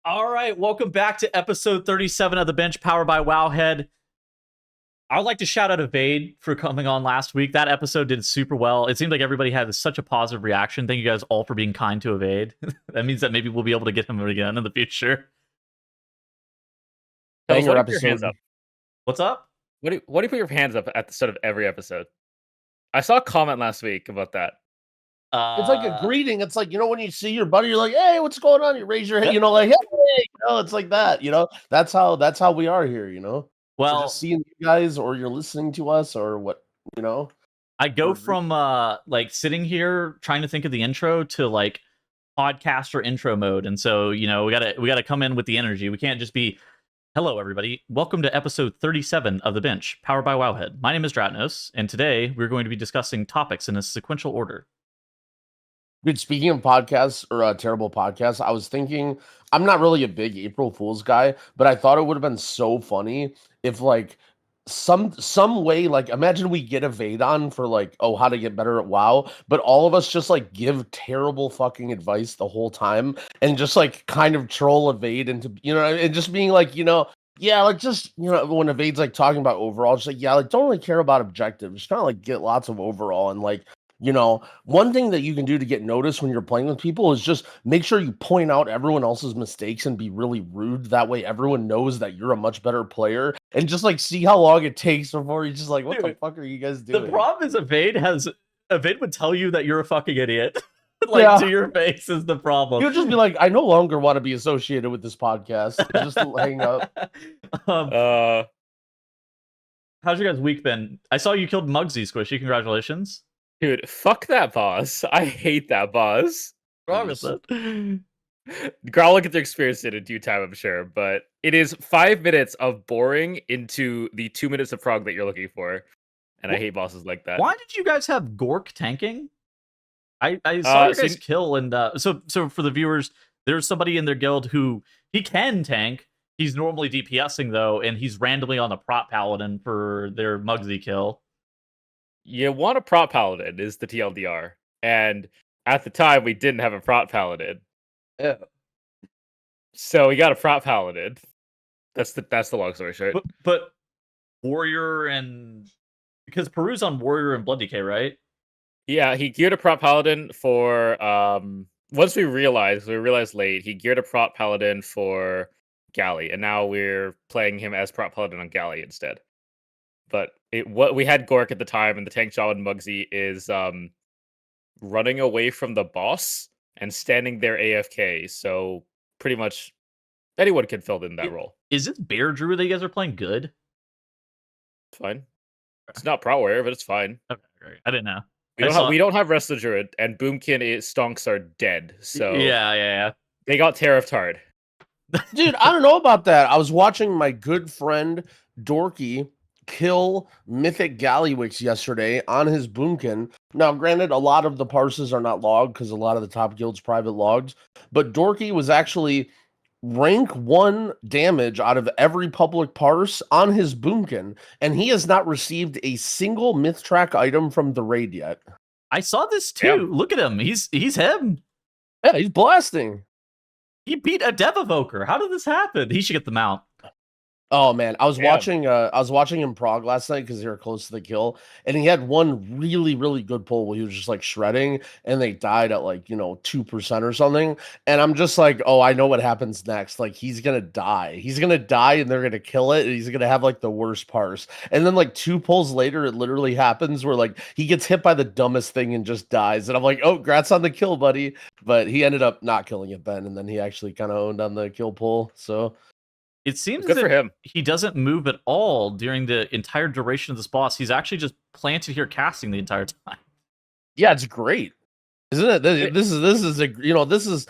All right, welcome back to episode 37 of The Bench, powered by Wowhead. I would like to shout out Evade for coming on last week. That episode did super well. It seemed like everybody had such a positive reaction. Thank you guys all for being kind to Evade. That means that maybe we'll be able to get him again in the future. What do you put your hands up? What's up? What do you put your hands up at the start of every episode? I saw a comment last week about that. It's like a greeting. It's like, when you see your buddy, you're like, hey, what's going on? You raise your hand, like, hey, it's like that, that's how we are here, Well, so just seeing you guys, or you're listening to us, or what, I go from like sitting here trying to think of the intro to like podcast or intro mode. And so, we gotta come in with the energy. We can't just be, hello, everybody. Welcome to episode 37 of The Bench, powered by Wowhead. My name is Dratnos, and today we're going to be discussing topics in a sequential order. Dude, speaking of podcasts or terrible podcasts, I was thinking, I'm not really a big April Fool's guy, but I thought it would have been so funny if like some way, like imagine we get Evade on for like, how to get better at WoW, but all of us just like give terrible fucking advice the whole time and just like kind of troll Evade into, and just being like, yeah, like just, when Evade's like talking about overall, just like, yeah, like don't really care about objectives, just kind of like get lots of overall and like, one thing that you can do to get noticed when you're playing with people is just make sure you point out everyone else's mistakes and be really rude. That way everyone knows that you're a much better player, and just like see how long it takes before you're just like, what the fuck are you guys doing? The problem is Evade would tell you that you're a fucking idiot. To your face is the problem. You'll just be like, I no longer want to be associated with this podcast. Just hang up. How's your guys' week been? I saw you killed Muggsy, Squishy. Congratulations. Dude, fuck that boss. I hate that boss. Wrong with that. Growl will get their experience in due time, I'm sure, but it is 5 minutes of boring into the 2 minutes of prog that you're looking for, and I hate bosses like that. Why did you guys have Gork tanking? I saw you guys kill, and so for the viewers, there's somebody in their guild who he can tank. He's normally DPSing though, and he's randomly on the prop paladin for their Muggsy kill. You want a prop paladin is the TLDR, and at the time we didn't have a prop paladin. Yeah. So we got a prop paladin. That's the long story short. But warrior, and because Peru's on warrior and blood decay, right? Yeah, he geared a prop paladin for once we realized late, he geared a prop paladin for Galley, and now we're playing him as prop paladin on Galley instead. But what we had Gork at the time, and the tank job in Muggsy is running away from the boss and standing there AFK. So pretty much anyone can fill in that role. Is this Bear Druid that you guys are playing good? It's fine. It's not Prot Warrior, but it's fine. Okay, great. I didn't know. We don't have Rest of the Druid, and Boomkin stonks are dead. So yeah. They got tariffed hard. Dude, I don't know about that. I was watching my good friend Dorki kill Mythic Gallywix yesterday on his Boomkin. Now, granted, a lot of the parses are not logged because a lot of the top guilds private logs, but Dorki was actually rank 1 damage out of every public parse on his Boomkin, and he has not received a single myth track item from the raid yet. I saw this too. Yeah. Look at him. He's him. Yeah, he's blasting. He beat a Dev Evoker. How did this happen? He should get the mount. Oh man, I was watching him prog last night because they were close to the kill, and he had one really, really good pull where he was just like shredding, and they died at like 2% or something. And I'm just like, oh, I know what happens next. Like he's gonna die. He's gonna die, and they're gonna kill it, and he's gonna have like the worst parse. And then like 2 pulls later, it literally happens where like he gets hit by the dumbest thing and just dies. And I'm like, oh, grats on the kill, buddy. But he ended up not killing it then, and then he actually kind of owned on the kill pull. So. It seems good for him. He doesn't move at all during the entire duration of this boss. He's actually just planted here casting the entire time. Yeah, it's great, isn't it? This is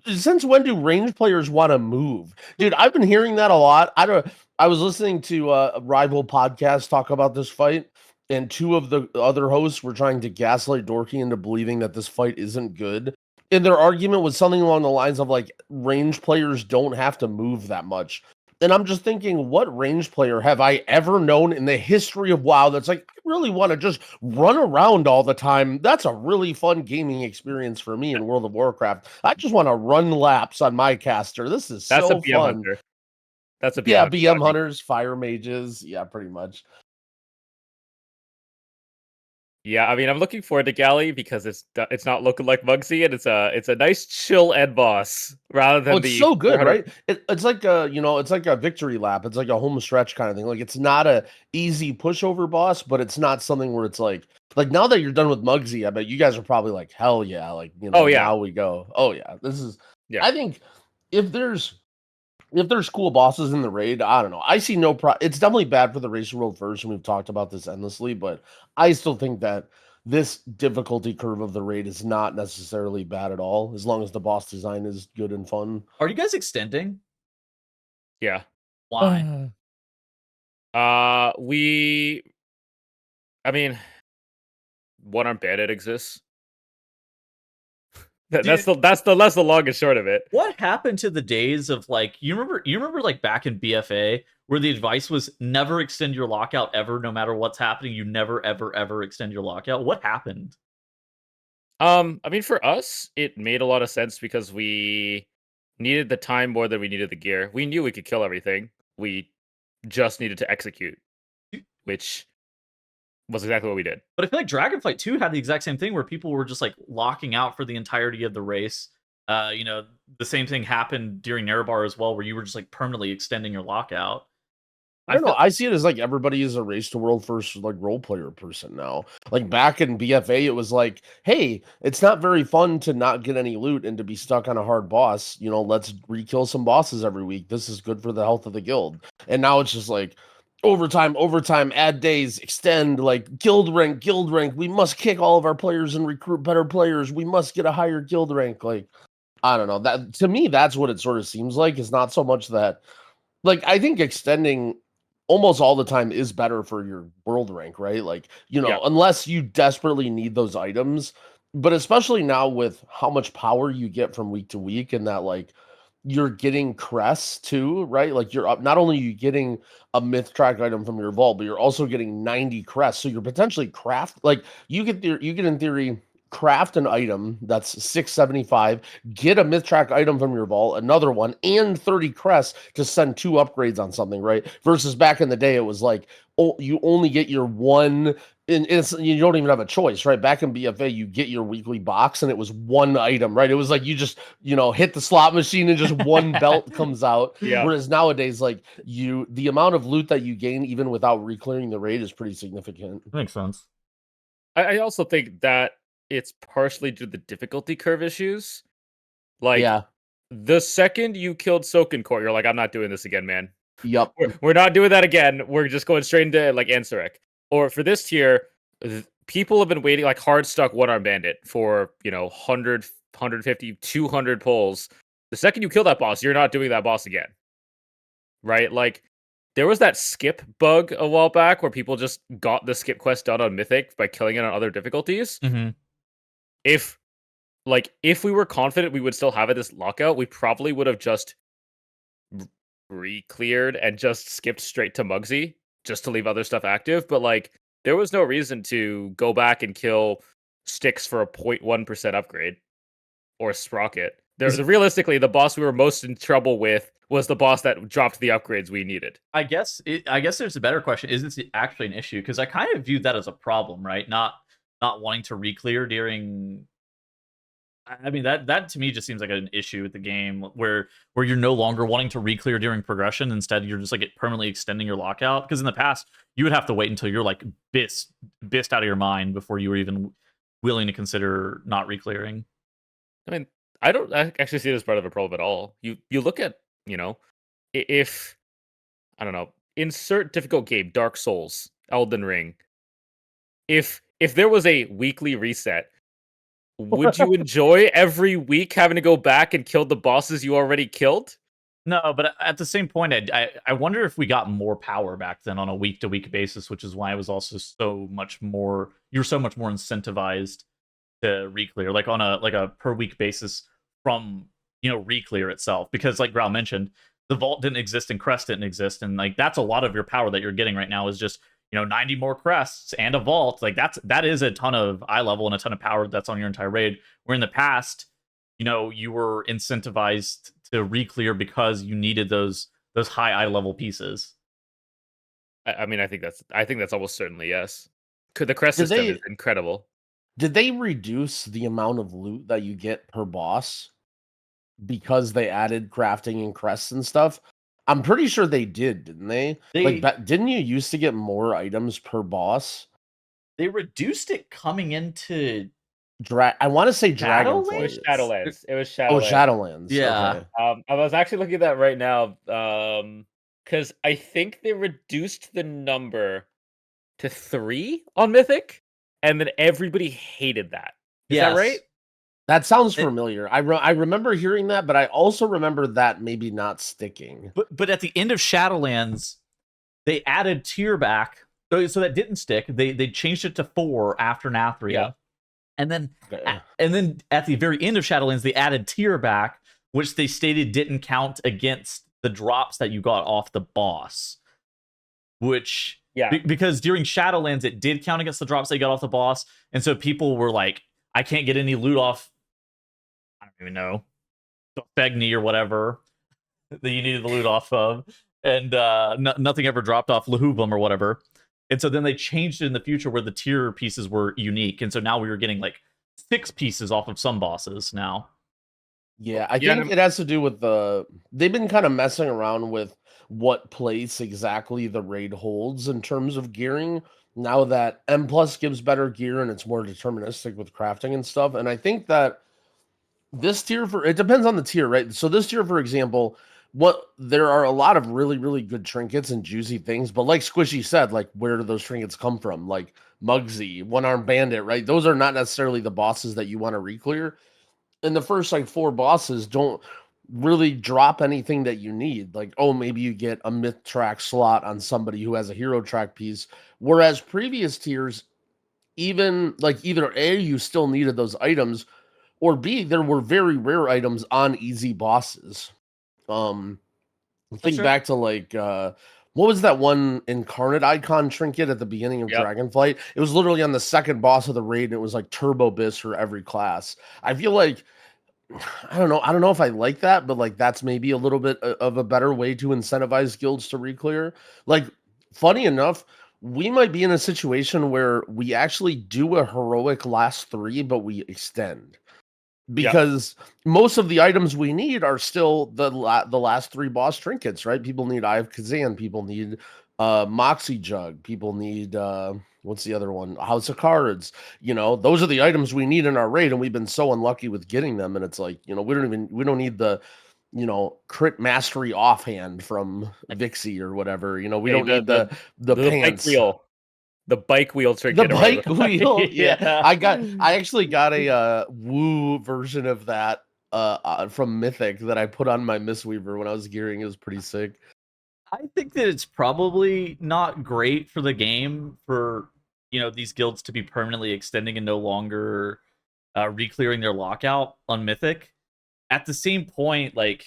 since when do range players want to move, dude? I've been hearing that a lot. I was listening to a rival podcast talk about this fight, and 2 of the other hosts were trying to gaslight Dorki into believing that this fight isn't good. And their argument was something along the lines of like range players don't have to move that much. And I'm just thinking, what range player have I ever known in the history of WoW that's like, I really want to just run around all the time? That's a really fun gaming experience for me in World of Warcraft. I just want to run laps on my caster. This is That's a so BM fun. hunter. That's a BM Yeah, hunter. BM hunters, fire mages. Yeah, pretty much. Yeah, I mean, I'm looking forward to Galley because it's not looking like Muggsy, and it's a nice chill end boss rather than Oh, it's the so good, 400. right? It's like a, it's like a victory lap. It's like a home stretch kind of thing. Like it's not a easy pushover boss, but it's not something where it's like now that you're done with Muggsy, I bet you guys are probably like, hell yeah, like Oh yeah, now we go. Oh yeah, this is. yeah. I think if there's cool bosses in the raid, I don't know. I see no pro. It's definitely bad for the race world first, and we've talked about this endlessly. But I still think that this difficulty curve of the raid is not necessarily bad at all, as long as the boss design is good and fun. Are you guys extending? Yeah. Why? I mean, one Armed Bandit exists. That's the long and short of it. What happened to the days of like you remember like back in BFA where the advice was never extend your lockout ever, no matter what's happening, you never ever extend your lockout. What happened? I mean, for us, it made a lot of sense because we needed the time more than we needed the gear. We knew we could kill everything. We just needed to execute, which was exactly what we did. But I feel like Dragonflight 2 had the exact same thing where people were just like locking out for the entirety of the race. The same thing happened during Nerebar as well, where you were just like permanently extending your lockout. I don't know. I see it as like everybody is a race to world first like role player person now. Like back in BFA, it was like, hey, it's not very fun to not get any loot and to be stuck on a hard boss. Let's re-kill some bosses every week. This is good for the health of the guild. And now it's just like overtime, add days, extend, like guild rank. We must kick all of our players and recruit better players. We must get a higher guild rank. Like, I don't know. That to me, that's what it sort of seems like. It's not so much that, like, I think extending almost all the time is better for your world rank, right? Like, unless you desperately need those items, but especially now with how much power you get from week to week and that like you're getting crests too, right? Like you're up, not only are you getting a myth track item from your vault, but you're also getting 90 crests. So you're potentially you get in theory craft an item that's 675, get a myth track item from your vault, another one, and 30 crests to send 2 upgrades on something, right? Versus back in the day, it was like, oh, you only get your one, and you don't even have a choice, right? Back in BFA, you get your weekly box, and it was one item, right? It was like you just, hit the slot machine and just one belt comes out. Yeah. Whereas nowadays, like the amount of loot that you gain even without re-clearing the raid is pretty significant. Makes sense. I also think that it's partially due to the difficulty curve issues. Like, yeah. The second you killed Soken Core, you're like, I'm not doing this again, man. Yep. We're not doing that again. We're just going straight into like Ansarek. Or for this tier, people have been waiting like hard stuck one Armed Bandit for 100, 150, 200 pulls. The second you kill that boss, you're not doing that boss again. Right? Like, there was that skip bug a while back where people just got the skip quest done on Mythic by killing it on other difficulties. Mm-hmm. If we were confident we would still have it this lockout, we probably would have just re-cleared and just skipped straight to Muggsy just to leave other stuff active. But like, there was no reason to go back and kill Styx for a 0.1% upgrade or Sprocket. Realistically, the boss we were most in trouble with was the boss that dropped the upgrades we needed. I guess there's a better question. Is this actually an issue? Because I kind of view that as a problem, right? Not wanting to re-clear during. I mean, that to me just seems like an issue with the game where you're no longer wanting to re-clear during progression. Instead, you're just like permanently extending your lockout. Because in the past, you would have to wait until you're like bist out of your mind before you were even willing to consider not re-clearing. I mean, I don't actually see it as part of a problem at all. You look at, if, I don't know, insert difficult game, Dark Souls, Elden Ring. If there was a weekly reset, would you enjoy every week having to go back and kill the bosses you already killed? No, but at the same point, I wonder if we got more power back then on a week-to-week basis, which is why it was also so much more incentivized to re-clear, like on a per week basis from re-clear itself. Because like Growl mentioned, the vault didn't exist and crest didn't exist, and like that's a lot of your power that you're getting right now is just 90 more crests and a vault. Like that is a ton of eye level and a ton of power that's on your entire raid. Where in the past, you were incentivized to re-clear because you needed those high eye level pieces. I mean, I think that's almost certainly yes. The crest Did system they- is incredible. Did they reduce the amount of loot that you get per boss because they added crafting and crests and stuff? I'm pretty sure they did, didn't they? Didn't you used to get more items per boss? They reduced it coming into I want to say Shadowlands? Dragonflight. It was Shadowlands. It was Shadowlands. Oh, Shadowlands. Yeah. Okay. I was actually looking at that right now, because I think they reduced the number to 3 on Mythic, and then everybody hated that. Is that right? That sounds familiar. I remember hearing that, but I also remember that maybe not sticking. But at the end of Shadowlands, they added tier back, so that didn't stick. They changed it to 4 after Nathria. Yeah. And then at the very end of Shadowlands, they added tier back, which they stated didn't count against the drops that you got off the boss. Which, because during Shadowlands, it did count against the drops that you got off the boss. And so people were like, I can't get any loot off, I don't even know, Fegni or whatever that you needed the loot off of. And nothing ever dropped off Lahubum or whatever. And so then they changed it in the future where the tier pieces were unique. And so now we were getting like 6 pieces off of some bosses now. Yeah, I think it has to do with they've been kind of messing around with what place exactly the raid holds in terms of gearing. Now that M+ gives better gear and it's more deterministic with crafting and stuff. And I think that this tier it depends on the tier, right? So this tier, for example, there are a lot of really, really good trinkets and juicy things, but like Squishy said, like where do those trinkets come from? Like Muggsy, Armed Bandit, right? Those are not necessarily the bosses that you want to re-clear. And the first like 4 bosses don't really drop anything that you need. Like, oh, maybe you get a myth track slot on somebody who has a hero track piece. Whereas previous tiers, even like either A, you still needed those items, or B, there were very rare items on easy bosses. Think back to like what was that one incarnate icon trinket at the beginning of Dragonflight? It was literally on the second boss of the raid, and it was like Turbo Bis for every class. I feel like I don't know if I like that, but like that's maybe a little bit of a better way to incentivize guilds to re-clear. Like, funny enough, we might be in a situation where we actually do a heroic last 3, but we extend. Because most of the items we need are still the last 3 boss trinkets, right? People need Eye of Kazan, people need Moxie Jug, people need what's the other one? House of Cards. Those are the items we need in our raid, and we've been so unlucky with getting them. And it's like, we don't need the crit mastery offhand from Vixie or whatever. We don't need the pants. Bike wheel. The bike wheel trinket. The bike wheel. Yeah. I actually got a woo version of that from Mythic that I put on my Mistweaver when I was gearing. It was pretty sick. I think that it's probably not great for the game for these guilds to be permanently extending and no longer re-clearing their lockout on Mythic. At the same point, like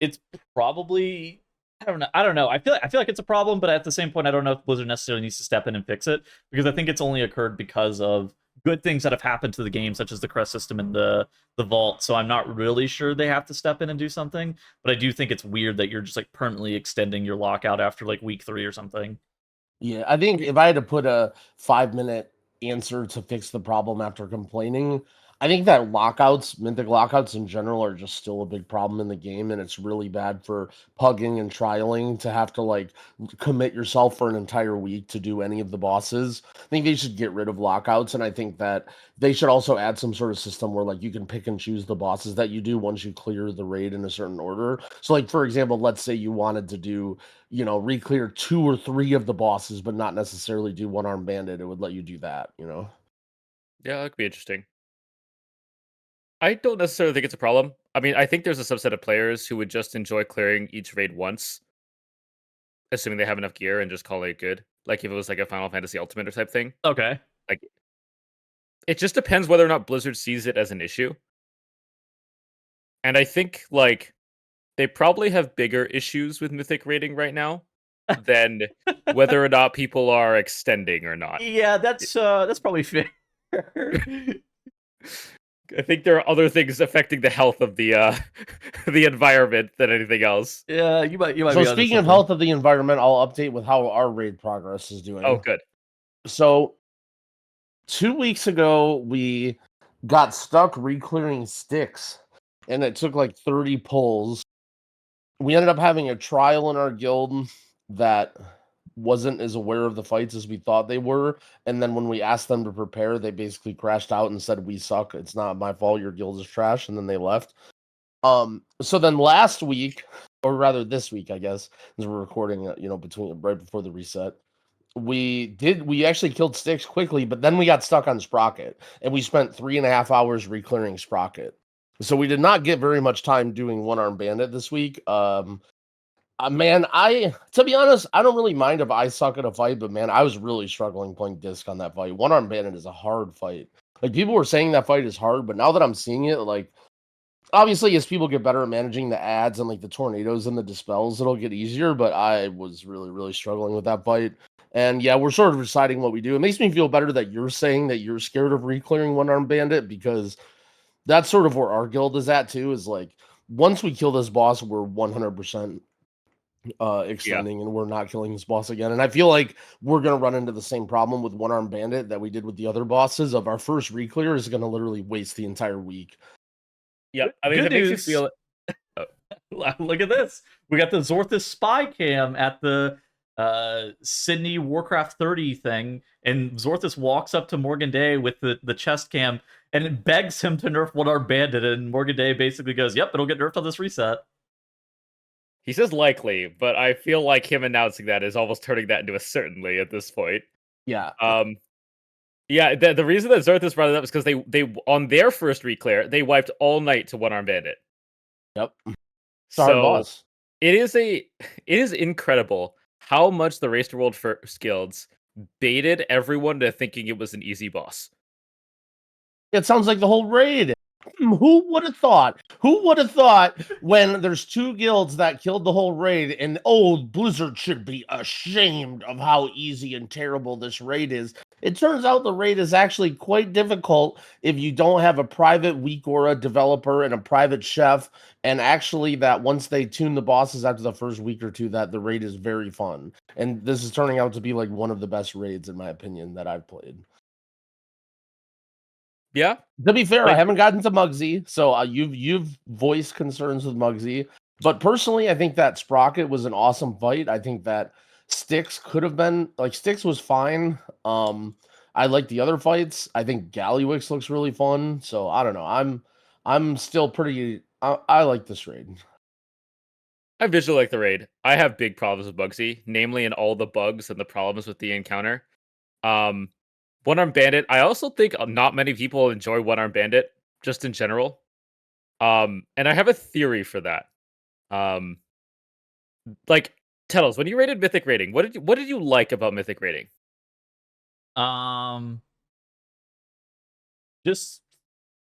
it's probably I don't know. I feel like it's a problem, but at the same point, I don't know if Blizzard necessarily needs to step in and fix it, because I think it's only occurred because of good things that have happened to the game, such as the crest system and the vault. So I'm not really sure they have to step in and do something, but I do think it's weird that you're just like permanently extending your lockout after like week 3 or something. Yeah, I think if I had to put a 5-minute answer to fix the problem after complaining, I think that Mythic lockouts in general are just still a big problem in the game, and it's really bad for pugging and trialing to have to like commit yourself for an entire week to do any of the bosses. I think they should get rid of lockouts, and I think that they should also add some sort of system where like you can pick and choose the bosses that you do once you clear the raid in a certain order. So like, for example, let's say you wanted to do, re-clear 2 or 3 of the bosses, but not necessarily do one Armed Bandit. It would let you do that, Yeah, that could be interesting. I don't necessarily think it's a problem. I mean, I think there's a subset of players who would just enjoy clearing each raid once, assuming they have enough gear, and just call it good. Like if it was like a Final Fantasy Ultimate or type thing. Okay. Like, it just depends whether or not Blizzard sees it as an issue. And I think like they probably have bigger issues with mythic rating right now than whether or not people are extending or not. Yeah, that's probably fair. I think there are other things affecting the health of the the environment than anything else. Yeah, you might So be speaking of health of the environment, I'll update with how our raid progress is doing. Oh, good. So 2 weeks ago, we got stuck re-clearing sticks, and it took like 30 pulls. We ended up having a trial in our guild that wasn't as aware of the fights as we thought they were. And then when we asked them to prepare, they basically crashed out and said, "We suck. It's not my fault. Your guild is trash." And then they left. So then last week, or rather this week, I guess, as we're recording, between right before the reset, we actually killed sticks quickly, but then we got stuck on Sprocket, and we spent 3.5 hours re-clearing Sprocket. So we did not get very much time doing One-Armed Bandit this week. Man, to be honest, I don't really mind if I suck at a fight, but man, I was really struggling playing disc on that fight. One-Armed Bandit is a hard fight. Like, people were saying that fight is hard, but now that I'm seeing it, like, obviously as people get better at managing the ads and like the tornadoes and the dispels, it'll get easier, but I was really, really struggling with that fight. And yeah, we're sort of deciding what we do. It makes me feel better that you're saying that you're scared of re-clearing One-Armed Bandit, because that's sort of where our guild is at too, is like, once we kill this boss, we're 100% extending, and we're not killing this boss again. And I feel like we're going to run into the same problem with One-Armed Bandit that we did with the other bosses, of our first re-clear is going to literally waste the entire week. Yeah, I mean, Good it makes news. you feel. Look at this. We got the Zorthus spy cam at the Sydney Warcraft 30 thing, and Zorthus walks up to Morgan Day with the chest cam and it begs him to nerf One-Armed Bandit, and Morgan Day basically goes, "Yep, it'll get nerfed on this reset." He says likely, but I feel like him announcing that is almost turning that into a certainly at this point. Yeah. Yeah, the reason that Zorthus brought it up is because they on their first re-clear, they wiped all night to One-Armed Bandit. Yep. It's a hard boss. It is incredible how much the Race to World First guilds baited everyone to thinking it was an easy boss. It sounds like the whole raid. Who would have thought? Who would have thought when there's two guilds that killed the whole raid, and Blizzard should be ashamed of how easy and terrible this raid is. It turns out the raid is actually quite difficult if you don't have a private weak aura developer and a private chef, and actually that once they tune the bosses after the first week or two, that the raid is very fun. And this is turning out to be like one of the best raids, in my opinion, that I've played. Yeah. To be fair, I haven't gotten to Muggsy, so you've voiced concerns with Muggsy. But personally, I think that Sprocket was an awesome fight. I think that Styx could have been, like, Styx was fine. I like the other fights. I think Gallywix looks really fun. So I don't know. I'm still pretty. I like this raid. I visually like the raid. I have big problems with Muggsy, namely in all the bugs and the problems with the encounter. One-Armed Bandit, I also think not many people enjoy One-Armed Bandit, just in general. And I have a theory for that. Like, tell us, when you rated Mythic rating, what did you like about Mythic rating? Just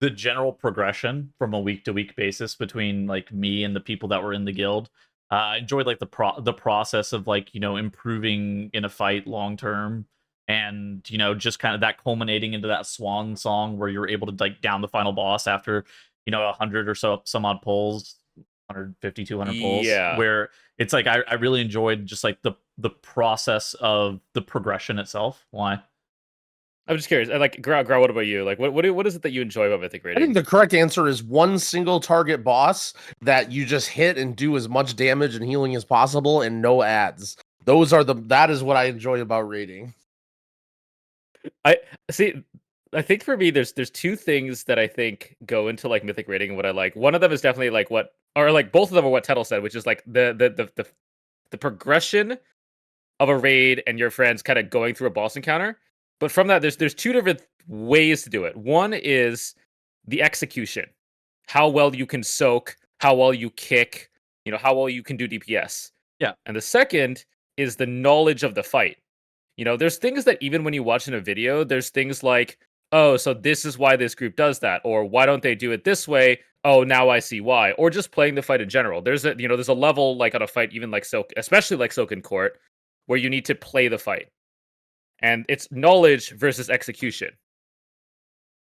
the general progression from a week-to-week basis between like me and the people that were in the guild. I enjoyed like the process of like, improving in a fight long term. And just kind of that culminating into that swan song where you're able to like down the final boss after 100 or so some odd pulls, 150, 200 pulls. Yeah. Where it's like I really enjoyed just like the process of the progression itself. Why? I'm just curious. Like, Growl, what about you? Like, what is it that you enjoy about Mythic rating? I think the correct answer is one single target boss that you just hit and do as much damage and healing as possible, and no ads. That is what I enjoy about rating. I think for me, there's two things that I think go into like Mythic rating and what I like. One of them is definitely like both of them are what Tettle said, which is like the progression of a raid and your friends kind of going through a boss encounter. But from that, there's two different ways to do it. One is the execution, how well you can soak, how well you kick, how well you can do DPS. Yeah. And the second is the knowledge of the fight. There's things that even when you watch in a video, there's things like, oh, so this is why this group does that, or why don't they do it this way? Oh, now I see why. Or just playing the fight in general. There's a level like on a fight, even like Silk, especially like Silken Court, where you need to play the fight. And it's knowledge versus execution.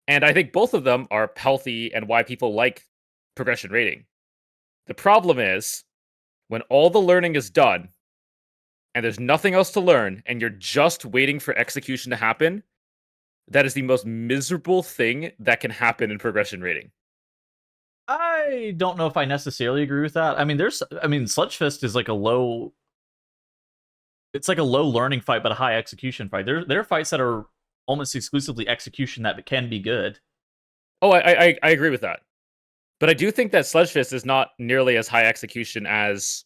And I think both of them are healthy and why people like progression rating. The problem is when all the learning is done and there's nothing else to learn and you're just waiting for execution to happen, that is the most miserable thing that can happen in progression rating. I don't know if I necessarily agree with that. I mean, Sludge Fist is like a low. It's like a low learning fight, but a high execution fight. There are fights that are almost exclusively execution that can be good. Oh, I agree with that. But I do think that Sludge Fist is not nearly as high execution as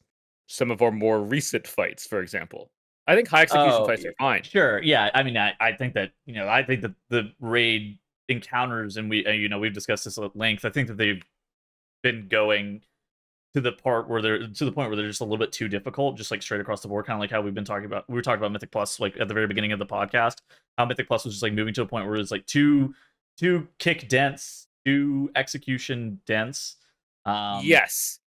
some of our more recent fights, for example. I think high execution fights are fine. Sure, yeah. I mean, I think that the raid encounters, and we've discussed this at length. I think that they've been going to the point where they're just a little bit too difficult, just like straight across the board, kind of like how we were talking about Mythic Plus, like at the very beginning of the podcast. How Mythic Plus was just like moving to a point where it's like too kick dense, too execution dense. Yes.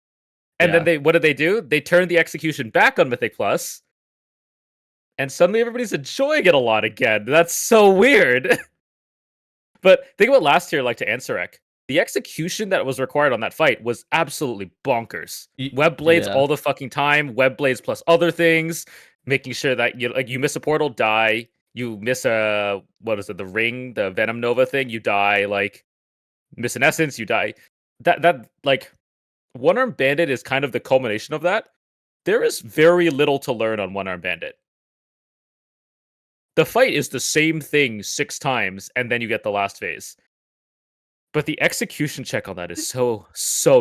And then what did they do? They turned the execution back on Mythic Plus, and suddenly everybody's enjoying it a lot again. That's so weird. But think about last year, like to Ansarek. The execution that was required on that fight was absolutely bonkers. Web blades all the fucking time, web blades plus other things, making sure that you miss a portal, die. You miss the ring, the Venom Nova thing, you die. Like miss an essence, you die. That like One-Armed Bandit is kind of the culmination of that. There is very little to learn on One-Armed Bandit. The fight is the same thing 6 times, and then you get the last phase. But the execution check on that is so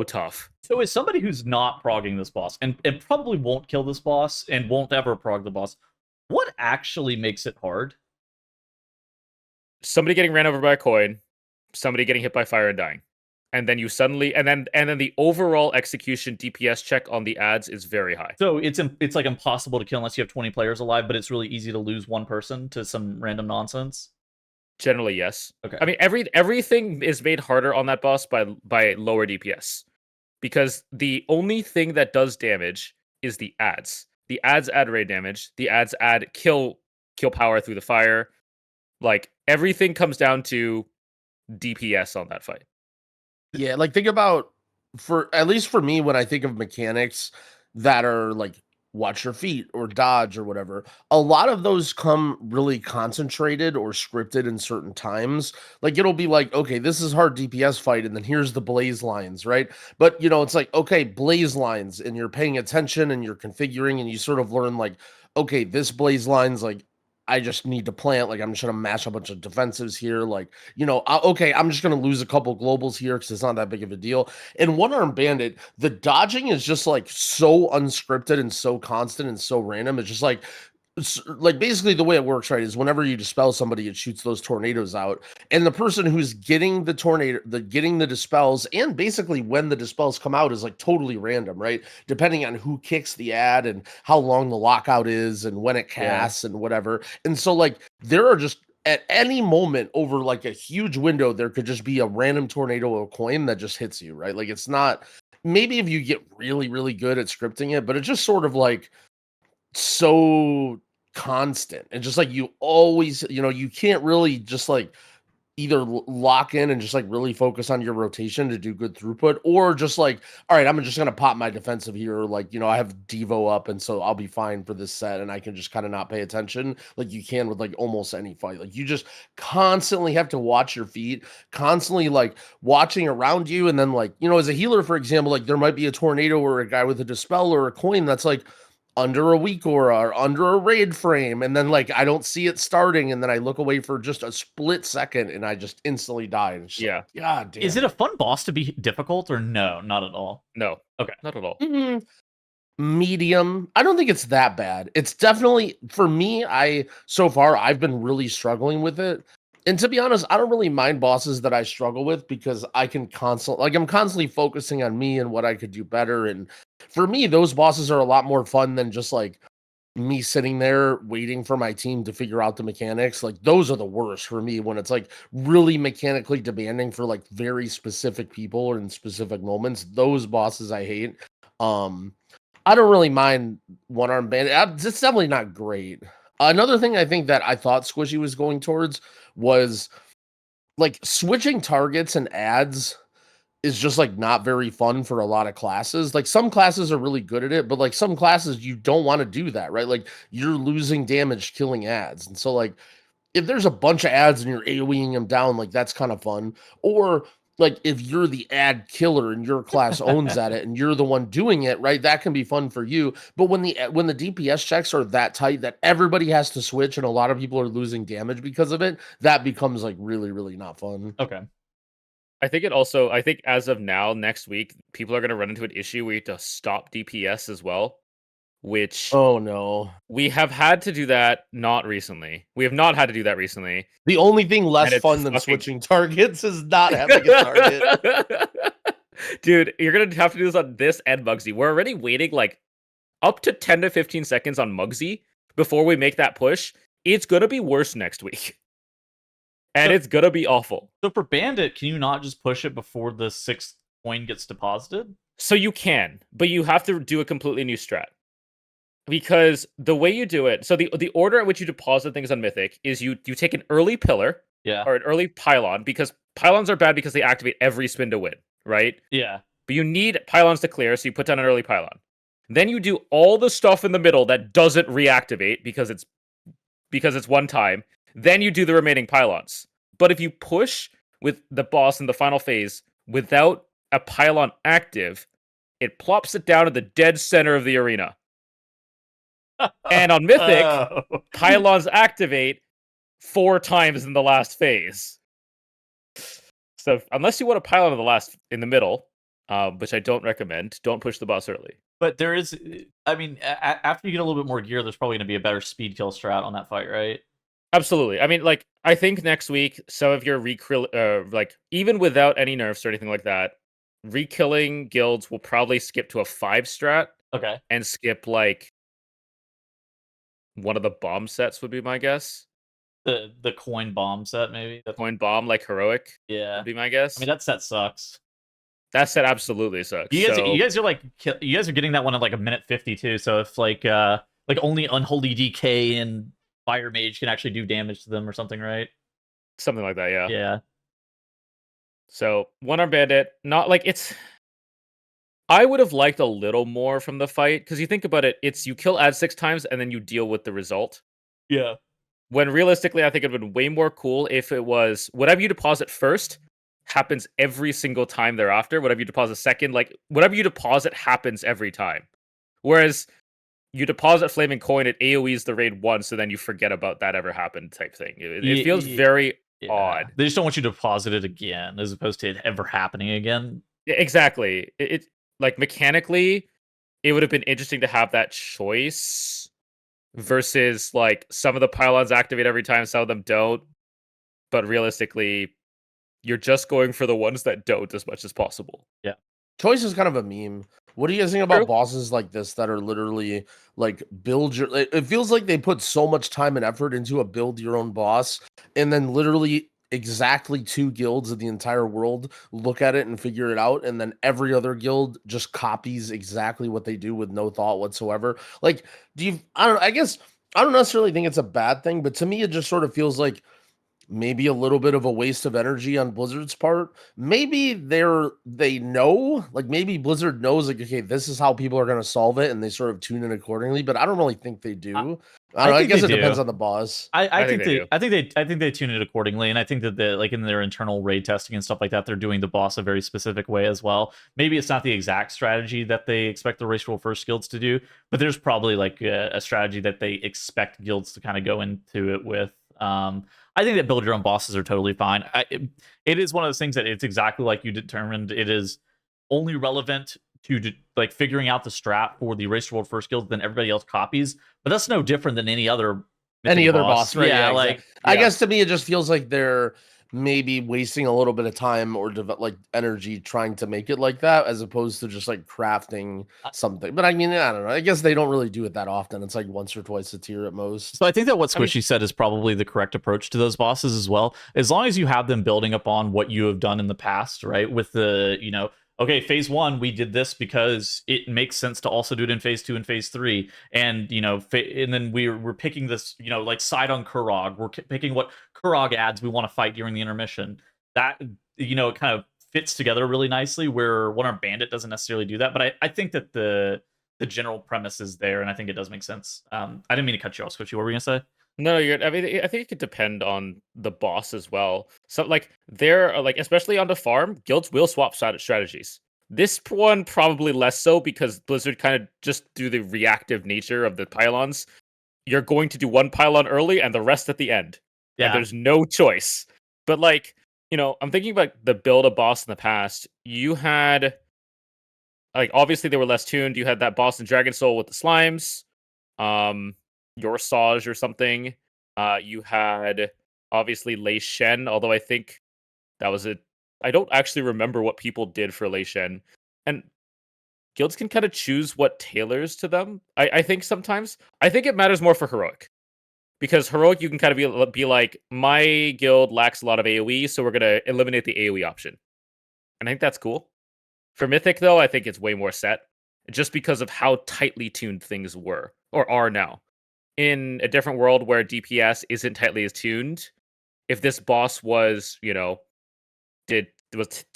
tough. So as somebody who's not progging this boss, and probably won't kill this boss, and won't ever prog the boss, what actually makes it hard? Somebody getting ran over by a coin, somebody getting hit by fire and dying. And then you suddenly, and then the overall execution DPS check on the ads is very high. So it's like impossible to kill unless you have 20 players alive, but it's really easy to lose one person to some random nonsense. Generally, yes. Okay. I mean, everything is made harder on that boss by lower DPS, because the only thing that does damage is the ads. The ads add raid damage. The ads add kill power through the fire. Like everything comes down to DPS on that fight. Yeah, like think about, at least for me, when I think of mechanics that are like watch your feet or dodge or whatever, a lot of those come really concentrated or scripted in certain times. Like it'll be like, okay, this is hard DPS fight, and then here's the blaze lines, right? But it's like, okay, blaze lines, and you're paying attention and you're configuring, and you sort of learn like, okay, this blaze line's like, I just need to plant, like I'm just gonna mash a bunch of defensives here, like okay, I'm just gonna lose a couple globals here because it's not that big of a deal. In One-Armed Bandit, the dodging is just like so unscripted and so constant and so random. It's just like basically the way it works, right, is whenever you dispel somebody, it shoots those tornadoes out, and the person who's getting the tornado, getting the dispels, and basically when the dispels come out is like totally random, right, depending on who kicks the ad and how long the lockout is and when it casts and whatever. And so like there are just at any moment over like a huge window, there could just be a random tornado or coin that just hits you, right? Like it's not, maybe if you get really, really good at scripting it, but it's just sort of like so constant, and just like you always, you can't really just like either lock in and just like really focus on your rotation to do good throughput, or just like, all right, I'm just gonna pop my defensive here, like I have Devo up, and so I'll be fine for this set, and I can just kind of not pay attention like you can with like almost any fight. Like you just constantly have to watch your feet, constantly like watching around you, and then like as a healer, for example, like there might be a tornado or a guy with a dispel or a coin that's like under a weak aura or under a raid frame, and then like I don't see it starting, and then I look away for just a split second and I just instantly die. And yeah, like, God damn. Is it a fun boss to be difficult, or no, not at all? No. Okay. Not at all. Medium. I don't think it's that bad. It's definitely, for me, so far I've been really struggling with it. And to be honest, I don't really mind bosses that I struggle with, because I can I'm constantly focusing on me and what I could do better. And for me, those bosses are a lot more fun than just like me sitting there waiting for my team to figure out the mechanics, like those are the worst for me when it's like really mechanically demanding for like very specific people or in specific moments. Those bosses I hate. I don't really mind one arm bandit. It's definitely not great. Another thing I think that I thought Squishy was going towards was like switching targets and ads is just like not very fun for a lot of classes. Like some classes are really good at it, but like some classes you don't want to do that, right? Like you're losing damage killing ads. And so like if there's a bunch of ads and you're AoEing them down, like that's kind of fun. Or like if you're the ad killer and your class owns at it and you're the one doing it, right? That can be fun for you. But when the DPS checks are that tight that everybody has to switch and a lot of people are losing damage because of it, that becomes like really, really not fun. Okay. I think as of now, next week, people are going to run into an issue where you have to stop DPS as well, which Oh no. we have had to do that not recently. We have not had to do that recently. The only thing less it's fun than fucking- switching targets is not having a target. Dude, you're going to have to do this on this and Muggsy. We're already waiting like up to 10 to 15 seconds on Muggsy before we make that push. It's going to be worse next week. And it's going to be awful. So for Bandit, can you not just push it before the 6th coin gets deposited? So you can, but you have to do a completely new strat. Because the way you do it, so the order at which you deposit things on Mythic is you take an early pillar or an early pylon, because pylons are bad because they activate every spin to win, right? Yeah. But you need pylons to clear, so you put down an early pylon. Then you do all the stuff in the middle that doesn't reactivate because it's one time. Then you do the remaining pylons. But if you push with the boss in the final phase without a pylon active, it plops it down to the dead center of the arena. And on Mythic, pylons activate 4 times in the last phase. So unless you want a pylon in the middle, which I don't recommend, don't push the boss early. But there is, I mean, after you get a little bit more gear, there's probably going to be a better speed kill strat on that fight, right? Absolutely. I mean, like, I think next week, some of your like, even without any nerfs or anything like that, re-killing guilds will probably skip to a 5 strat. Okay. And skip, like, one of the bomb sets would be my guess. The coin bomb set, maybe? The coin bomb, like, heroic? Yeah. Would be my guess. I mean, that set sucks. That set absolutely sucks. You guys are getting that one at like a minute 50 too. So if like only Unholy DK and Fire Mage can actually do damage to them or something, right? Something like that, yeah. Yeah. So one armed bandit, not like it's. I would have liked a little more from the fight because you think about it, it's you kill ad 6 times and then you deal with the result. Yeah. When realistically, I think it would have been way more cool if it was whatever you deposit first happens every single time thereafter. Whatever you deposit second, like whatever you deposit happens every time. Whereas you deposit Flaming Coin, it AoEs the raid once, so then you forget about that ever happened type thing. It feels very odd. They just don't want you to deposit it again, as opposed to it ever happening again. Exactly. It like mechanically, it would have been interesting to have that choice versus like some of the pylons activate every time, some of them don't. But realistically, you're just going for the ones that don't as much as possible. Yeah. Choice is kind of a meme. What do you guys think about bosses like this that are literally like it feels like they put so much time and effort into a build your own boss, and then literally exactly 2 guilds in the entire world look at it and figure it out, and then every other guild just copies exactly what they do with no thought whatsoever. Like, I guess I don't necessarily think it's a bad thing, but to me it just sort of feels like maybe a little bit of a waste of energy on Blizzard's part. Maybe they know, like maybe Blizzard knows, like, okay, this is how people are going to solve it, and they sort of tune in accordingly. But I don't really think they do. I don't know. I guess it depends on the boss. I think they tune it accordingly, and I think that like in their internal raid testing and stuff like that, they're doing the boss a very specific way as well. Maybe it's not the exact strategy that they expect the race rule first guilds to do, but there's probably like a strategy that they expect guilds to kind of go into it with. I think that build your own bosses are totally fine. It is one of those things that it's exactly like you determined. It is only relevant to like figuring out the strat for the Race World First Guild than everybody else copies, but that's no different than any other boss, right? Yeah, like I guess to me it just feels like they're maybe wasting a little bit of time or like energy trying to make it like that, as opposed to just like crafting something. But I mean, I don't know. I guess they don't really do it that often. It's like once or twice a tier at most. So I think that what Squishy said is probably the correct approach to those bosses as well. As long as you have them building upon what you have done in the past, right? With the, okay, phase 1, we did this because it makes sense to also do it in phase 2 and phase 3. And, and then we're picking this, like side on Kurog. We're picking what Kurog adds we want to fight during the intermission. That, it kind of fits together really nicely, where Armed Bandit doesn't necessarily do that. But I think that the general premise is there, and I think it does make sense. I didn't mean to cut you off, Squishy. What were you gonna say? No, I mean, I think it could depend on the boss as well. So, like, there are especially on the farm, guilds will swap strategies. This one probably less so, because Blizzard kind of just do the reactive nature of the pylons. You're going to do one pylon early and the rest at the end. Yeah. And there's no choice. But I'm thinking about the build a boss in the past. You had, obviously they were less tuned. You had that boss in Dragon Soul with the slimes. Your Saj or something. You had obviously Lei Shen, although I think that was it. I don't actually remember what people did for Lei Shen. And guilds can kind of choose what tailors to them. I think sometimes. I think it matters more for Heroic. Because Heroic, you can kind of be like, my guild lacks a lot of AoE, so we're going to eliminate the AoE option. And I think that's cool. For Mythic, though, I think it's way more set. Just because of how tightly tuned things were, or are now. In a different world where DPS isn't tightly as tuned, if this boss was, took a 10%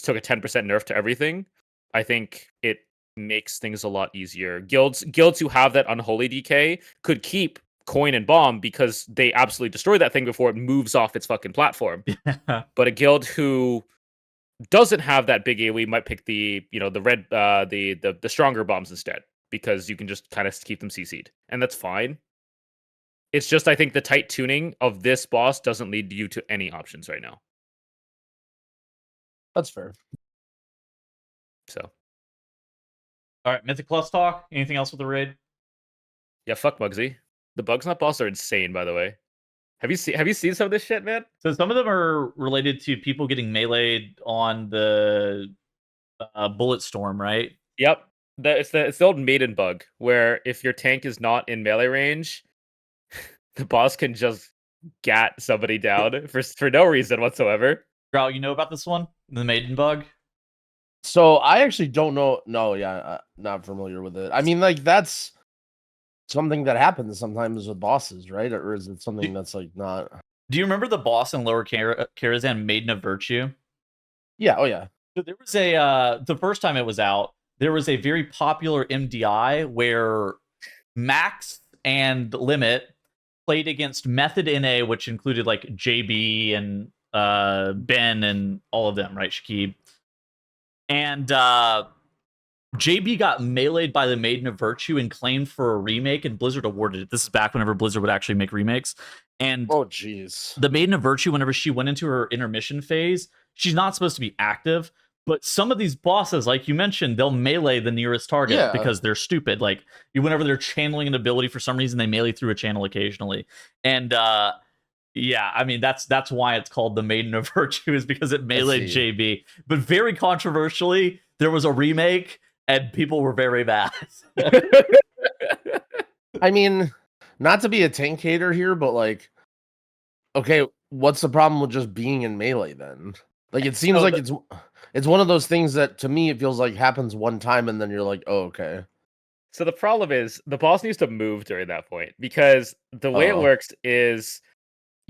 nerf to everything, I think it makes things a lot easier. Guilds who have that unholy DK could keep coin and bomb because they absolutely destroy that thing before it moves off its fucking platform. But a guild who doesn't have that big AoE might pick the red the stronger bombs instead, because you can just kind of keep them CC'd, and that's fine. It's just, I think the tight tuning of this boss doesn't lead you to any options right now. That's fair. So. All right, Mythic Plus talk. Anything else with the raid? Yeah, fuck Muggsy. The bugs not boss are insane, by the way. Have you seen some of this shit, man? So some of them are related to people getting meleeed on the bullet storm, right? Yep. It's the old maiden bug, where if your tank is not in melee range, the boss can just gat somebody down for no reason whatsoever. Growl, you know about this one? The maiden bug? So I actually don't know. No, yeah, not familiar with it. I mean, that's something that happens sometimes with bosses, right? Or is it something that's not? Do you remember the boss in Lower Karazhan, Maiden of Virtue? Yeah. Oh, yeah. So there was the first time it was out, there was a very popular MDI where Max and Limit played against Method NA, which included like JB and Ben and all of them, right? Shakib. And JB got meleeed by the Maiden of Virtue and claimed for a remake, and Blizzard awarded it. This is back whenever Blizzard would actually make remakes. And oh, jeez. The Maiden of Virtue, whenever she went into her intermission phase, she's not supposed to be active. But some of these bosses, like you mentioned, they'll melee the nearest target because they're stupid. Like, whenever they're channeling an ability for some reason, they melee through a channel occasionally. And yeah, I mean, that's why it's called the Maiden of Virtue, is because it meleeed JB. But very controversially, there was a remake, and people were very mad. I mean, not to be a tank hater here, but like, okay, what's the problem with just being in melee then? Like, it seems like it's one of those things that, to me, it feels like happens one time, and then you're like, oh, okay. So the problem is, the boss needs to move during that point, because the way it works is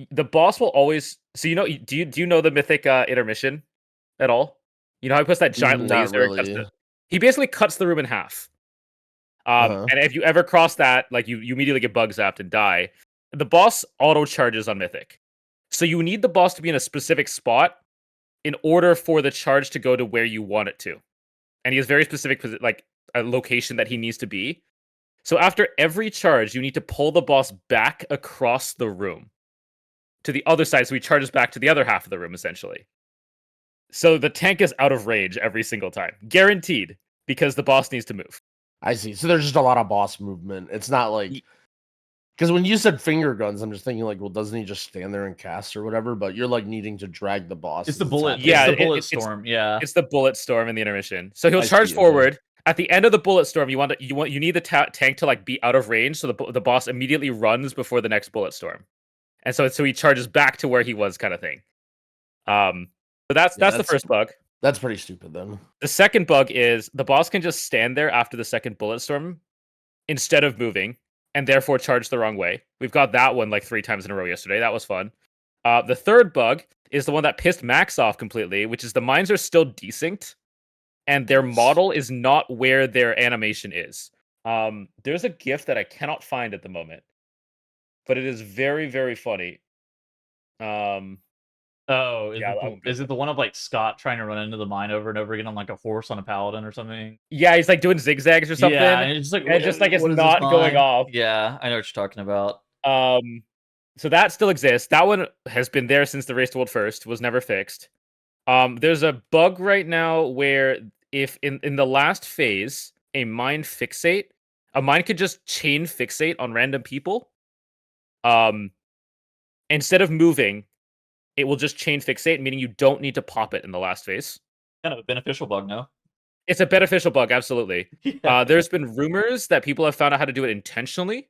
the boss will always. So do you know the Mythic intermission at all? You know how he puts that giant laser? Really. He basically cuts the room in half. And if you ever cross that, like you immediately get bug zapped and die. The boss auto charges on Mythic, so you need the boss to be in a specific spot in order for the charge to go to where you want it to. And he has very specific, like, a location that he needs to be. So after every charge, you need to pull the boss back across the room to the other side, so he charges back to the other half of the room, essentially. So the tank is out of range every single time. Guaranteed, because the boss needs to move. I see. So there's just a lot of boss movement. It's not like Because when you said finger guns, I'm just thinking like, well, doesn't he just stand there and cast or whatever? But you're like needing to drag the boss. It's as the bullet. happening. Yeah, it's the bullet it's storm. Yeah. It's the bullet storm in the intermission. So he'll I charge see, okay. forward. At the end of the bullet storm, you need the tank to like be out of range, so the boss immediately runs before the next bullet storm, and so he charges back to where he was, kind of thing. So that's the first bug. That's pretty stupid then. The second bug is the boss can just stand there after the second bullet storm instead of moving, and therefore charge the wrong way. We've got that one like 3 times in a row yesterday. That was fun. The third bug is the one that pissed Max off completely, which is the mines are still desynced, and their model is not where their animation is. There's a GIF that I cannot find at the moment, but it is very, very funny. Oh, Yeah, is it the one of like Scott trying to run into the mine over and over again on like a horse on a paladin or something? Yeah, he's like doing zigzags or something. Yeah, and it's just like it's what is not this going mine? off. Yeah, I know what you're talking about. So that still exists. That one has been there since the Race to World First, was never fixed. There's a bug right now where if in the last phase, a mine could just chain fixate on random people. Instead of moving, it will just chain fixate, meaning you don't need to pop it in the last phase. Kind of a beneficial bug, no? It's a beneficial bug, absolutely. Yeah. There's been rumors that people have found out how to do it intentionally.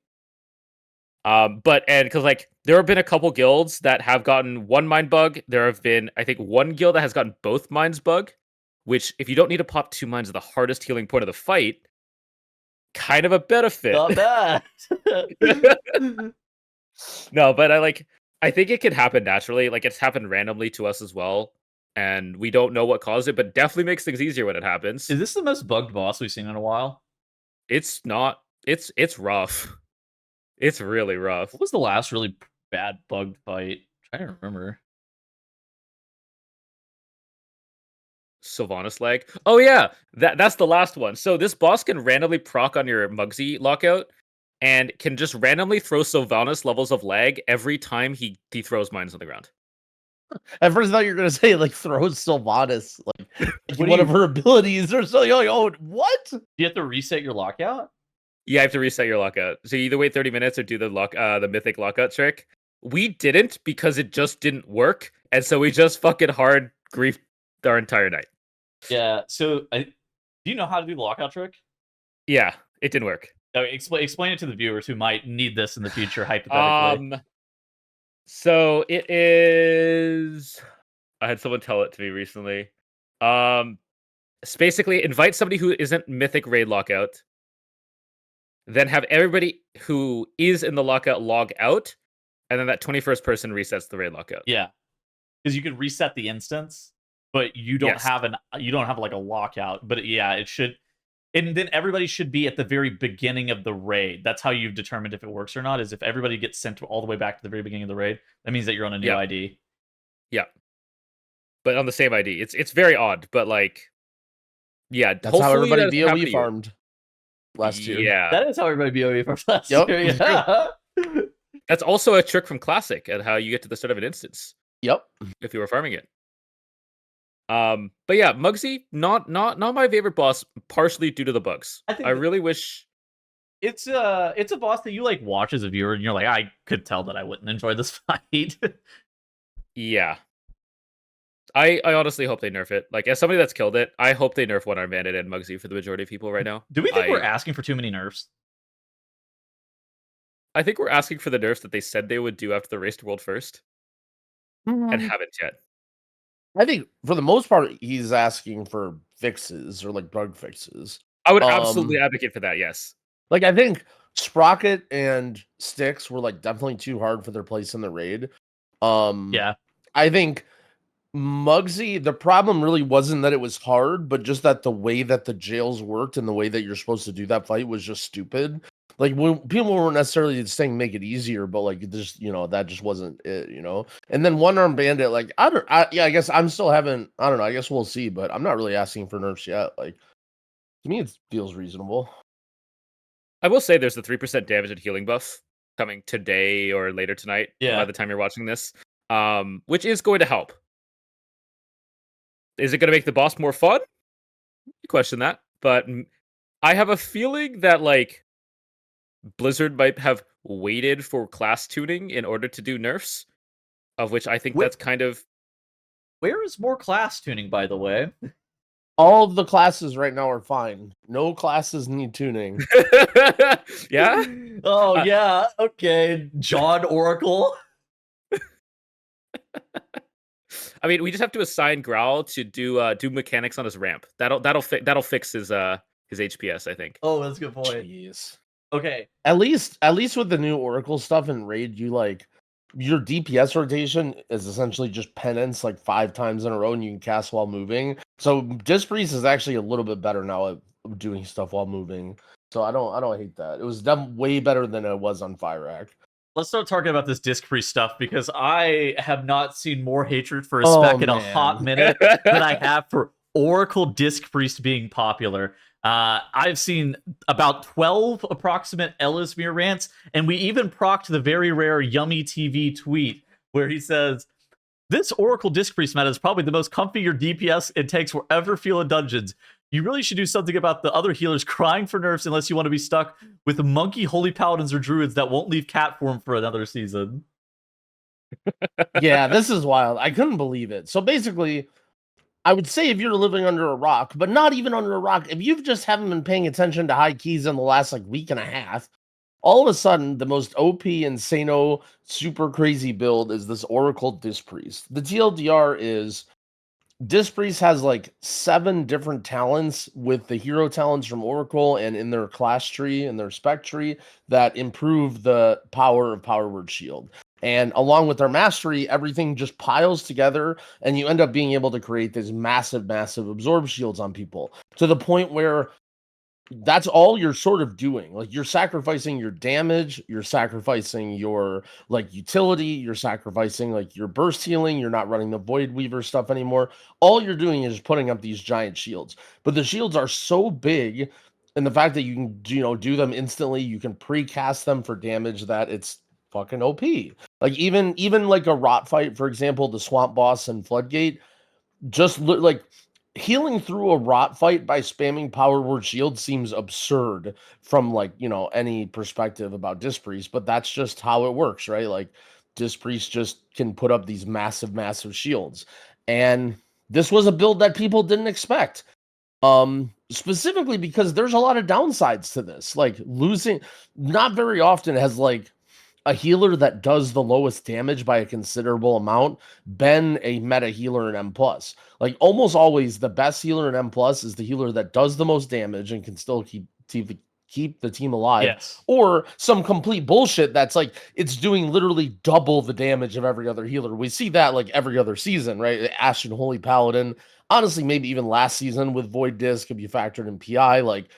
Because like there have been a couple guilds that have gotten one mine bug. There have been, I think, one guild that has gotten both mines bug, which if you don't need to pop 2 mines at the hardest healing point of the fight, kind of a benefit. Not bad. No, but I think it can happen naturally. Like it's happened randomly to us as well, and we don't know what caused it, but definitely makes things easier when it happens. Is this the most bugged boss we've seen in a while? It's not. It's rough. It's really rough. What was the last really bad bugged fight? I'm trying to remember. Sylvanas lag. Oh yeah, that's the last one. So this boss can randomly proc on your Mugsy lockout, and can just randomly throw Sylvanas levels of lag every time he throws mines on the ground. At first, I thought you were gonna say like throw Sylvanas like one of her abilities or something. Like, oh, what? Do you have to reset your lockout? Yeah, I have to reset your lockout. So you either wait 30 minutes or do the mythic lockout trick. We didn't because it just didn't work, and so we just fucking hard griefed our entire night. Yeah. So, do you know how to do the lockout trick? Yeah, it didn't work. Okay, explain it to the viewers who might need this in the future, hypothetically. So it is. I had someone tell it to me recently. It's basically invite somebody who isn't mythic raid lockout. Then have everybody who is in the lockout log out, and then that 21st person resets the raid lockout. Yeah, because you can reset the instance, but you don't have like a lockout. But yeah, it should, and then everybody should be at the very beginning of the raid. That's how you've determined if it works or not. Is if everybody gets sent all the way back to the very beginning of the raid, that means that you're on a new ID. Yeah, but on the same ID. It's very odd, but like, yeah, that's how everybody BOE farmed last year. Yeah, that is how everybody BOE farmed last year. Yeah. That's also a trick from Classic at how you get to the start of an instance. Yep, if you were farming it. But yeah, Mugsy, not my favorite boss, partially due to the bugs. I really wish it's a boss that you like watch as a viewer and you're like, I could tell that I wouldn't enjoy this fight. Yeah. I honestly hope they nerf it. Like, as somebody that's killed it, I hope they nerf Armed Bandit and Mugsy for the majority of people right now. Do we think we're asking for too many nerfs? I think we're asking for the nerfs that they said they would do after the Race to World First, and haven't yet. I think for the most part, he's asking for fixes or like bug fixes. I would absolutely advocate for that. Yes. Like I think Sprocket and Styx were like definitely too hard for their place in the raid. Yeah. I think Mugsy, the problem really wasn't that it was hard, but just that the way that the jails worked and the way that you're supposed to do that fight was just stupid. Like when people weren't necessarily saying make it easier, but like just that just wasn't it, And then Armed Bandit, like I guess I'm still haven't. I don't know. I guess we'll see, but I'm not really asking for nerfs yet. Like to me, it feels reasonable. I will say there's the 3% damage and healing buff coming today or later tonight. Yeah. By the time you're watching this, which is going to help. Is it going to make the boss more fun? You question that, but I have a feeling that like Blizzard might have waited for class tuning in order to do nerfs, of which I think Wh- that's kind of Where is more class tuning, by the way? All of the classes right now are fine. No classes need tuning. yeah. Oh yeah, okay. John Oracle. I mean, we just have to assign Growl to do mechanics on his ramp. That'll fix his HPS, I think. Oh, that's a good point. Jeez. Okay. At least with the new Oracle stuff in Raid, you like your DPS rotation is essentially just penance like 5 times in a row, and you can cast while moving. So Disc Priest is actually a little bit better now at doing stuff while moving. So I don't hate that. It was done way better than it was on Firac. Let's start talking about this Disc Priest stuff, because I have not seen more hatred for a spec in a hot minute than I have for Oracle Disc Priest being popular. I've seen about 12 approximate Ellismere rants, and we even procced the very rare Yummy TV tweet where he says, "This Oracle Disc Priest meta is probably the most comfy your DPS and tanks will ever feel in dungeons. You really should do something about the other healers crying for nerfs unless you want to be stuck with the monkey holy paladins or druids that won't leave cat form for another season." Yeah, this is wild. I couldn't believe it. So basically, I would say if you're living under a rock, but not even under a rock, if you just haven't been paying attention to high keys in the last like week and a half, all of a sudden the most OP insano super crazy build is this Oracle Disc Priest. The TLDR is Disc Priest has like 7 different talents with the hero talents from Oracle and in their class tree and their spec tree that improve the power of Power Word Shield. And along with their mastery, everything just piles together, and you end up being able to create these massive, massive absorb shields on people to the point where that's all you're sort of doing. Like you're sacrificing your damage, you're sacrificing your like utility, you're sacrificing like your burst healing, you're not running the Void Weaver stuff anymore. All you're doing is putting up these giant shields. But the shields are so big, and the fact that you can do them instantly, you can pre-cast them for damage, that it's fucking OP. Like even like a rot fight, for example, the swamp boss and Floodgate, just like healing through a rot fight by spamming Power Word Shield seems absurd from like any perspective about Disc Priest, but that's just how it works, right? Like Disc Priest just can put up these massive shields, and this was a build that people didn't expect. Specifically because there's a lot of downsides to this. Like losing, not very often has like a healer that does the lowest damage by a considerable amount been a meta healer in M+. Like almost always the best healer in M+ is the healer that does the most damage and can still keep the team alive. Yes. Or some complete bullshit that's like it's doing literally double the damage of every other healer. We see that like every other season, right? Ashen Holy Paladin, honestly maybe even last season with Void Disc if you factored in PI. Like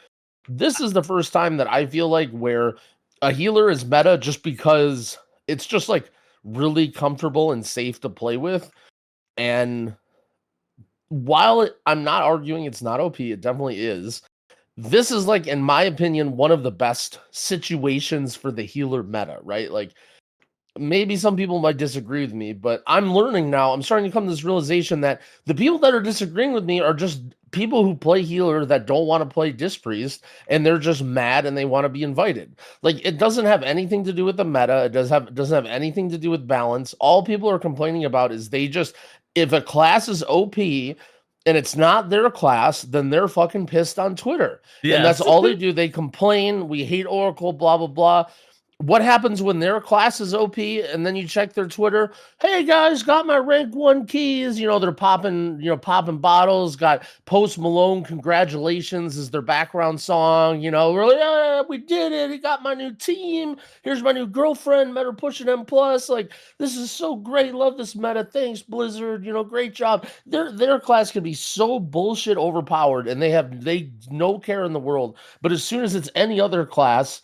this is the first time that I feel like where a healer is meta just because it's just like really comfortable and safe to play with. And while I'm not arguing it's not OP, it definitely is. This is like, in my opinion, one of the best situations for the healer meta, right? Like maybe some people might disagree with me, but I'm learning now. I'm starting to come to this realization that the people that are disagreeing with me are just people who play healer that don't want to play Disc Priest, and they're just mad and they want to be invited. Like it doesn't have anything to do with the meta. It doesn't have anything to do with balance. All people are complaining about is if a class is OP and it's not their class, then they're fucking pissed on Twitter. Yeah. And that's all they do. They complain. We hate Oracle, blah, blah, blah. What happens when their class is OP and then you check their Twitter? Hey guys, got my rank 1 keys. They're popping bottles. Got Post Malone, congratulations is their background song. We're like, yeah, we did it. He got my new team. Here's my new girlfriend. Met her pushing M+. Like this is so great. Love this meta. Thanks Blizzard. Great job. Their class can be so bullshit overpowered, and they no care in the world. But as soon as it's any other class,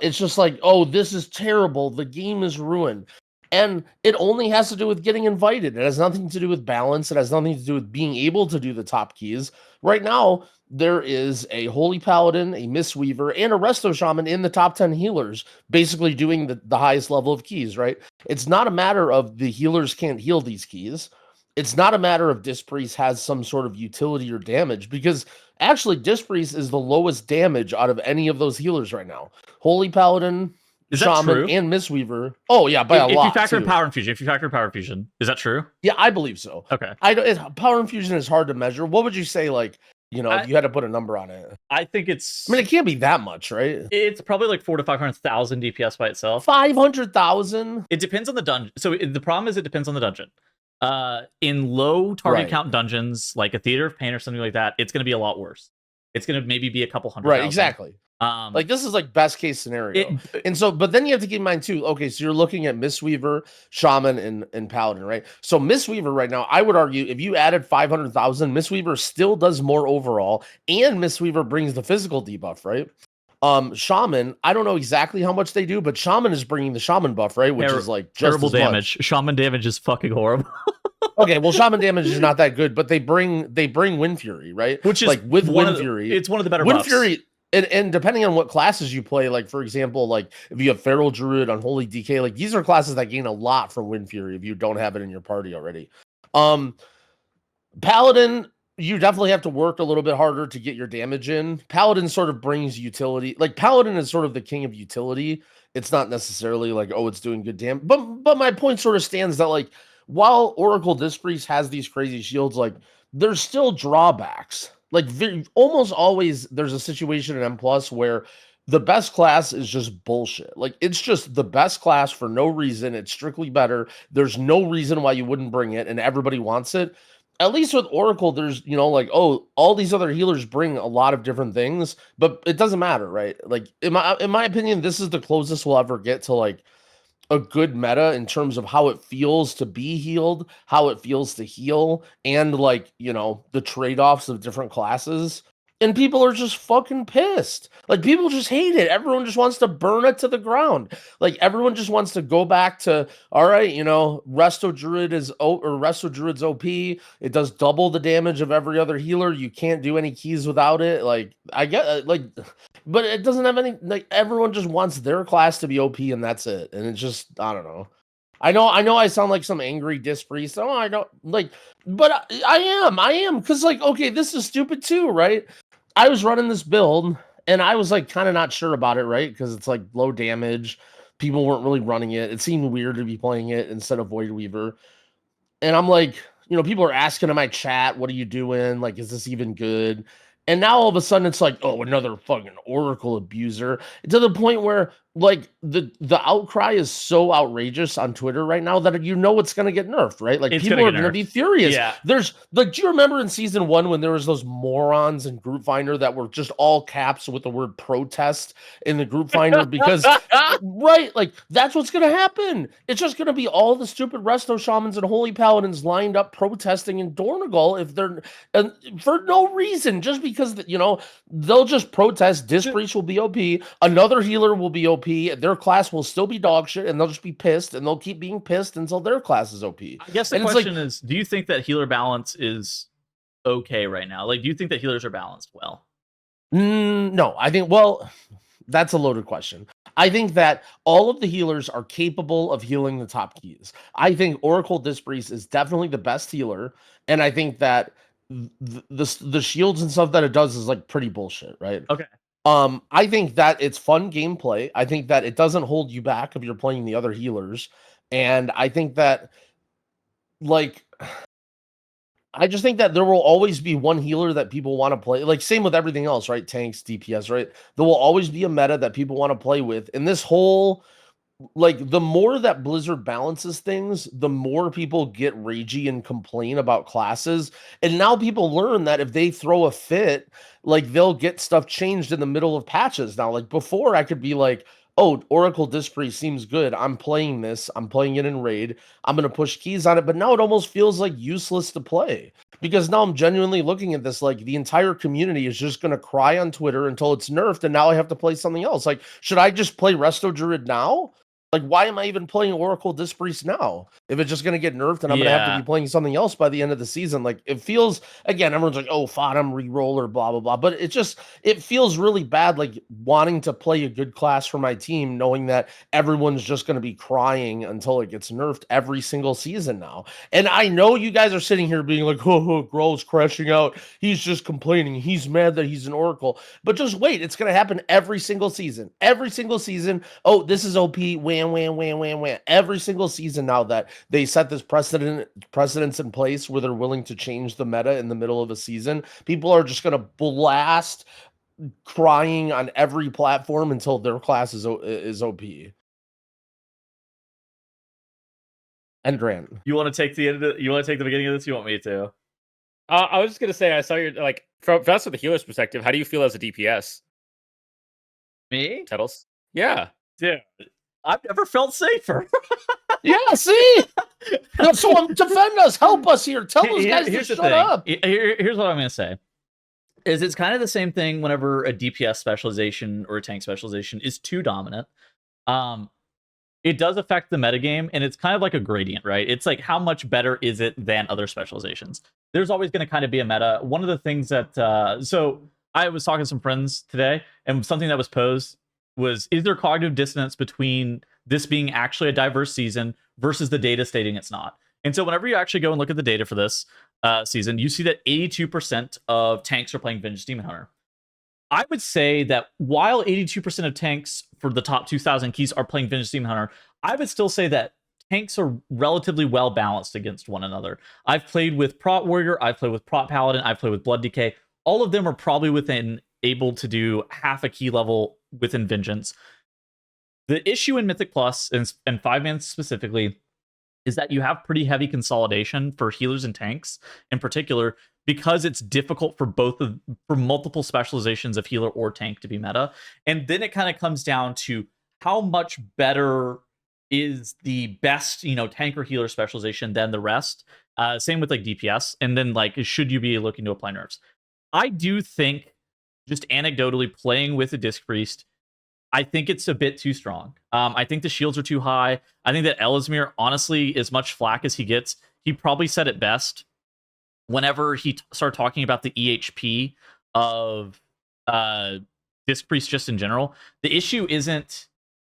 it's just like, oh, this is terrible. The game is ruined. And it only has to do with getting invited. It has nothing to do with balance. It has nothing to do with being able to do the top keys. Right now, there is a Holy Paladin, a Mistweaver, and a Resto Shaman in the top 10 healers, basically doing the highest level of keys, right? It's not a matter of the healers can't heal these keys. It's not a matter of Disc Priest has some sort of utility or damage, because actually Disc Priest is the lowest damage out of any of those healers right now. Holy Paladin, Is that Shaman, true? and Mistweaver. Oh yeah, by a lot. If you factor in too. power infusion, is that true? Yeah, I believe so. Okay. Power infusion is hard to measure. What would you say, like, if you had to put a number on it? I think it's. I mean, it can't be that much, right? It's probably like 400,000 to 500,000 DPS by itself. 500,000. It depends on the dungeon. So the problem is it depends on the dungeon. In low target count dungeons, like a Theater of Pain or something like that, it's going to be a lot worse. It's going to maybe be a couple hundred. Right, thousand. exactly. Like this is like best case scenario. And so, but then you have to keep in mind too, okay, so you're looking at Mistweaver, Shaman, and Paladin, right? So Mistweaver right now, I would argue if you added 500,000, Mistweaver still does more overall, and Mistweaver brings the physical debuff, right? Shaman, I don't know exactly how much they do, but Shaman is bringing the Shaman buff, right? Which is like just terrible damage. Shaman damage is fucking horrible. Okay, well, Shaman damage is not that good, but they bring Wind Fury, right? Which is like with Wind Fury, it's one of the better Wind buffs. Fury. And depending on what classes you play, like for example, like if you have Feral Druid, Unholy DK, like these are classes that gain a lot from Wind Fury if you don't have it in your party already. Paladin, you definitely have to work a little bit harder to get your damage in. Paladin sort of brings utility. Like Paladin is sort of the king of utility. It's not necessarily like, oh, it's doing good damage. But my point sort of stands that like while Oracle Disc Priest has these crazy shields, like there's still drawbacks. Like almost always there's a situation in M+ where the best class is just bullshit. Like it's just the best class for no reason. It's strictly better. There's no reason why you wouldn't bring it, and everybody wants it. At least with Oracle, there's, like, oh, all these other healers bring a lot of different things, but it doesn't matter, right? Like in my opinion, this is the closest we'll ever get to like a good meta in terms of how it feels to be healed, how it feels to heal, and like, the trade-offs of different classes. And people are just fucking pissed. Like people just hate it. Everyone just wants to burn it to the ground. Like everyone just wants to go back to, all right, Resto Druid's OP. It does double the damage of every other healer. You can't do any keys without it. Like I get but it doesn't have any, like everyone just wants their class to be OP and that's it. And it's just, I don't know. I know I sound like some angry disc priest. Oh, I don't like, but I am because like, okay, this is stupid too, right? I was running this build and I was like kind of not sure about it, right? Because it's like low damage. People weren't really running it. It seemed weird to be playing it instead of Void Weaver. And I'm like, people are asking in my chat, what are you doing? Like, is this even good? And now all of a sudden it's like, oh, another fucking Oracle abuser. To the point where like the outcry is so outrageous on Twitter right now that it's going to get nerfed, right? Like people are going to be furious. Yeah. There's like, do you remember in season 1 when there was those morons in Group Finder that were just all caps with the word protest in the Group Finder? Because right, like that's what's going to happen. It's just going to be all the stupid Resto Shamans and Holy Paladins lined up protesting in Dornegal if they're for no reason, just because they'll just protest. Disc Priest will be OP, another healer will be OP, their class will still be dog shit, and they'll just be pissed, and they'll keep being pissed until their class is OP. I guess the question is, do you think that healer balance is okay right now? Like, do you think that healers are balanced well? No, I think, well, that's a loaded question. I think that all of the healers are capable of healing the top keys. I think Oracle Disc Priest is definitely the best healer, and I think that the shields and stuff that it does is like pretty bullshit, right? Okay. I think that it's fun gameplay. I think that it doesn't hold you back if you're playing the other healers. And I think that, like, I just think that there will always be one healer that people want to play. Like, same with everything else, right? Tanks, DPS, right? There will always be a meta that people want to play with. And this whole, like, the more that Blizzard balances things, the more people get ragey and complain about classes. And now people learn that if they throw a fit, like, they'll get stuff changed in the middle of patches. Now, like, before I could be like, oh, Oracle Disc Priest seems good. I'm playing this. I'm playing it in Raid. I'm going to push keys on it. But now it almost feels like useless to play. Because now I'm genuinely looking at this, like, the entire community is just going to cry on Twitter until it's nerfed, and now I have to play something else. Like, should I just play Resto Druid now? Like, why am I even playing Oracle Disc Priest now? If it's just going to get nerfed and I'm going to have to be playing something else by the end of the season. Like, it feels, again, everyone's like, oh, Fodham reroller, blah, blah, blah. But it feels really bad, like, wanting to play a good class for my team, knowing that everyone's just going to be crying until it gets nerfed every single season now. And I know you guys are sitting here being like, oh, Growl's crashing out. He's just complaining. He's mad that he's an Oracle. But just wait. It's going to happen every single season. Every single season. Oh, this is OP. Wham. Every single season now that they set this precedence in place where they're willing to change the meta in the middle of a season, people are just going to blast crying on every platform until their class is OP. And Grant, you want to take the end of you want to take the beginning of this? You want me to? I was just gonna say, I saw your like from that's from the healer's perspective. How do you feel as a DPS? Me? Tettles? Yeah. Dude, I've never felt safer. Yeah, see? So defend us, help us here. Tell those guys to shut up. Here's what I'm going to say. It's kind of the same thing whenever a DPS specialization or a tank specialization is too dominant. It does affect the metagame, and it's kind of like a gradient, right? It's like, how much better is it than other specializations? There's always going to kind of be a meta. One of the things that... so I was talking to some friends today, and something that was posed was, is there cognitive dissonance between this being actually a diverse season versus the data stating it's not? And so whenever you actually go and look at the data for this season, you see that 82% of tanks are playing Vengeance Demon Hunter. I would say that while 82% of tanks for the top 2,000 keys are playing Vengeance Demon Hunter, I would still say that tanks are relatively well balanced against one another. I've played with Prot Warrior, I've played with Prot Paladin, I've played with Blood DK. All of them are probably able to do half a key level within Vengeance. The issue in Mythic Plus and 5-man specifically is that you have pretty heavy consolidation for healers and tanks in particular, because it's difficult for for multiple specializations of healer or tank to be meta. And then it kind of comes down to how much better is the best, tank or healer specialization than the rest. Same with like DPS. And then like, should you be looking to apply nerfs? I do think, just anecdotally playing with a Disc Priest, I think it's a bit too strong. I think the shields are too high. I think that Ellesmere, honestly, as much flack as he gets, he probably said it best whenever he started talking about the EHP of Disc Priest just in general. The issue isn't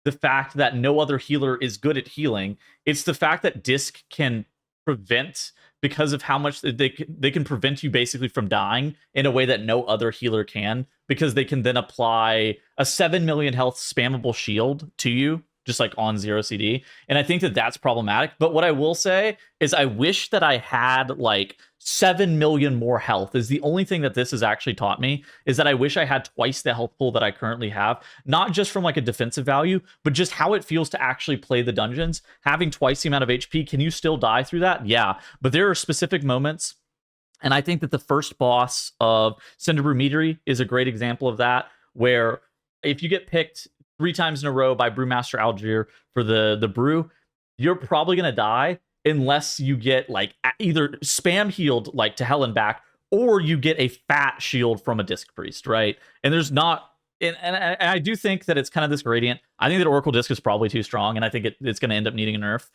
the fact that no other healer is good at healing. It's the fact that Disc can prevent, because of how much they can prevent you basically from dying in a way that no other healer can, because they can then apply a 7 million health spammable shield to you, just like on 0 CD. And I think that that's problematic. But what I will say is I wish that I had like 7 million more health. Is the only thing that this has actually taught me, is that I wish I had twice the health pool that I currently have, not just from like a defensive value, but just how it feels to actually play the dungeons. Having twice the amount of HP, can you still die through that? Yeah, but there are specific moments, and I think that the first boss of Cinderbrew Meadery is a great example of that, where if you get picked 3 times in a row by Brewmaster Algier for the brew, you're probably going to die unless you get like either spam healed like to hell and back, or you get a fat shield from a Disc Priest, right? And there's not, and I do think that it's kind of this gradient. I think that Oracle Disc is probably too strong, and I think it's going to end up needing a nerf.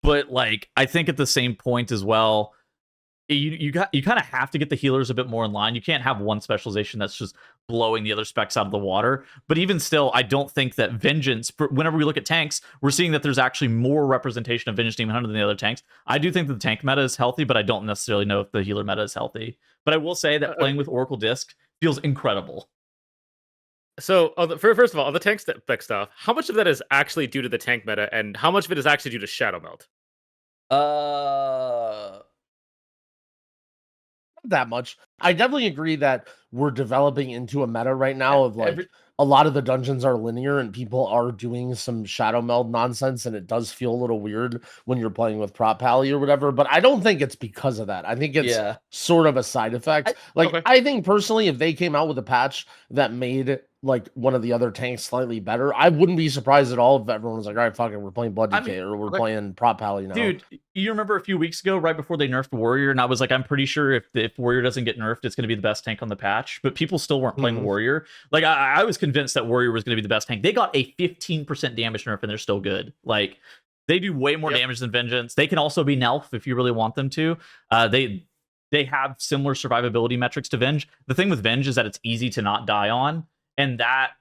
But like, I think at the same point as well, you kind of have to get the healers a bit more in line. You can't have one specialization that's just blowing the other specs out of the water. But even still, I don't think that Vengeance, whenever we look at tanks, we're seeing that there's actually more representation of Vengeance Demon Hunter than the other tanks. I do think that the tank meta is healthy, but I don't necessarily know if the healer meta is healthy. But I will say that playing with Oracle Disc feels incredible. So, first of all, on the tank spec stuff, how much of that is actually due to the tank meta, and how much of it is actually due to Shadow Melt? That much. I definitely agree that we're developing into a meta right now of like a lot of the dungeons are linear and people are doing some shadow meld nonsense, and it does feel a little weird when you're playing with Prop Pally or whatever, but I don't think it's because of that. I think it's sort of a side effect. I think personally, if they came out with a patch that made like one of the other tanks slightly better. I wouldn't be surprised at all if everyone was like, all right, fuck it, we're playing Blood DK or we're playing Prop Pally now. Dude, you remember a few weeks ago, right before they nerfed Warrior, and I was like, I'm pretty sure if Warrior doesn't get nerfed, it's going to be the best tank on the patch. But people still weren't playing Warrior. Like, I was convinced that Warrior was going to be the best tank. They got a 15% damage nerf, and they're still good. Like, they do way more damage than Vengeance. They can also be Nelf if you really want them to. They have similar survivability metrics to Venge. The thing with Venge is that it's easy to not die on, and that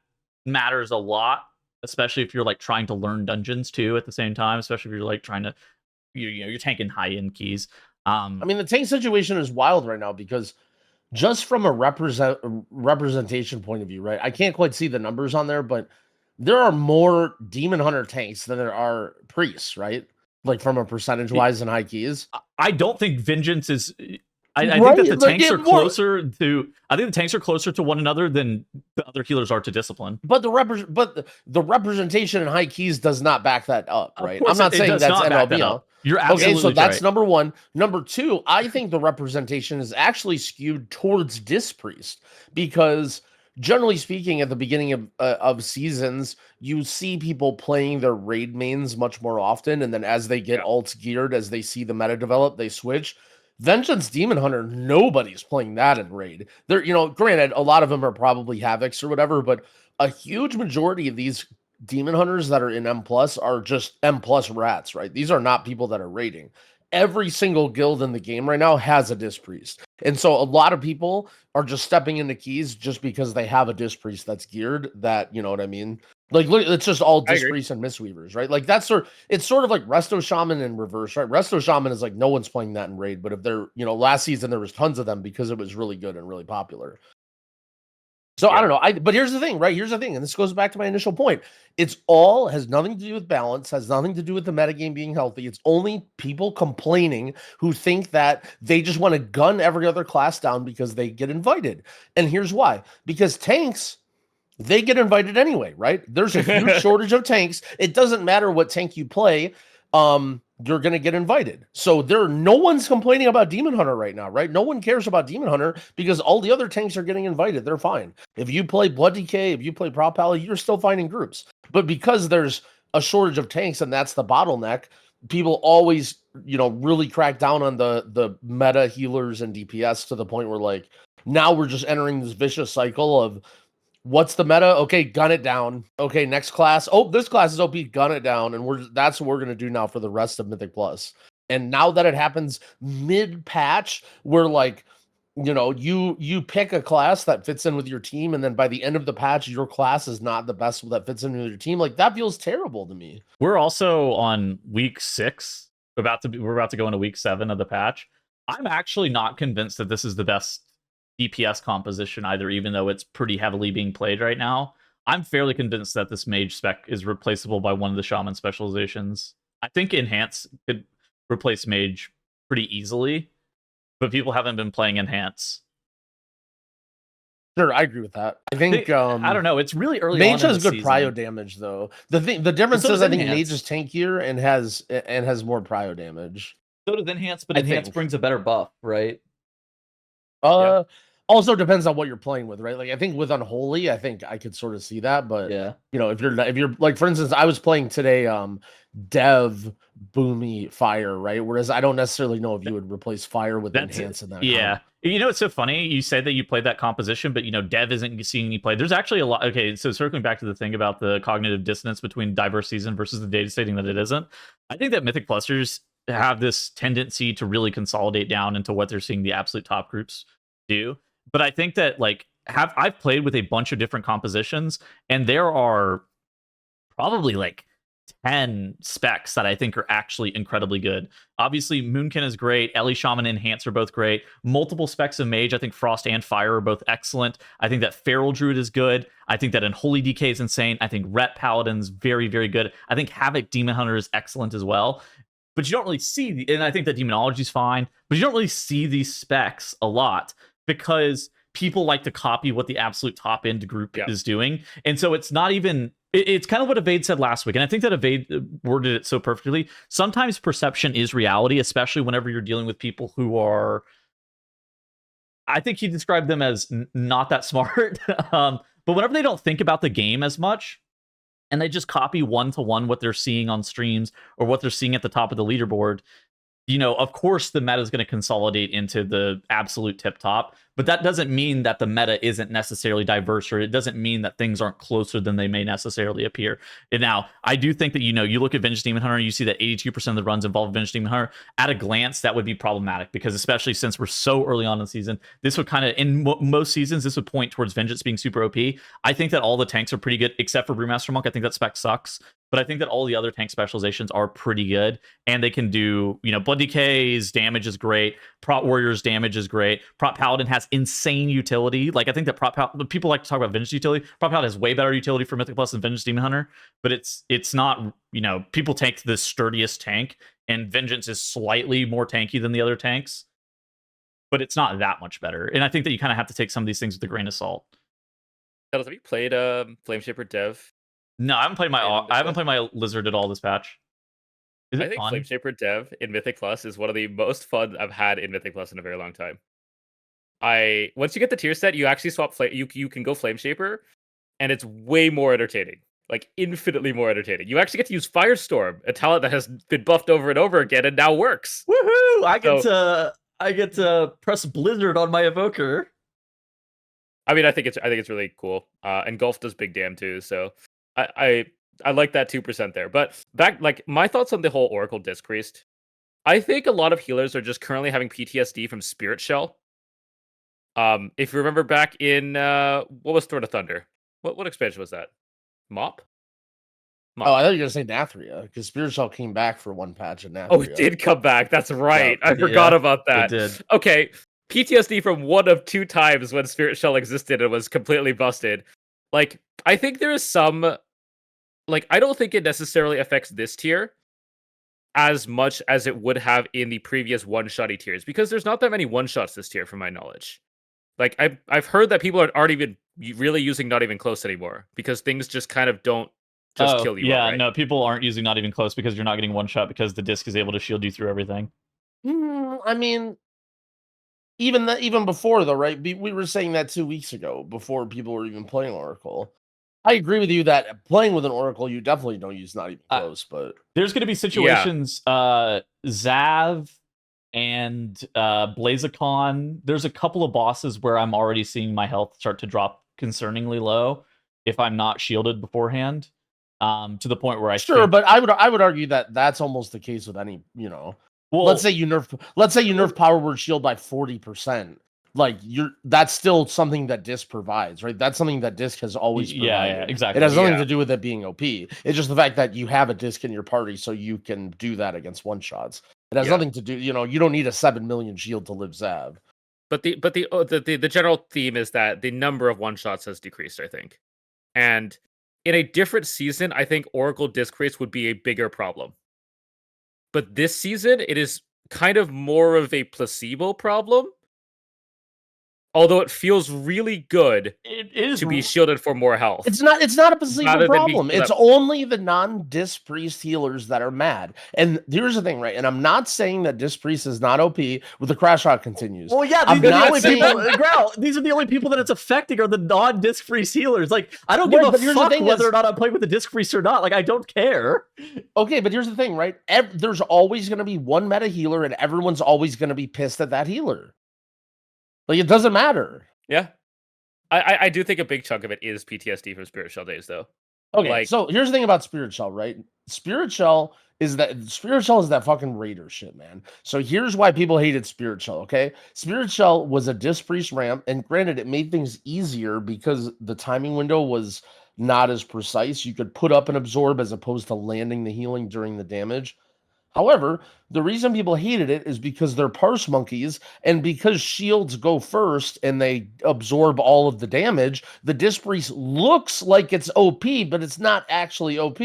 matters a lot, especially if you're like trying to learn dungeons too at the same time, especially if you're like trying to you're tanking high end keys. I mean, the tank situation is wild right now because just from a representation point of view, right? I can't quite see the numbers on there, but there are more Demon Hunter tanks than there are priests, right? Like from a percentage wise in high keys. I don't think Vengeance is I think that the tanks are closer to. I think the tanks are closer to one another than the other healers are to Discipline. But the representation in high keys does not back that up, right? I'm not saying that's MLB. You're absolutely okay. So that's right. number one. Number two, I think the representation is actually skewed towards Disc Priest because, generally speaking, at the beginning of seasons, you see people playing their raid mains much more often, and then as they get alts geared, as they see the meta develop, they switch. Vengeance Demon Hunter, nobody's playing that in raid. They're, granted, a lot of them are probably Havocs or whatever, but a huge majority of these Demon Hunters that are in M+ are just M+ rats, right? These are not people that are raiding. Every single guild in the game right now has a Disc Priest. And so a lot of people are just stepping into keys just because they have a Disc Priest that's geared, that, you know what I mean? Like, look, it's just all Disc Priests and Mistweavers, right? Like, it's sort of like Resto Shaman in reverse, right? Resto Shaman is like, no one's playing that in raid, but if they're, last season there was tons of them because it was really good and really popular. So I don't know. But here's the thing, right? Here's the thing. And this goes back to my initial point. It's all has nothing to do with balance, has nothing to do with the metagame being healthy. It's only people complaining who think that they just want to gun every other class down because they get invited. And here's why. Because tanks, they get invited anyway, right? There's a huge shortage of tanks. It doesn't matter what tank you play. You're going to get invited. So no one's complaining about Demon Hunter right now, right? No one cares about Demon Hunter because all the other tanks are getting invited. They're fine. If you play Blood DK, if you play Prop Pally, you're still finding groups. But because there's a shortage of tanks and that's the bottleneck, people always, really crack down on the meta healers and DPS to the point where, like, now we're just entering this vicious cycle of, what's the meta? Okay, gun it down. Okay, next class. Oh, this class is OP, gun it down. And that's what we're going to do now for the rest of Mythic Plus. And now that it happens mid-patch, where, like, you pick a class that fits in with your team, and then by the end of the patch, your class is not the best that fits in with your team. Like, that feels terrible to me. We're also on week 6. We're about to go into week 7 of the patch. I'm actually not convinced that this is the best DPS composition either, even though it's pretty heavily being played right now. I'm fairly convinced that this mage spec is replaceable by one of the shaman specializations. I think enhance could replace mage pretty easily, but people haven't been playing enhance. Sure, I agree with that. I think I don't know. It's really early. Mage on has good prio damage though. The difference is I think Mage is tankier and has more prio damage. So does enhance, but enhance brings a better buff, right? Also depends on what you're playing with, right? Like, I think with Unholy, I think I could sort of see that, but if you're like, for instance, I was playing today Dev Boomy Fire, right? Whereas I don't necessarily know if you would replace Fire with enhance in that. Yeah. It's so funny. You said that you played that composition, but Dev isn't seeing you play. There's actually a lot. Okay, so circling back to the thing about the cognitive dissonance between diverse season versus the data stating that it isn't. I think that Mythic Clusters have this tendency to really consolidate down into what they're seeing the absolute top groups do. But I think that, like, I've played with a bunch of different compositions, and there are probably like 10 specs that I think are actually incredibly good. Obviously, Moonkin is great. Ellie Shaman Enhance are both great. Multiple specs of Mage. I think Frost and Fire are both excellent. I think that Feral Druid is good. I think that Unholy DK is insane. I think Ret Paladin's very, very good. I think Havoc Demon Hunter is excellent as well. But you don't really see, and I think that Demonology is fine, but you don't really see these specs a lot, because people like to copy what the absolute top end group is doing. And so it's not even, it's kind of what Evade said last week. And I think that Evade worded it so perfectly. Sometimes perception is reality, especially whenever you're dealing with people who are, I think he described them as not that smart. But But whenever they don't think about the game as much, and they just copy one-to-one what they're seeing on streams or what they're seeing at the top of the leaderboard, of course the meta is going to consolidate into the absolute tip top, but that doesn't mean that the meta isn't necessarily diverse, or it doesn't mean that things aren't closer than they may necessarily appear. And now, I do think that, you look at Vengeance Demon Hunter, you see that 82% of the runs involve Vengeance Demon Hunter. At a glance, that would be problematic, because especially since we're so early on in the season, this would kind of, in most seasons, this would point towards Vengeance being super OP. I think that all the tanks are pretty good, except for Brewmaster Monk. I think that spec sucks. But I think that all the other tank specializations are pretty good, and they can do, Blood DK's damage is great, Prot Warrior's damage is great, Prot Paladin has insane utility. Like, I think that people like to talk about Vengeance utility. Prot Paladin has way better utility for Mythic Plus than Vengeance Demon Hunter, but it's not, people tank the sturdiest tank, and Vengeance is slightly more tanky than the other tanks, but it's not that much better. And I think that you kind of have to take some of these things with a grain of salt. Have you played Flameshaper Dev? No, I haven't played my Lizard at all this patch. Is it I think fun? Flameshaper Dev in Mythic Plus is one of the most fun I've had in Mythic Plus in a very long time. Once you get the tier set, you actually swap you can go Flameshaper, and it's way more entertaining. Like, infinitely more entertaining. You actually get to use Firestorm, a talent that has been buffed over and over again and now works. Woohoo! I get to press Blizzard on my Evoker. I mean, I think it's really cool. And Golf does big damn too, so I like that 2% there. But back, like, my thoughts on the whole Oracle Disc Priest. I think a lot of healers are just currently having PTSD from Spirit Shell. If you remember back in what was Throne of Thunder? What expansion was that? Mop? Oh, I thought you were gonna say Nathria, because Spirit Shell came back for one patch in Nathria. Oh, it did come back. That's right. I forgot about that. It did. Okay. PTSD from one of two times when Spirit Shell existed and was completely busted. Like, I think there is some... Like, I don't think it necessarily affects this tier as much as it would have in the previous one-shotty tiers, because there's not that many one-shots this tier, from my knowledge. Like, I've heard that people aren't even really using Not Even Close anymore, because things just kind of don't just kill you. Yeah, outright. no, people aren't using Not Even Close because you're not getting one shot, because the disc is able to shield you through everything. I mean, even before, though, right? We were saying that 2 weeks ago, before people were even playing Oracle. I agree with you that playing with an Oracle, you definitely don't use Not Even Close, but there's going to be situations, Zav and Blazicon, there's a couple of bosses where I'm already seeing my health start to drop concerningly low if I'm not shielded beforehand, to the point where but I would argue that that's almost the case with any, well, let's say you nerf Power Word Shield by 40%. Like, that's still something that Disc provides, right? That's something that Disc has always provided. Yeah, exactly. It has nothing to do with it being OP. It's just the fact that you have a Disc in your party, so you can do that against one shots. It has nothing to do, you don't need a 7 million shield to live Zav. But the general theme is that the number of one shots has decreased, I think. And in a different season, I think Oracle Disc rates would be a bigger problem. But this season, it is kind of more of a placebo problem. Although it feels really good to be shielded for more health. It's not a placebo problem. It's only the non-Disc Priest healers that are mad. And here's the thing, right? And I'm not saying that Disc Priest is not OP with the crashout continues. Well, yeah, these are the only people that it's affecting are the non-Disc Priest healers. Like, I don't give a fuck whether or not I'm playing with the Disc Priest or not. Like, I don't care. Okay, but here's the thing, right? There's always going to be one meta healer, and everyone's always going to be pissed at that healer. Like, it doesn't matter. Yeah. I do think a big chunk of it is PTSD from Spirit Shell days, though. Okay, so here's the thing about Spirit Shell, right? Spirit Shell is that fucking Raider shit, man. So here's why people hated Spirit Shell, okay? Spirit Shell was a Disc Priest ramp, and granted, it made things easier because the timing window was not as precise. You could put up an absorb as opposed to landing the healing during the damage. However, the reason people hated it is because they're parse monkeys, and because shields go first and they absorb all of the damage, the Disc Priest looks like it's OP, but it's not actually OP.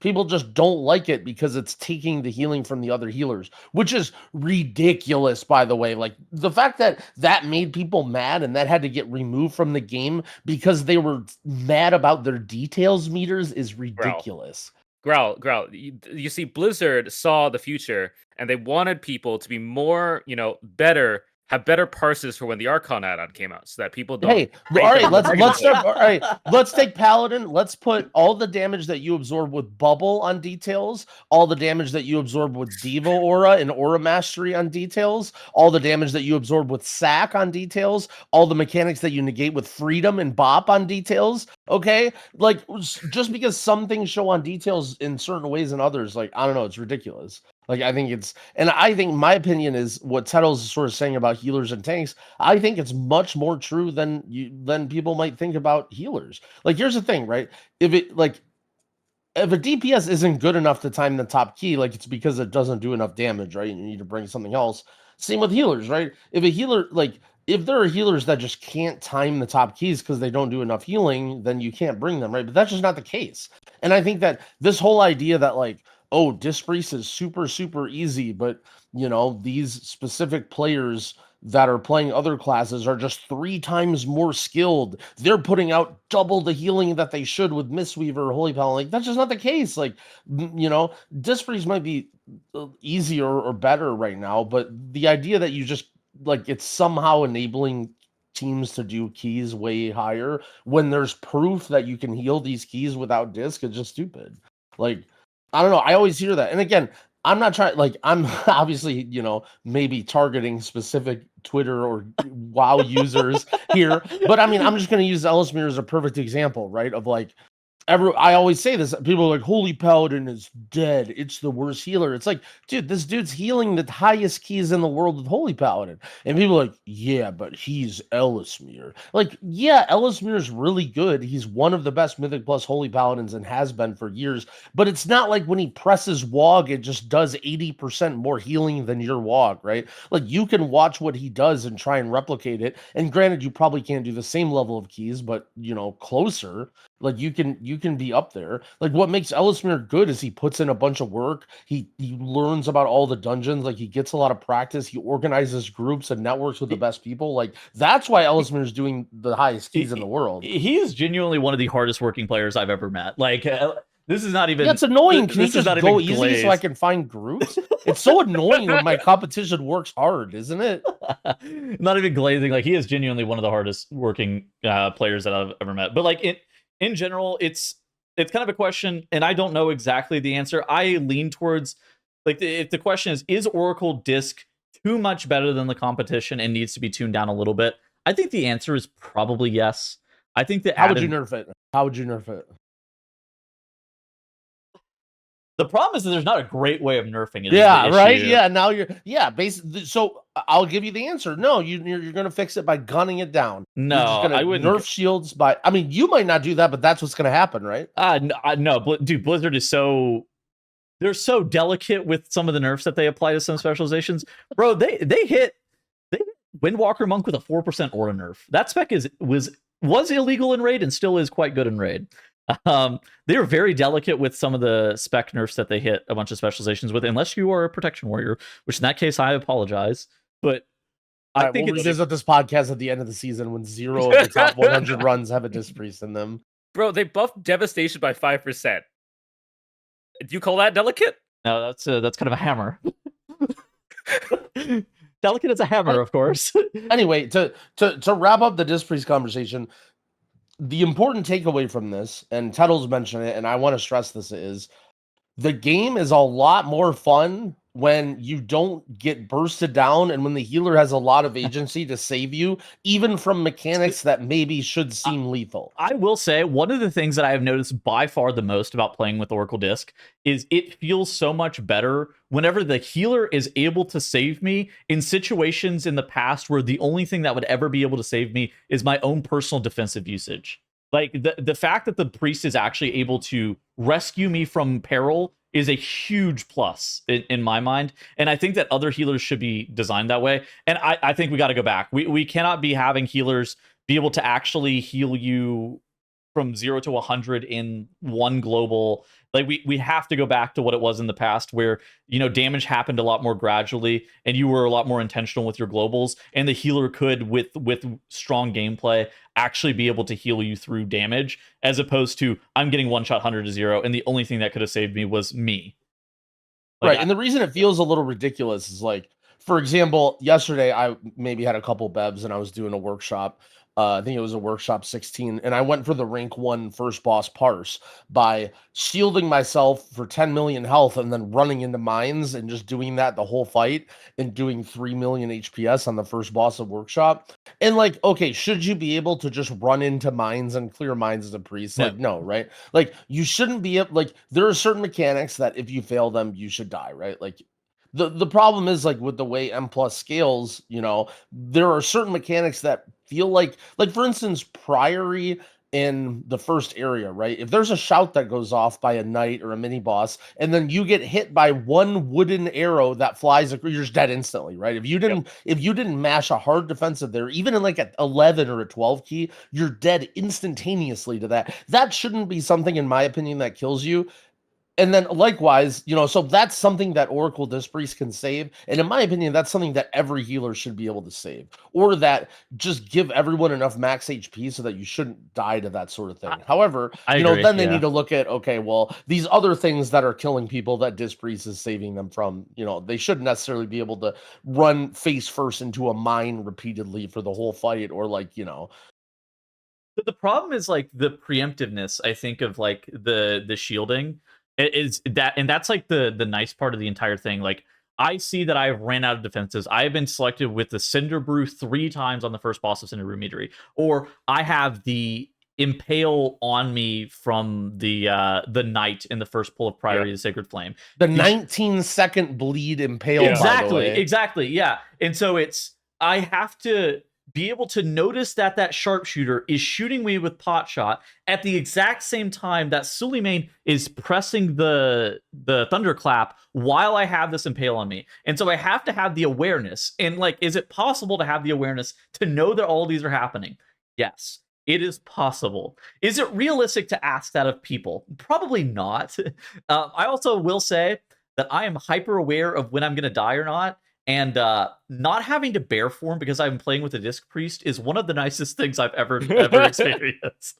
People just don't like it because it's taking the healing from the other healers, which is ridiculous, by the way. Like, the fact that made people mad and that had to get removed from the game because they were mad about their details meters is ridiculous. Growl. You see, Blizzard saw the future, and they wanted people to be more, better have better parsers for when the Archon add-on came out, so that people don't. Hey, all right, let's take Paladin. Let's put all the damage that you absorb with Bubble on details, all the damage that you absorb with Diva Aura and Aura Mastery on details, all the damage that you absorb with Sack on details, all the mechanics that you negate with Freedom and Bop on details. Okay, like just because some things show on details in certain ways and others, like I don't know, it's ridiculous. Like I think my opinion is what Tettles is sort of saying about healers and tanks. I think it's much more true than people might think about healers. Like here's the thing, right? If a DPS isn't good enough to time the top key, like it's because it doesn't do enough damage, right? You need to bring something else. Same with healers, right? If a healer, like if there are healers that just can't time the top keys because they don't do enough healing, then you can't bring them, right? But that's just not the case. And I think that this whole idea that like, oh, Disc Priest is super, super easy, but you know, these specific players that are playing other classes are just 3 times more skilled. They're putting out double the healing that they should with Mistweaver or Holy Paladin. Like that's just not the case. Like, you know, Disc Priest might be easier or better right now, but the idea that you just like it's somehow enabling teams to do keys way higher when there's proof that you can heal these keys without disc is just stupid. Like, I don't know. I always hear that. And again, I'm not trying, like, I'm obviously, you know, maybe targeting specific Twitter or WoW users here, but I mean, I'm just going to use Ellesmere as a perfect example, right? Of like, I always say this. People are like, Holy Paladin is dead. It's the worst healer. It's like, dude, this dude's healing the highest keys in the world with Holy Paladin. And people are like, yeah, but he's Ellesmere. Like, yeah, Ellesmere's really good. He's one of the best Mythic Plus Holy Paladins and has been for years. But it's not like when he presses WoG, it just does 80% more healing than your WoG, right? Like, you can watch what he does and try and replicate it. And granted, you probably can't do the same level of keys, but, you know, closer. Like you can be up there. Like what makes Ellesmere good is he puts in a bunch of work. He learns about all the dungeons. Like he gets a lot of practice. He organizes groups and networks with the best people. Like that's why Ellesmere is doing the highest keys in the world. He is genuinely one of the hardest working players I've ever met. Like this is not even. Yeah, it's annoying. Can you just go easy so I can find groups? It's so annoying when my competition works hard, isn't it? Not even glazing. Like he is genuinely one of the hardest working players that I've ever met. But like in general, it's kind of a question, and I don't know exactly the answer. I lean towards, like, if the question is Oracle Disc too much better than the competition and needs to be tuned down a little bit? I think the answer is probably yes. I think that How would you nerf it? How would you nerf it? The problem is that there's not a great way of nerfing it. Yeah, right. Yeah, now basically. So I'll give you the answer. No, you're going to fix it by gunning it down. No, I wouldn't nerf shields by. I mean, you might not do that, but that's what's going to happen, right? No, dude. Blizzard is they're so delicate with some of the nerfs that they apply to some specializations, bro. They hit Windwalker Monk with a 4% aura nerf. That spec was illegal in raid and still is quite good in raid. They were very delicate with some of the spec nerfs that they hit a bunch of specializations with, unless you are a protection warrior, which in that case I apologize. But I think we'll revisit this podcast at the end of the season when 0 of the top 100 runs have a Disc Priest in them. Bro, they buffed Devastation by 5%. Do you call that delicate? No, that's kind of a hammer. Delicate as a hammer, of course. Anyway, to wrap up the Disc Priest conversation, the important takeaway from this, and Tettles mentioned it, and I want to stress this, is the game is a lot more fun when you don't get bursted down and when the healer has a lot of agency to save you, even from mechanics that maybe should seem lethal. I will say, one of the things that I have noticed by far the most about playing with Oracle Disc is it feels so much better whenever the healer is able to save me in situations in the past where the only thing that would ever be able to save me is my own personal defensive usage. Like the fact that the priest is actually able to rescue me from peril is a huge plus in my mind. And I think that other healers should be designed that way. And I think we got to go back. We cannot be having healers be able to actually heal you from 0 to 100 in one global. Like we have to go back to what it was in the past where, you know, damage happened a lot more gradually and you were a lot more intentional with your globals, and the healer could with strong gameplay actually be able to heal you through damage, as opposed to I'm getting one shot 100 to 0 and the only thing that could have saved me was me. Like, right. And the reason it feels a little ridiculous is like, for example, yesterday I maybe had a couple bevs and I was doing a workshop. I think it was a workshop 16, and I went for the rank 1 first boss parse by shielding myself for 10 million health and then running into mines and just doing that the whole fight and doing 3 million HPS on the first boss of workshop. And like, okay, should you be able to just run into mines and clear mines as a priest? No. Like, no, right? Like, you shouldn't be like, there are certain mechanics that if you fail them, you should die, right? Like, the problem is like with the way M+ scales, you know, there are certain mechanics that feel like for instance, priory in the first area, right? If there's a shout that goes off by a knight or a mini boss, and then you get hit by one wooden arrow that flies, you're just dead instantly, right? If you didn't mash a hard defensive there, even in like a 11 or a 12 key, you're dead instantaneously to that. That shouldn't be something, in my opinion, that kills you. And then likewise, you know, so that's something that Oracle Disc Priest can save. And in my opinion, that's something that every healer should be able to save, or that just give everyone enough max HP so that you shouldn't die to that sort of thing. However, you know, then they need to look at, okay, well, these other things that are killing people that Disc Priest is saving them from, you know, they shouldn't necessarily be able to run face first into a mine repeatedly for the whole fight, or like, you know. But the problem is like the preemptiveness, I think, of like the shielding. Is that, and that's like the nice part of the entire thing. Like, I see that I've ran out of defenses. I've been selected with the Cinder Brew 3 times on the first boss of Cinder Brew Meadery, or I have the impale on me from the knight in the first pull of Priory of the Sacred Flame. The 19-second bleed impale. Exactly. Yeah. And so it's, I have to be able to notice that that sharpshooter is shooting me with pot shot at the exact same time that Suleiman is pressing the thunderclap while I have this impale on me. And so I have to have the awareness. And like, is it possible to have the awareness to know that all these are happening? Yes, it is possible. Is it realistic to ask that of people? Probably not. I also will say that I am hyper aware of when I'm going to die or not. And not having to bear form because I'm playing with a Disc Priest is one of the nicest things I've ever experienced.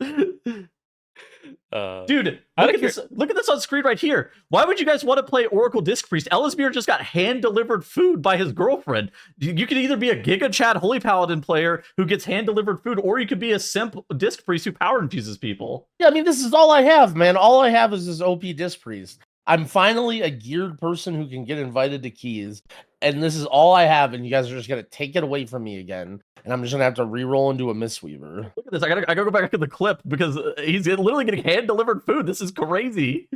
Dude, look at this on screen right here. Why would you guys want to play Oracle Disc Priest? Elismir just got hand-delivered food by his girlfriend. You could either be a Giga Chad Holy Paladin player who gets hand-delivered food, or you could be a simp Disc Priest who power infuses people. Yeah, I mean, this is all I have, man. All I have is this OP Disc Priest. I'm finally a geared person who can get invited to keys, and this is all I have, and you guys are just gonna take it away from me again, and I'm just gonna have to re-roll into a Mistweaver. Look at this. I gotta go back to the clip because he's literally getting hand-delivered food. This is crazy.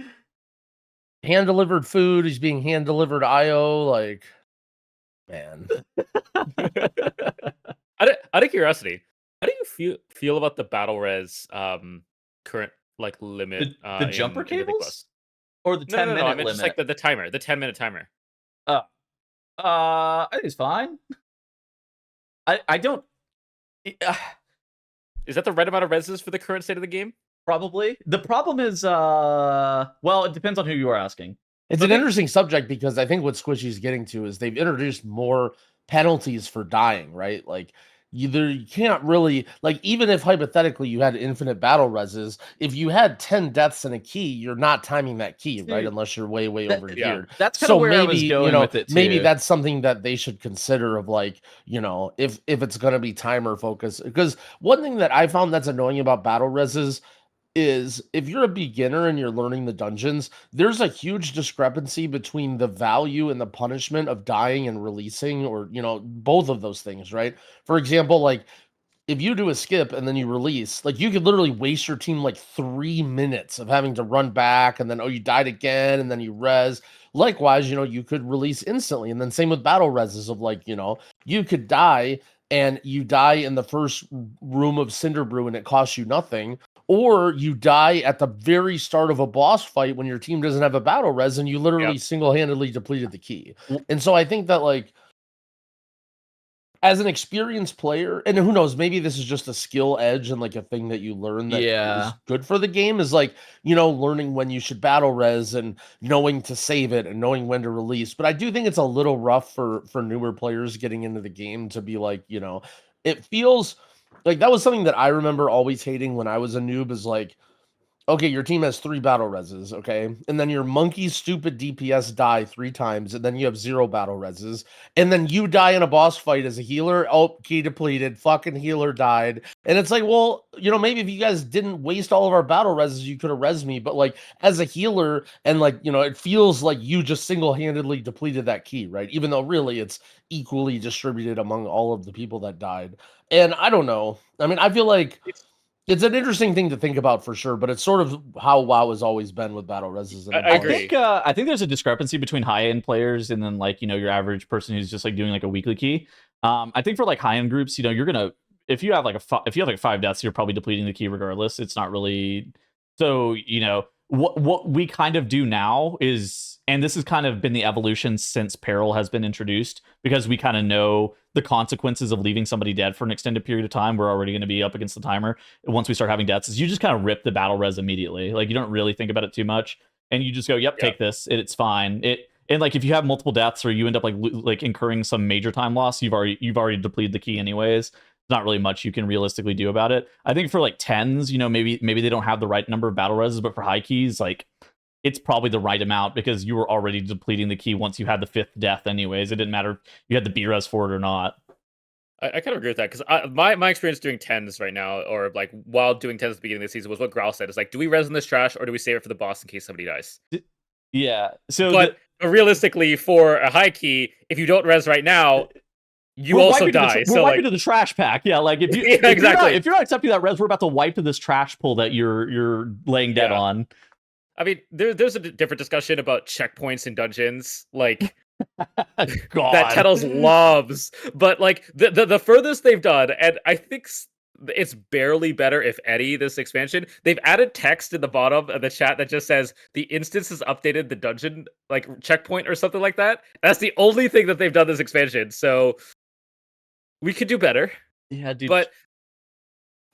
Hand-delivered food. He's being hand-delivered IO. Like, man. Out of curiosity, how do you feel about the battle res current like limit? The jumper cables? Or the 10-minute I mean, limit? just like the timer, the 10-minute timer. I think it's fine. I don't. Is that the right amount of Rezzes for the current state of the game? Probably. The problem is, well, it depends on who you are asking. It's an interesting subject because I think what Squishy's getting to is they've introduced more penalties for dying, right? Like, you can't really, like, even if hypothetically you had infinite battle reses, if you had 10 deaths in a key, you're not timing that key, right? Unless you're way overgeared. Yeah, that's kind of where I was going with it too. Maybe that's something that they should consider of, like, you know, if it's going to be timer focused. Because one thing that I found that's annoying about battle reses is if you're a beginner and you're learning the dungeons, there's a huge discrepancy between the value and the punishment of dying and releasing, or, you know, both of those things, right? For example, like, if you do a skip and then you release, like, you could literally waste your team like 3 minutes of having to run back, and then, oh, you died again, and then you res. Likewise, you know, you could release instantly. And then same with battle reses of, like, you know, you could die and you die in the first room of Cinder Brew and it costs you nothing. Or you die at the very start of a boss fight when your team doesn't have a battle res and you literally single-handedly depleted the key. And so I think that, like, as an experienced player, and who knows, maybe this is just a skill edge and like a thing that you learn that is good for the game, is like, you know, learning when you should battle res and knowing to save it and knowing when to release. But I do think it's a little rough for newer players getting into the game to be like, you know, it feels like that was something that I remember always hating when I was a noob, is like, okay, your team has 3 battle reses, okay? And then your monkey stupid DPS die 3 times, and then you have 0 battle reses. And then you die in a boss fight as a healer. Oh, key depleted. Fucking healer died. And it's like, well, you know, maybe if you guys didn't waste all of our battle reses, you could have res me. But like as a healer, and like, you know, it feels like you just single-handedly depleted that key, right? Even though really it's equally distributed among all of the people that died. And I don't know. I mean, I feel like it's an interesting thing to think about for sure, but it's sort of how WoW has always been with battle reses. And I agree. I think there's a discrepancy between high end players and then like, you know, your average person who's just like doing like a weekly key. I think for like high end groups, you know, you're gonna if you have like 5 deaths, you're probably depleting the key regardless. It's not really so, you know, what we kind of do now is, and this has kind of been the evolution since peril has been introduced, because we kind of know the consequences of leaving somebody dead for an extended period of time. We're already going to be up against the timer once we start having deaths, is you just kind of rip the battle res immediately. Like you don't really think about it too much, and you just go, yep, take this, it's fine. And like if you have multiple deaths or you end up like incurring some major time loss, you've already depleted the key anyways. Not really much you can realistically do about it. I think for like 10s, you know, maybe they don't have the right number of battle reses, but for high keys, like it's probably the right amount because you were already depleting the key once you had the 5th death anyways. It didn't matter if you had the B res for it or not. I kind of agree with that, because my experience doing 10s right now, or like while doing 10s at the beginning of the season, was what Growl said. It's like, do we res in this trash or do we save it for the boss in case somebody dies? Yeah. So but realistically, for a high key, if you don't res right now, you also die. We're wiping to the trash pack. Yeah, like if you if you're not accepting that res, we're about to wipe to this trash pool that you're laying dead on. I mean, there's a different discussion about checkpoints in dungeons, like that Kettles loves. But like the furthest they've done, and I think it's barely better, if any, this expansion, they've added text in the bottom of the chat that just says the instance has updated the dungeon like checkpoint or something like that. That's the only thing that they've done this expansion. So we could do better. Yeah, dude. But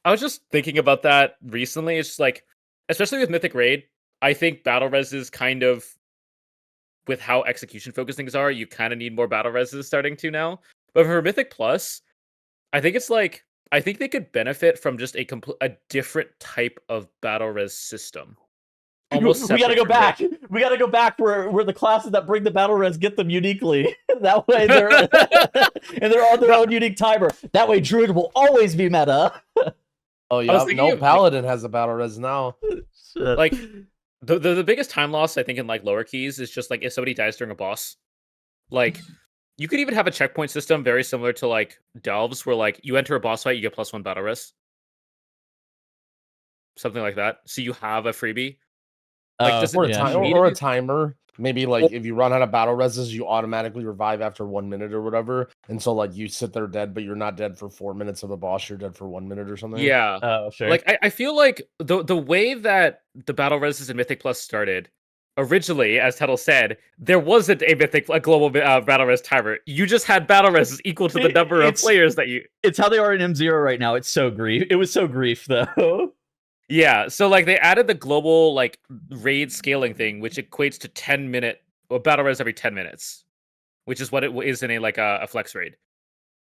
I was just thinking about that recently. It's just like, especially with Mythic Raid, I think battle reses kind of, with how execution focused things are, you kind of need more battle reses starting to now. But for Mythic Plus, I think it's like, I think they could benefit from just a different type of battle res system. Almost we gotta go back. We gotta go back where the classes that bring the battle res get them uniquely. That way they're and they're on their own unique timer. That way Druid will always be meta. Oh yeah, no Paladin has a battle res now. Like the biggest time loss I think in like lower keys is just like if somebody dies during a boss. Like you could even have a checkpoint system very similar to like Delves, where like you enter a boss fight, you get +1 battle res. Something like that. So you have a freebie. Like or a timer. Maybe like if you run out of battle reses, you automatically revive after 1 minute or whatever. And so like you sit there dead, but you're not dead for 4 minutes of a boss, you're dead for 1 minute or something. Yeah. Oh, sure. Like I feel like the way that the battle reses in Mythic Plus started, originally, as Tuttle said, there wasn't a global battle res timer. You just had battle reses equal to the number of players that you. It's how they are in M0 right now. It's so grief. It was so grief though. Yeah, so like they added the global like raid scaling thing, which equates to 10-minute battle res every 10 minutes, which is what it is in a flex raid.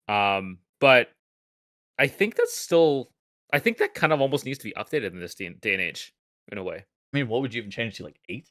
But I think that's still, I think that kind of almost needs to be updated in this day and age, in a way. I mean, what would you even change to, like 8?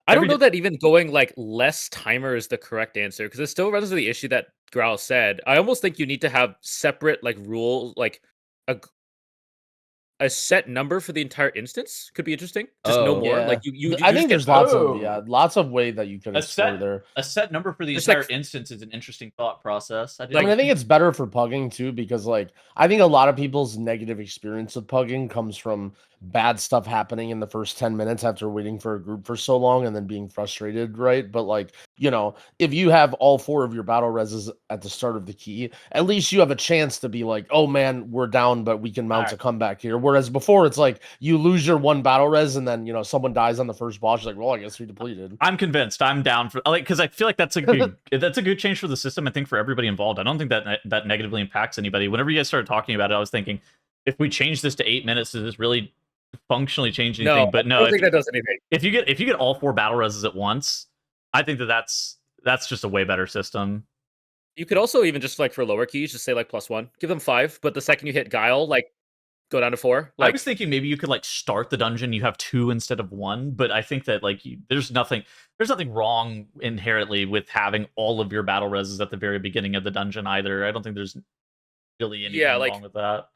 I don't know that even going like less timer is the correct answer, because it still runs into the issue that Growl said. I almost think you need to have separate like rules, like a set number for the entire instance could be interesting. Just no more. Yeah. Like you I think there's lots of way that you can explore there. A set number for the entire instance is an interesting thought process. I mean, I think it's better for pugging too, because like I think a lot of people's negative experience with pugging comes from bad stuff happening in the first 10 minutes after waiting for a group for so long and then being frustrated, right? But like, you know, if you have all 4 of your battle reses at the start of the key, at least you have a chance to be like, oh man, we're down, but we can mount a comeback here. Whereas before it's like you lose your 1 battle res and then, you know, someone dies on the first boss, you're like, well, I guess we depleted. I'm convinced. I'm down for, like, because I feel like that's a good change for the system. I think for everybody involved. I don't think that negatively impacts anybody. Whenever you guys started talking about it, I was thinking, if we change this to 8 minutes, does this really functionally change anything? But no, I don't think that does anything. If you get all 4 battle reses at once, I think that's just a way better system. You could also even just like for lower keys, just say like +1, give them 5. But the second you hit Guile, like go down to 4. I was thinking maybe you could like start the dungeon, you have 2 instead of 1, but I think that like there's nothing wrong inherently with having all of your battle reses at the very beginning of the dungeon either. I don't think there's really anything wrong with that.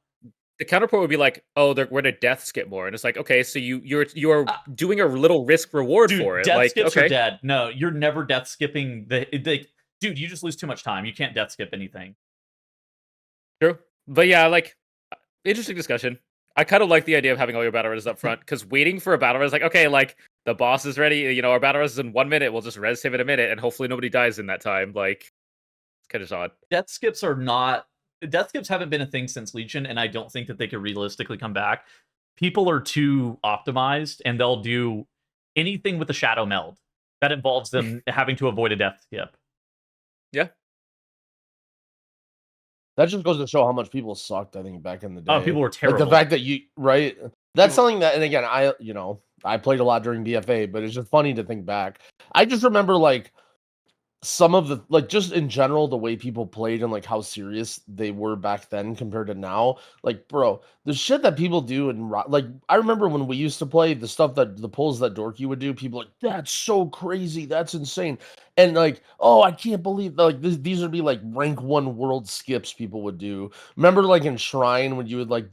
The counterpoint would be like, oh, we're to death skip more, and it's like, okay, so you're doing a little risk reward for it. Death like, skips okay. are dead. No, you're never death skipping dude, you just lose too much time. You can't death skip anything. True, but yeah, like interesting discussion. I kind of like the idea of having all your battle res up front, because waiting for a battle res, like, okay, like the boss is ready. You know, our battle res is in 1 minute. We'll just res him in a minute, and hopefully nobody dies in that time. Like, it's kind of odd. Death skips haven't been a thing since Legion, and I don't think that they could realistically come back. People are too optimized, and they'll do anything with the shadow meld that involves them having to avoid a death skip. Yeah. That just goes to show how much people sucked, I think, back in the day. Oh, people were terrible. Like the fact that that's something that, and again, I played a lot during BFA, but it's just funny to think back. I just remember like some of the, like, just in general, the way people played and like how serious they were back then compared to now. Like, bro, the shit that people do, and like, I remember when we used to play the stuff that the pulls that Dorki would do, people like, that's so crazy, that's insane. And like, oh, I can't believe, like, these would be like rank 1 world skips people would do. Remember, like in Shrine, when you would like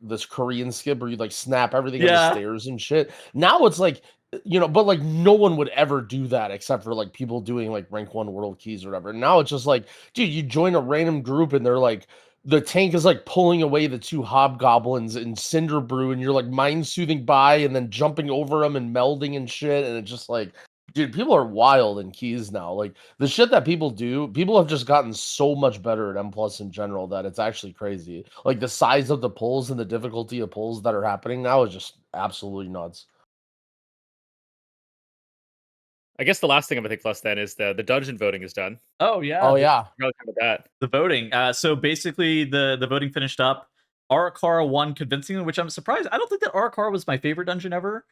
this Korean skip where you'd like snap everything on the stairs and shit. Now it's like, but like no one would ever do that except for like people doing like rank 1 world keys or whatever. Now it's just like, dude, you join a random group and they're like, the tank is like pulling away the 2 hobgoblins in Cinder Brew, and you're like mind soothing by and then jumping over them and melding and shit. And it's just like, dude, people are wild in keys now. Like the shit that people do, people have just gotten so much better at M+ in general that it's actually crazy. Like the size of the pulls and the difficulty of pulls that are happening now is just absolutely nuts. I guess the last thing I'm gonna think plus then is the dungeon voting is done. Oh yeah. Oh yeah. Really kind of that. The voting. So basically the voting finished up. Arakara won convincingly, which I'm surprised. I don't think that Arakara was my favorite dungeon ever.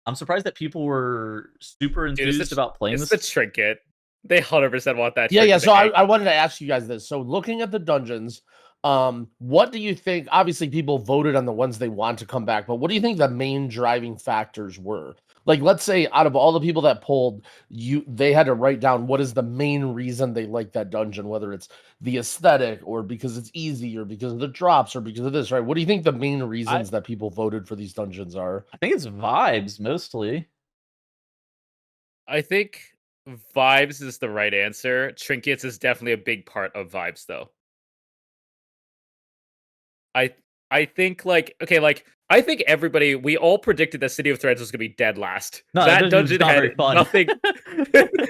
I'm surprised that people were super enthused about playing this. It's the trinket. They 100% want that. Yeah. So I wanted to ask you guys this. So looking at the dungeons, what do you think? Obviously, people voted on the ones they want to come back, but what do you think the main driving factors were? Like, let's say out of all the people that polled, they had to write down what is the main reason they like that dungeon, whether it's the aesthetic or because it's easy or because of the drops or because of this, right? What do you think the main reasons that people voted for these dungeons are? I think it's vibes mostly. I think vibes is the right answer. Trinkets is definitely a big part of vibes, though. I think I think we all predicted that City of Threads was gonna be dead last. No, that dungeon had nothing.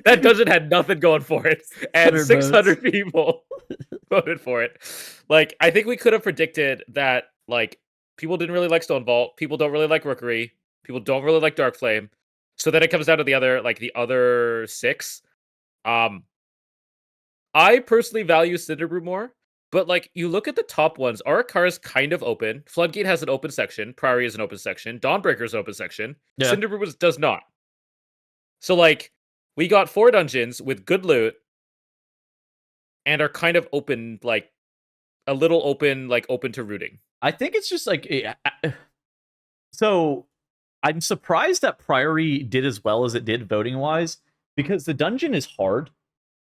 That dungeon had nothing going for it, and 600 people voted for it. Like, I think we could have predicted that. Like, people didn't really like Stone Vault. People don't really like Rookery. People don't really like Dark Flame. So then it comes down to the other 6. I personally value Cinderbrew more. But, like, you look at the top ones, Arakara is kind of open. Floodgate has an open section. Priory is an open section. Dawnbreaker is an open section. Yeah. Cinderbrew does not. So, like, we got 4 dungeons with good loot and are kind of open, like, a little open, like, open to rooting. I think it's just, like... So, I'm surprised that Priory did as well as it did voting-wise, because the dungeon is hard.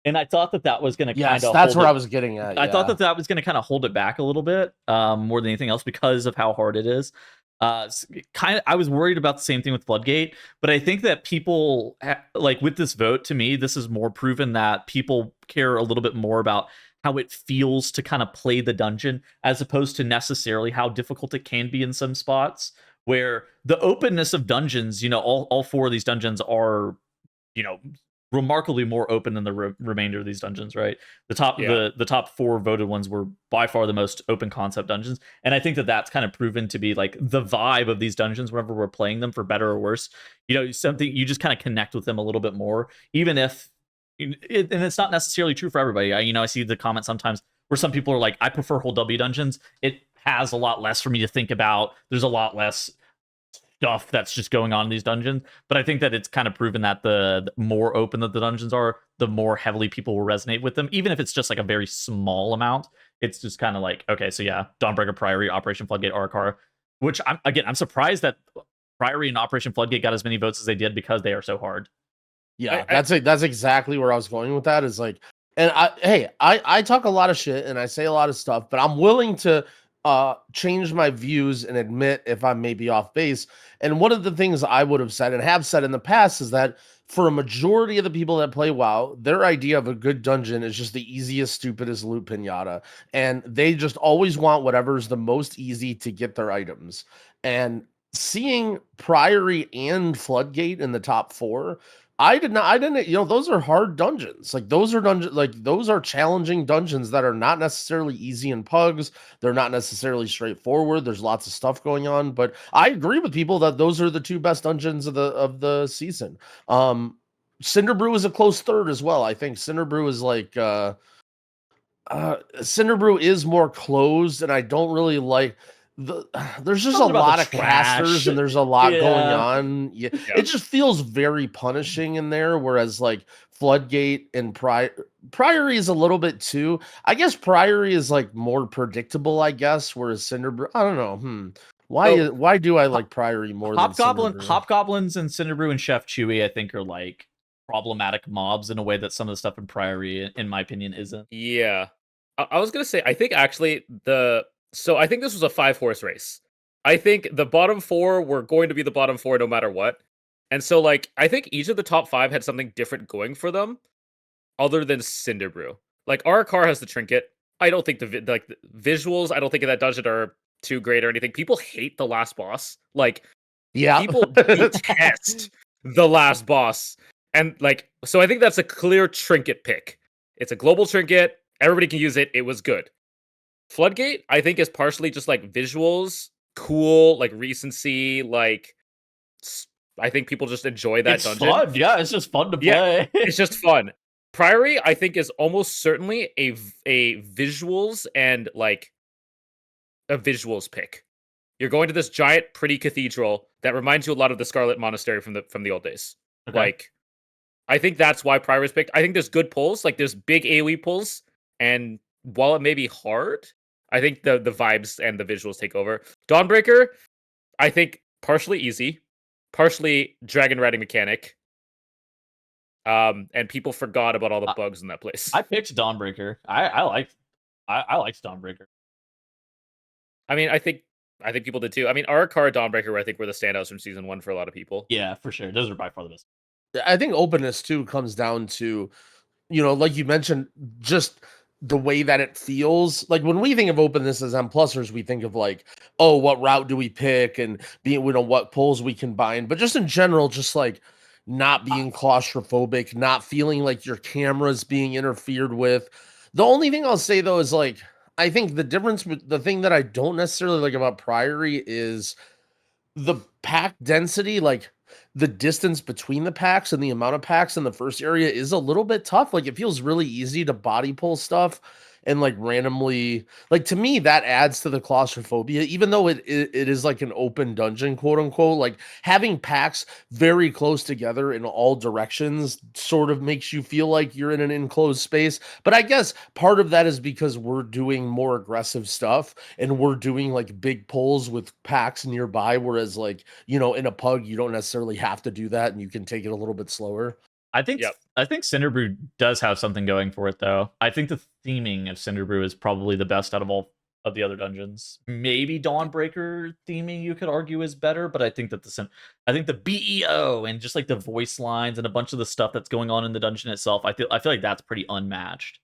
And I thought that was going to kind of... that's where I was getting at. I thought that was going to kind of hold it back a little bit, more than anything else, because of how hard it is. I was worried about the same thing with Floodgate, but I think that people, like with this vote, to me, this is more proven that people care a little bit more about how it feels to kind of play the dungeon, as opposed to necessarily how difficult it can be in some spots, where the openness of dungeons, all 4 of these dungeons are, remarkably more open than the remainder of these dungeons, right? The top 4 voted ones were by far the most open concept dungeons, and I think that's kind of proven to be like the vibe of these dungeons whenever we're playing them, for better or worse. Something you just kind of connect with them a little bit more, even if and it's not necessarily true for everybody. I see the comments sometimes where some people are like, I prefer whole W dungeons. It has a lot less for me to think about. There's a lot less stuff that's just going on in these dungeons. But I think that it's kind of proven that the more open that the dungeons are, the more heavily people will resonate with them, even if it's just like a very small amount. It's just kind of like, okay, so yeah, Dawnbreaker, Priory, Operation Floodgate, Arcar, which I'm surprised that Priory and Operation Floodgate got as many votes as they did because they are so hard. Yeah, that's exactly where I was going with that. Is like, and I talk a lot of shit and I say a lot of stuff, but I'm willing to change my views and admit if I'm maybe off base. And one of the things I would have said and have said in the past is that for a majority of the people that play WoW, their idea of a good dungeon is just the easiest, stupidest loot pinata. And they just always want whatever's the most easy to get their items. And seeing Priory and Floodgate in the top 4, I didn't, those are hard dungeons. Like those are challenging dungeons that are not necessarily easy in pugs. They're not necessarily straightforward. There's lots of stuff going on, but I agree with people that those are the 2 best dungeons of the season. Cinderbrew is a close third as well. I think Cinderbrew is like, Cinderbrew is more closed, and I don't really like there's just Something a about lot the of casters trash. and there's a lot going Yeah. on. Yeah. It just feels very punishing in there, whereas like Floodgate and Priory is a little bit too. I guess Priory is like more predictable, I guess, whereas Cinderbrew, I don't know. Why do I like Priory more than Cinderbrew? Hobgoblins and Cinderbrew and Chef Chewy, I think, are like problematic mobs in a way that some of the stuff in Priory, in my opinion, isn't. Yeah. I was gonna say, I think actually so I think this was a 5-horse race. I think the bottom 4 were going to be the bottom 4 no matter what. And so, like, I think each of the top 5 had something different going for them, other than Cinderbrew. Like, Arakar has the trinket. I don't think the visuals, I don't think in that dungeon are too great or anything. People hate the last boss. Like, Yeah. people detest the last boss. And, like, so I think that's a clear trinket pick. It's a global trinket. Everybody can use it. It was good. Floodgate, I think, is partially just like visuals, cool, like recency, like I think people just enjoy that dungeon. Fun. Yeah, it's just fun to play. It's just fun. Priory, I think, is almost certainly a visuals and like a visuals pick. You're going to this giant, pretty cathedral that reminds you a lot of the Scarlet Monastery from the old days. Okay. Like, I think that's why Priory's picked. I think there's good pulls, like there's big AoE pulls, and while it may be hard, I think the vibes and the visuals take over. Dawnbreaker, I think partially easy, partially dragon riding mechanic. And people forgot about all the bugs in that place. I picked Dawnbreaker. I liked Dawnbreaker. I mean, I think people did too. I mean, Arakar, Dawnbreaker, I think were the standouts from season 1 for a lot of people. Yeah, for sure. Those are by far the best. I think openness too comes down to, like you mentioned, just the way that it feels. Like when we think of openness as M+ers, we think of like, oh, what route do we pick and what pulls we combine. But just in general, just like not being claustrophobic, not feeling like your camera's being interfered with. The only thing I'll say though is like, I think the thing that I don't necessarily like about Priory is the pack density, like the distance between the packs and the amount of packs in the first area is a little bit tough. Like it feels really easy to body pull stuff and like randomly, like to me that adds to the claustrophobia, even though it is like an open dungeon, quote unquote. Like having packs very close together in all directions sort of makes you feel like you're in an enclosed space. But I guess part of that is because we're doing more aggressive stuff and we're doing like big pulls with packs nearby, whereas like, in a pug you don't necessarily have to do that and you can take it a little bit slower. I think Cinderbrew does have something going for it, though. I think the theming of Cinderbrew is probably the best out of all of the other dungeons. Maybe Dawnbreaker theming, you could argue, is better, but I think that the BEO and just like the voice lines and a bunch of the stuff that's going on in the dungeon itself, I feel like that's pretty unmatched.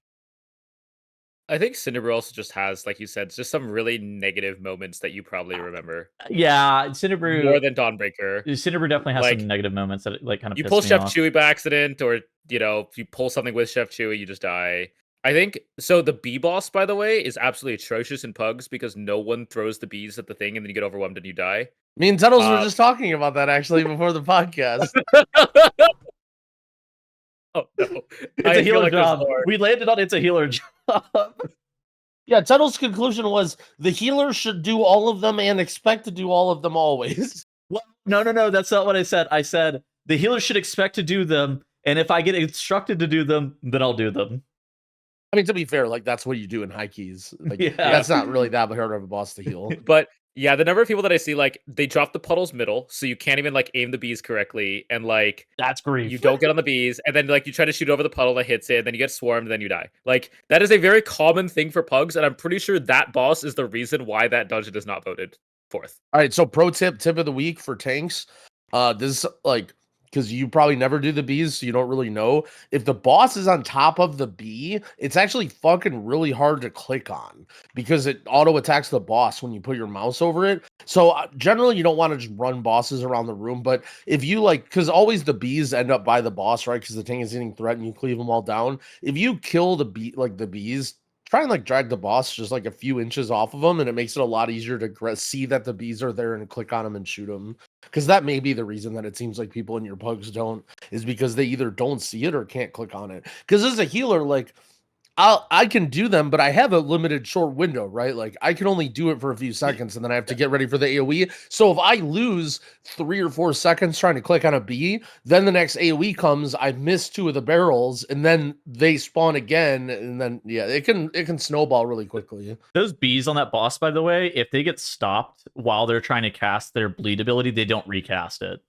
I think Cinderbrew also just has, like you said, just some really negative moments that you probably remember. Yeah, Cinderbrew more than Dawnbreaker. Cinderbrew definitely has some negative moments that like kind of you pull Chef off. Chewy by accident, or if you pull something with Chef Chewy, you just die. I think so. The bee boss, by the way, is absolutely atrocious in pugs because no one throws the bees at the thing, and then you get overwhelmed and you die. Me and Tuttles were just talking about that actually before the podcast. Oh no! It's a healer job. We landed on it's a healer job. Yeah, Tuttle's conclusion was the healer should do all of them and expect to do all of them always. Well, No. That's not what I said. I said the healer should expect to do them, and if I get instructed to do them, then I'll do them. I mean, to be fair, like that's what you do in high keys. Like Yeah. that's not really that hard of a boss to heal. But yeah, the number of people that I see, like, they drop the puddles middle, so you can't even like aim the bees correctly, and like That's grief. you don't get on the bees, and then like you try to shoot over the puddle that hits it, and then you get swarmed, and then you die. Like that is a very common thing for pugs, and I'm pretty sure that boss is the reason why that dungeon is not voted fourth. All right, so pro tip of the week for tanks. This is like because you probably never do the bees, so you don't really know. If the boss is on top of the bee, it's actually fucking really hard to click on because it auto attacks the boss when you put your mouse over it. So generally, you don't want to just run bosses around the room. But if you like, because always the bees end up by the boss, right? Because the tank is getting threatened, you cleave them all down. If you kill the bees, try and like drag the boss just like a few inches off of them, and it makes it a lot easier to see that the bees are there and click on them and shoot them. Because that may be the reason that it seems like people in your pugs don't, is because they either don't see it or can't click on it. Because as a healer, like I can do them, but I have a limited short window, right? Like I can only do it for a few seconds and then I have to get ready for the AoE. So if I lose 3 or 4 seconds trying to click on a bee, then the next AoE comes, I miss 2 of the barrels, and then they spawn again, and then yeah, it can snowball really quickly. Those bees on that boss, by the way, if they get stopped while they're trying to cast their bleed ability, they don't recast it.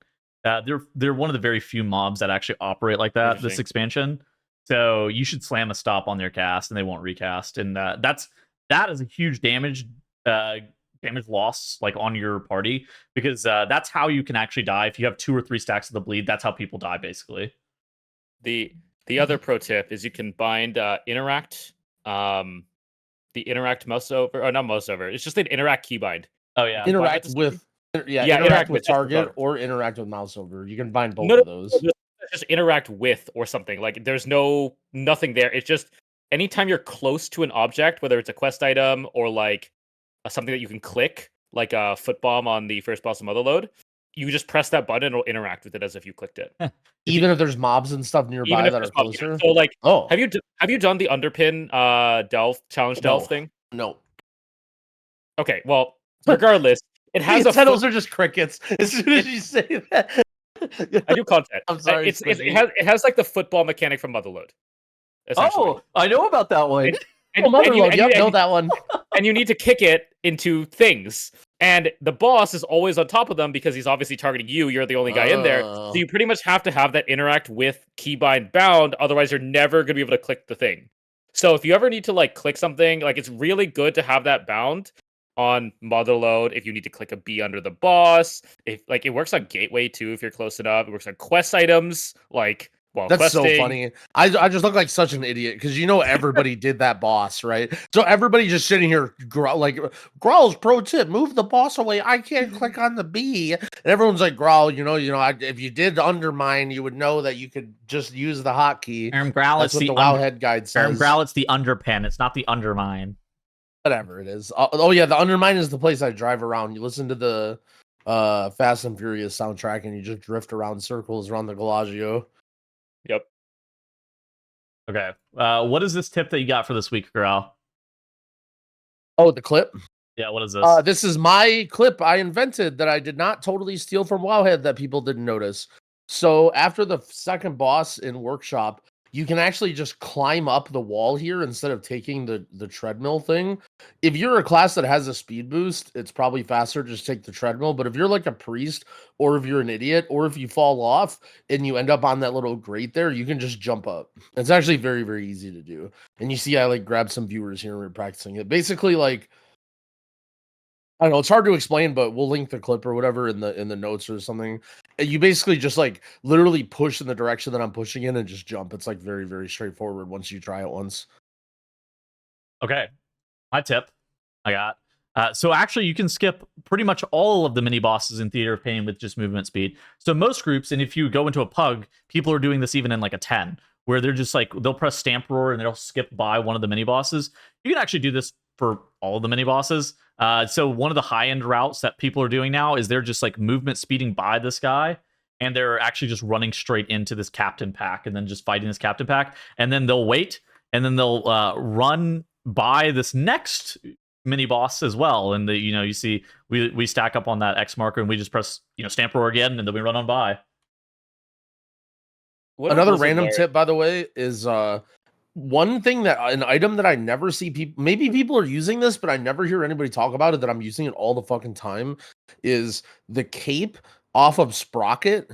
They're one of the very few mobs that actually operate like that this expansion. So you should slam a stop on their cast, and they won't recast. And that is a huge damage loss like on your party, because that's how you can actually die. If you have 2 or 3 stacks of the bleed, that's how people die basically. The other pro tip is you can bind interact, the interact mouse over, or not mouse over. It's just an interact keybind. Oh yeah, interact with interact with target or interact with mouse over. You can bind both of those. Just interact with or something. Like there's nothing there. It's just anytime you're close to an object, whether it's a quest item or like something that you can click, like a foot bomb on the first boss of Motherload, you just press that button and it'll interact with it as if you clicked it. Even if there's mobs and stuff nearby that are closer. So like, have you done the underpin delve challenge delve thing? No. Okay, well, regardless, it has those are just crickets. As soon as you say that. I do content. I'm sorry. It has like the football mechanic from Motherload. Oh, I know about that one. Know that one. And you need to kick it into things. And the boss is always on top of them because he's obviously targeting you. You're the only guy in there. So you pretty much have to have that interact with keybind bound. Otherwise, you're never going to be able to click the thing. So if you ever need to like click something, like it's really good to have that bound on Motherload. If you need to click a B under the boss, if like it works on Gateway too, if you're close enough, it works on quest items. Like, well, that's questing. So funny. I just look like such an idiot because everybody did that boss, right? So everybody just sitting here like GROWL's pro tip: move the boss away. I can't click on the B, and everyone's like, GROWL, if you did undermine, you would know that you could just use the hotkey. GROWL, that's what the Wowhead guide says. GROWL, it's the underpin. It's not the undermine. Whatever it is. Oh yeah, the undermine is the place I drive around. You listen to the Fast and Furious soundtrack and you just drift around circles around the Bellagio. Yep. Okay. What is this tip that you got for this week, GROWL? Oh, the clip? Yeah, what is this? This is my clip I invented that I did not totally steal from Wowhead that people didn't notice. So after the second boss in Workshop, you can actually just climb up the wall here instead of taking the treadmill thing. If you're a class that has a speed boost, it's probably faster to just take the treadmill. But if you're like a priest, or if you're an idiot, or if you fall off and you end up on that little grate there, you can just jump up. It's actually very, very easy to do. And you see I like grabbed some viewers here and we're practicing it. Basically, like, I don't know, it's hard to explain, but we'll link the clip or whatever in the notes or something. You basically just like literally push in the direction that I'm pushing in and just jump. It's like very, very straightforward once you try it once. Okay. My tip I got. So actually you can skip pretty much all of the mini bosses in Theater of Pain with just movement speed. So most groups, and if you go into a pug, people are doing this even in like a 10, where they're just like, they'll press stamp roar and they'll skip by one of the mini bosses. You can actually do this for all of the mini bosses. So one of the high-end routes that people are doing now is they're just like movement speeding by this guy, and they're actually just running straight into this captain pack and then just fighting this captain pack, and then they'll wait, and then they'll run by this next mini boss as well. And the you see we stack up on that X marker and we just press stamp roar again and then we run on by. Another random tip, by the way, is one thing an item that I never see people. Maybe people are using this, but I never hear anybody talk about it. That I'm using it all the fucking time. Is the cape off of Sprocket?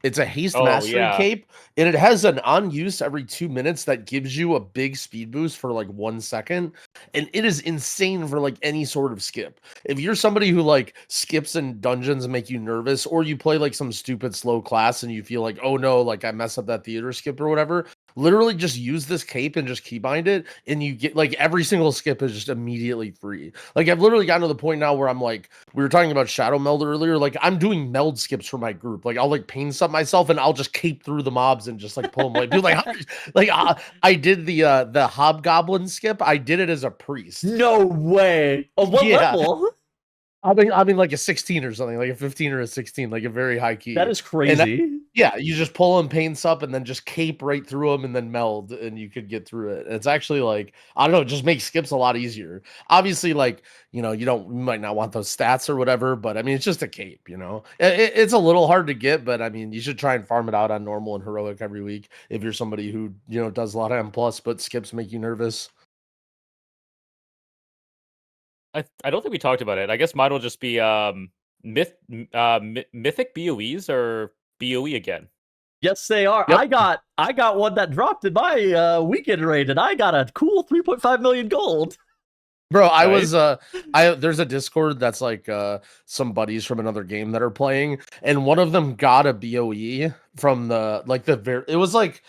It's a haste mastery cape, and it has an on use every 2 minutes that gives you a big speed boost for like 1 second, and it is insane for like any sort of skip. If you're somebody who like skips in dungeons and make you nervous, or you play like some stupid slow class and you feel like, oh no, like I mess up that theater skip or whatever, literally just use this cape and just keybind it, and you get like every single skip is just immediately free. Like I've literally gotten to the point now where I'm like, we were talking about Shadow Meld earlier, like I'm doing meld skips for my group. Like I'll like pain sub myself and I'll just cape through the mobs and just like pull them like, dude, I did the hobgoblin skip. I did it as a priest. No way. Of what level? I mean like a 16 or something, like a 15 or a 16, like a very high key. That is crazy. Yeah, you just pull them, pain sup, and then just cape right through them and then meld, and you could get through it. It's actually like, I don't know, it just makes skips a lot easier. Obviously, like, you might not want those stats or whatever, but I mean, it's just a cape, It's a little hard to get, but I mean, you should try and farm it out on normal and heroic every week if you're somebody who, does a lot of M+, but skips make you nervous. I don't think we talked about it. I guess mine will just be mythic BOEs or BOE again. Yes, they are. Yep. I got one that dropped in my weekend raid, and I got a cool 3.5 million gold. Bro, I was there's a Discord that's like some buddies from another game that are playing, and one of them got a BOE from it was like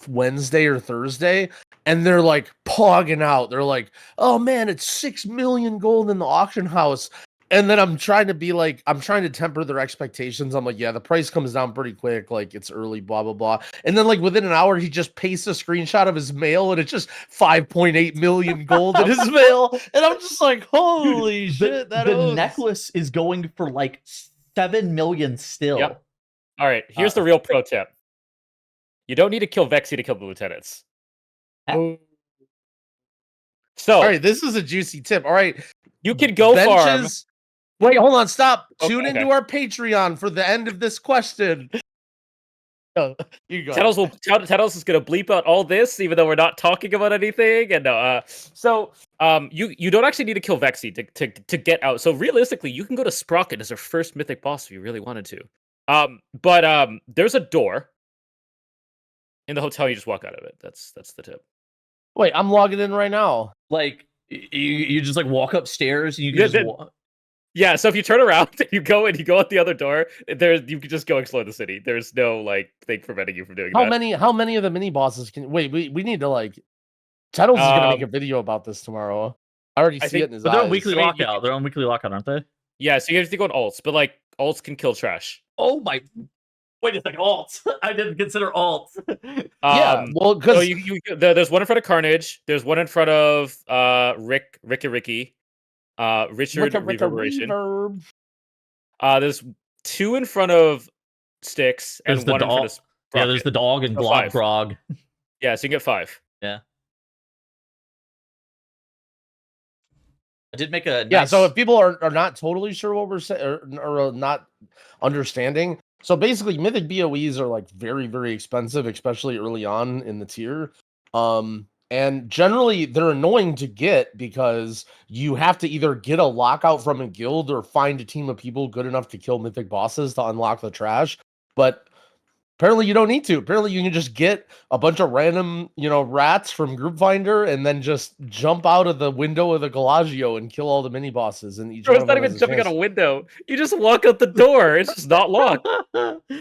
Wednesday or Thursday, and they're like pogging out. They're like, oh man, it's 6 million gold in the auction house. And then I'm trying to temper their expectations. I'm like, yeah, the price comes down pretty quick. Like it's early, blah, blah, blah. And then like within an hour, he just pastes a screenshot of his mail and it's just 5.8 million gold in his mail. And I'm just like, holy shit. The necklace is going for like 7 million still. Yep. All right. Here's the real pro tip. You don't need to kill Vexy to kill the lieutenants. So, all right, this is a juicy tip. All right. You can go farm. Wait, hold on, stop. Tune into our Patreon for the end of this question. You go. Tettles is gonna bleep out all this, even though we're not talking about anything. And you don't actually need to kill Vexy to get out. So realistically, you can go to Sprocket as our first mythic boss if you really wanted to. But there's a door in the hotel. You just walk out of it. That's the tip. Wait, I'm logging in right now. Like you just like walk upstairs and you can just walk. Yeah, so if you turn around and you go out the other door, you can just go explore the city. There's no like thing preventing you from doing that. How many of the mini bosses can we need to like Tettles is gonna make a video about this tomorrow. I already see it in his eyes. They're on weekly lockout. They're on weekly lockout, aren't they? Yeah, so you have to go on alts, but like alts can kill trash. Oh my wait a second, alts. I didn't consider alts. Yeah, well, because there's one in front of Carnage, there's one in front of Ricky. Richard Reverberation. There's 2 in front of Styx and 1 in front of Sprocket. Yeah, there's the dog and Glob Grog. Yeah, so you get 5. Yeah. I did make a nice... so if people are not totally sure what we're saying or not understanding, so basically mythic BOEs are like very, very expensive, especially early on in the tier. And generally, they're annoying to get because you have to either get a lockout from a guild or find a team of people good enough to kill mythic bosses to unlock the trash. But apparently, you don't need to. Apparently, you can just get a bunch of random, rats from Group Finder and then just jump out of the window of the Galagio and kill all the mini bosses. And each it's not even jumping out a window. You just walk out the door. It's just not locked.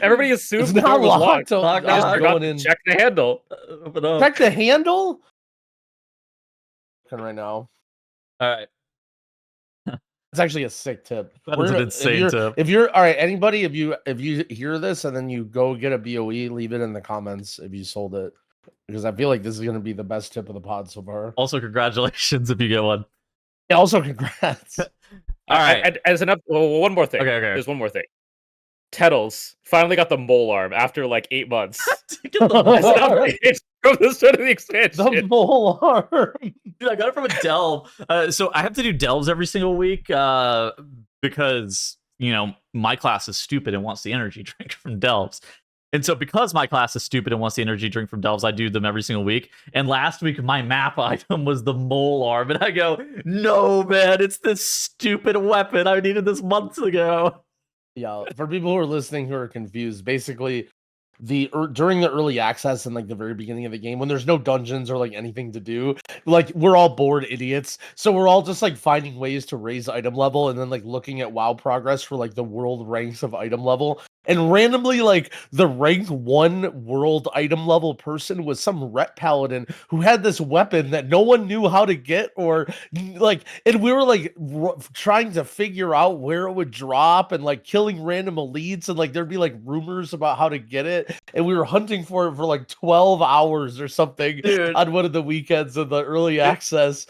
Everybody assumes the door was locked. Check the handle. Check the handle? Right now. All right. It's actually a sick tip. That's an insane tip. If you're all right, anybody, if you hear this and then you go get a BOE, leave it in the comments if you sold it. Because I feel like this is gonna be the best tip of the pod so far. Also, congratulations if you get one. Yeah, also congrats. All right. One more thing. Okay. There's one more thing. Tettles finally got the MOLEARM after like 8 months. from the start of the The expansion. MOLEARM. Dude, I got it from a delve. So I have to do delves every single week because, you know, my class is stupid and wants the energy drink from delves. And so because my class is stupid and wants the energy drink from delves, I do them every single week. And last week, my map item was the MOLEARM. And I go, no, man, it's this stupid weapon. I needed this months ago. Yeah, for people who are listening who are confused, basically during the early access and like the very beginning of the game, when there's no dungeons or like anything to do, like we're all bored idiots, so we're all just like finding ways to raise item level and then like looking at WoW progress for like the world ranks of item level. And randomly, like the rank 1 world item level person was some ret paladin who had this weapon that no one knew how to get, or like, and we were like trying to figure out where it would drop and like killing random elites, and like there'd be like rumors about how to get it, and we were hunting for it for like 12 hours or something. Dude. On one of the weekends of the early access.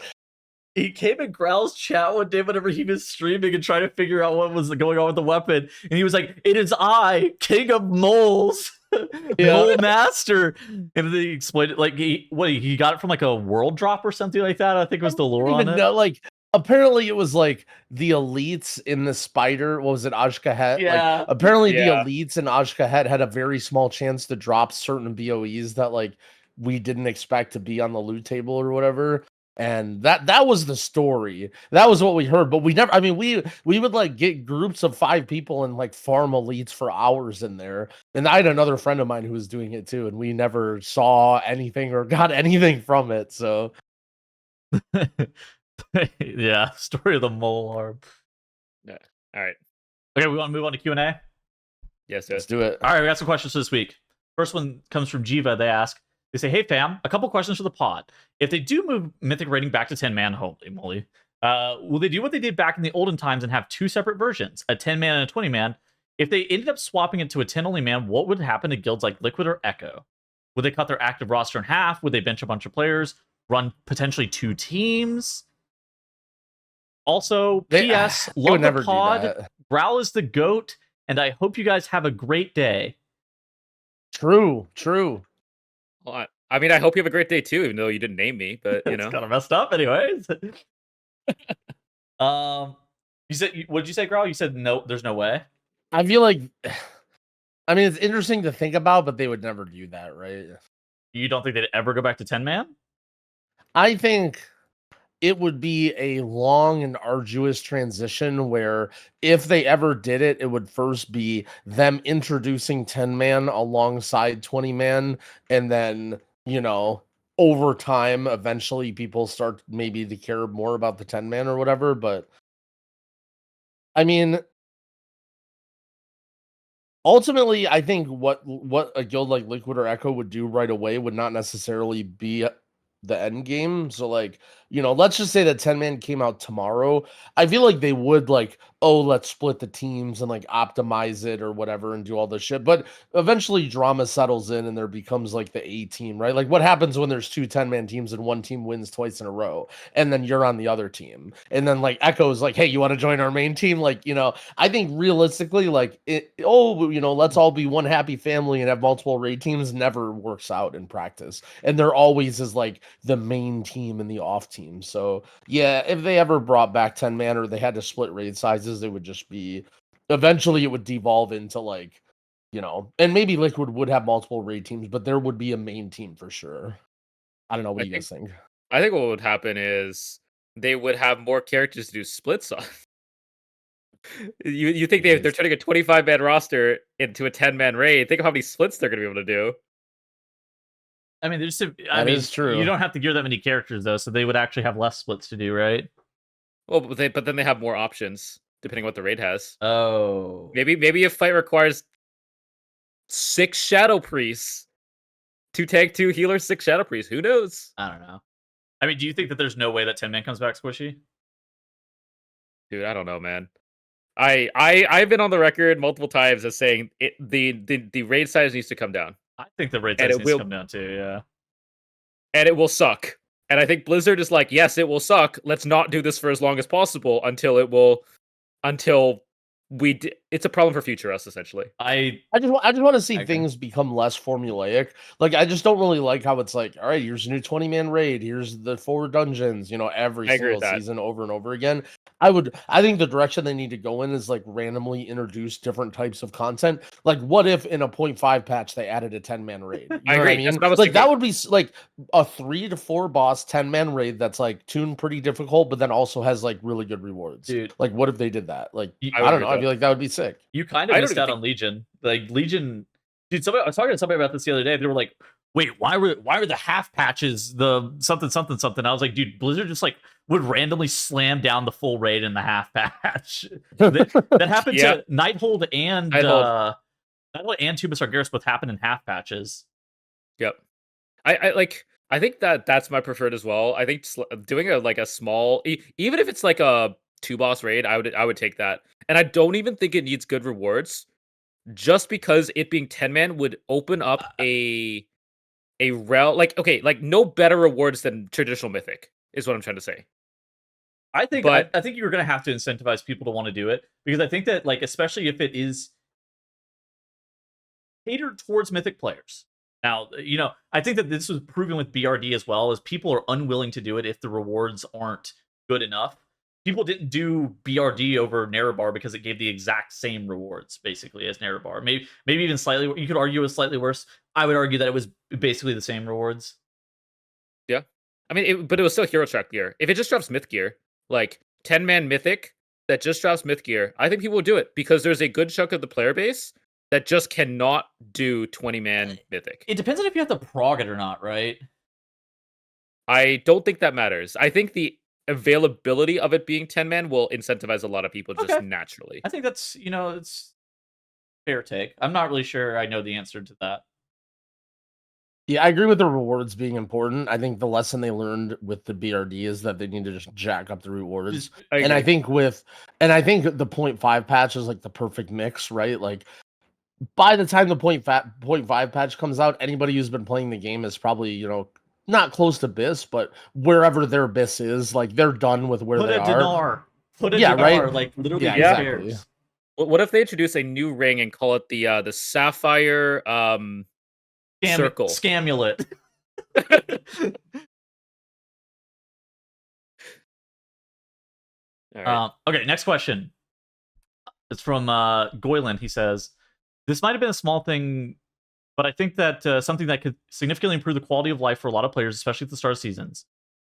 He came in Growl's chat one day whenever he was streaming and trying to figure out what was going on with the weapon. And he was like, "It is I, King of Moles, Mole Master." And then he explained it like he got it from like a world drop or something like that. I think was the lore on it. No, like apparently it was like the elites in the spider. What was it, Ashkahet? Yeah. Like, apparently Yeah. the elites in Ashkahet had a very small chance to drop certain BOEs that like we didn't expect to be on the loot table or whatever. And that was the story. That was what we heard, but we never. I mean, we would like get groups of 5 people and like farm elites for hours in there. And I had another friend of mine who was doing it too, and we never saw anything or got anything from it. So, Yeah, story of the MOLEARM. All right. Okay, we want to move on to Q&A. Yes. let's do it. All right, we got some questions this week. First one comes from Jiva. They ask, they say, "Hey fam, a couple questions for the pod. If they do move Mythic rating back to 10-man, holy moly, will they do what they did back in the olden times and have 2 separate versions, a 10-man and a 20-man? If they ended up swapping it to a 10-only man, what would happen to guilds like Liquid or Echo? Would they cut their active roster in half? Would they bench a bunch of players? Run potentially 2 teams? Also, P.S. They would Love never the pod. do that. Growl is the GOAT, and I hope you guys have a great day." True. Well, I mean, I hope you have a great day too, even though you didn't name me. But you It's know, kind of messed up, anyways. You said, what did you say, Growl? You said no. There's no way. I feel like, I mean, it's interesting to think about, but they would never do that, right? You don't think they'd ever go back to 10-man? I think it would be a long and arduous transition where if they ever did it, it would first be them introducing 10-man alongside 20-man, and then, you know, over time, eventually people start maybe to care more about the 10-man or whatever. But I mean, ultimately, I think what a guild like Liquid or Echo would do right away would not necessarily be the end game. So like, you know, let's just say that 10-man came out tomorrow. I feel like they would like, oh, let's split the teams and like optimize it or whatever and do all this shit. But eventually drama settles in and there becomes like the A team, right? Like what happens when there's 2 10-man teams and one team wins twice in a row and then you're on the other team. And then like Echo's like, hey, you want to join our main team? Like, you know, I think realistically, like you know, let's all be one happy family and have multiple raid teams never works out in practice. And there always is like the main team and the off team. So yeah, if they ever brought back 10-man or they had to split raid sizes, they would just be, eventually it would devolve into like, you know, and maybe Liquid would have multiple raid teams, but there would be a main team for sure. I don't know what you guys think. I think what would happen is they would have more characters to do splits on. You think they're turning a 25-man roster into a 10-man raid? Think of how many splits they're going to be able to do. I mean, there's That is true. You don't have to gear that many characters though, so they would actually have less splits to do, right? Well, but then they have more options depending on what the raid has. Oh, Maybe a fight requires 6 shadow priests, 2 tank, 2 healers, 6 shadow priests. Who knows? I don't know. I mean, do you think that there's no way that 10-man comes back, Squishy? Dude, I don't know, man. I've been on the record multiple times as saying the raid size needs to come down. I think the raid size needs to come down too, yeah. And it will suck. And I think Blizzard is like, yes, it will suck. Let's not do this for as long as possible until it's a problem for future us essentially. I just want to see agree. things become less formulaic. Like I just don't really like how it's like, all right, here's a new 20-man raid, here's the 4 dungeons, every I agree single with that. season over and over again. I think the direction they need to go in is like randomly introduce different types of content. Like what if in a 0.5 patch they added a 10-man raid? You know agree. what I mean? That's what I was Like that thinking. would be like a 3 to 4 boss 10-man raid that's like tuned pretty difficult, but then also has like really good rewards. Dude. Like what if they did that? Like I I don't know. I feel like that would be sick. You kind of I don't missed even out on Legion. Like Legion, dude. I was talking to somebody about this the other day. They were like, "Wait, why were the half patches the something something something?" I was like, "Dude, Blizzard just like would randomly slam down the full raid in the half patch." that happened Yeah. to Nighthold and Nighthold. Nighthold and Tubus Argyris both happened in half patches. Yep. I think that's my preferred as well. I think doing a small, even if it's like a 2 boss raid, I would take that. And I don't even think it needs good rewards, just because it being 10-man would open up a rel like no better rewards than traditional Mythic is what I'm trying to say. I think But I think you're gonna have to incentivize people to want to do it, because I think that like especially if it is catered towards Mythic players. Now, I think that this was proven with BRD as well, as people are unwilling to do it if the rewards aren't good enough. People didn't do BRD over Narrowbar because it gave the exact same rewards, basically, as Narrowbar. Maybe even slightly, you could argue it was slightly worse. I would argue that it was basically the same rewards. Yeah. I mean, but it was still hero track gear. If it just drops myth gear, like 10-man Mythic that just drops myth gear, I think people would do it, because there's a good chunk of the player base that just cannot do 20-man Mythic. It depends on if you have to prog it or not, right? I don't think that matters. I think the availability of it being 10-man will incentivize a lot of people just naturally. I think that's, it's fair take. I'm not really sure I know the answer to that. Yeah, I agree with the rewards being important. I think the lesson they learned with the BRD is that they need to just jack up the rewards. And I think the 0.5 patch is like the perfect mix, right? Like by the time the 0.5 patch comes out, anybody who's been playing the game is probably, not close to BIS, but wherever their BIS is, like they're done with where they are. Put a dinar, right? like literally. Yeah, exactly. What if they introduce a new ring and call it the Sapphire Circle? Scamulet. Right. Okay, next question. It's from Goyland. He says, "This might have been a small thing, but I think that something that could significantly improve the quality of life for a lot of players, especially at the start of seasons.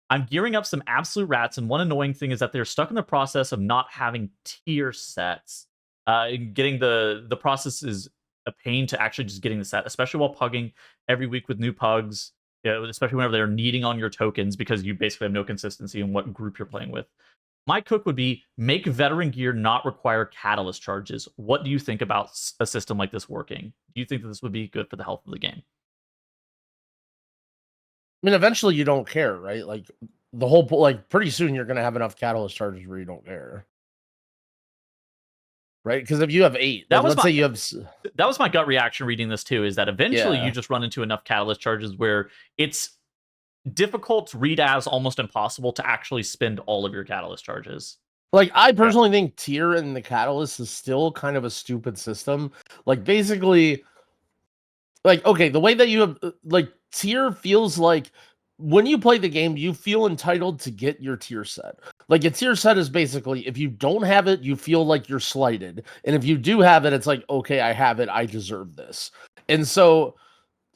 I'm gearing up some absolute rats, and one annoying thing is that they're stuck in the process of not having tier sets. Getting the process is a pain to actually just getting the set, especially while pugging every week with new pugs, especially whenever they're needing on your tokens, because you basically have no consistency in what group you're playing with. My cook would be make veteran gear not require catalyst charges. What do you think about a system like this working? Do you think that this would be good for the health of the game?" I mean, eventually you don't care, right? Like the whole, like pretty soon you're going to have enough catalyst charges where you don't care. Right? Because if you have 8, let's say you have... That was my gut reaction reading this too, is that eventually you just run into enough catalyst charges where it's difficult to read as almost impossible to actually spend all of your catalyst charges. Like, I personally think tier and the catalyst is still kind of a stupid system. Like, basically, like, okay, the way that you have, like, tier feels like when you play the game, you feel entitled to get your tier set. Like, a tier set is basically, if you don't have it, you feel like you're slighted. And if you do have it, it's like, okay, I have it, I deserve this. And so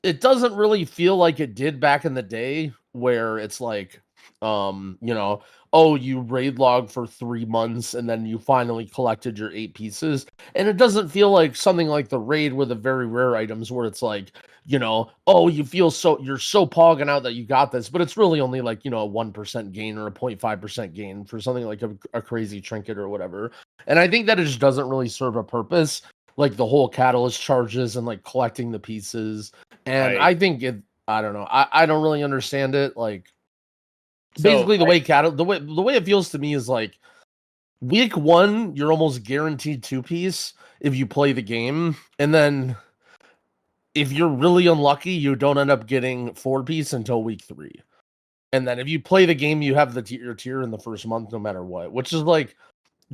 it doesn't really feel like it did back in the day, where it's like, oh, you raid log for 3 months and then you finally collected your 8 pieces. And it doesn't feel like something like the raid with the very rare items where it's like, oh, you feel you're so pogging out that you got this, but it's really only like, a 1% gain or a 0.5% gain for something like a crazy trinket or whatever. And I think that it just doesn't really serve a purpose, like the whole catalyst charges and like collecting the pieces. And I think I don't know. I don't really understand it. Like, basically the way it feels to me is like week 1, you're almost guaranteed 2-piece if you play the game. And then if you're really unlucky, you don't end up getting 4-piece until week 3. And then if you play the game, you have your tier in the first month, no matter what, which is like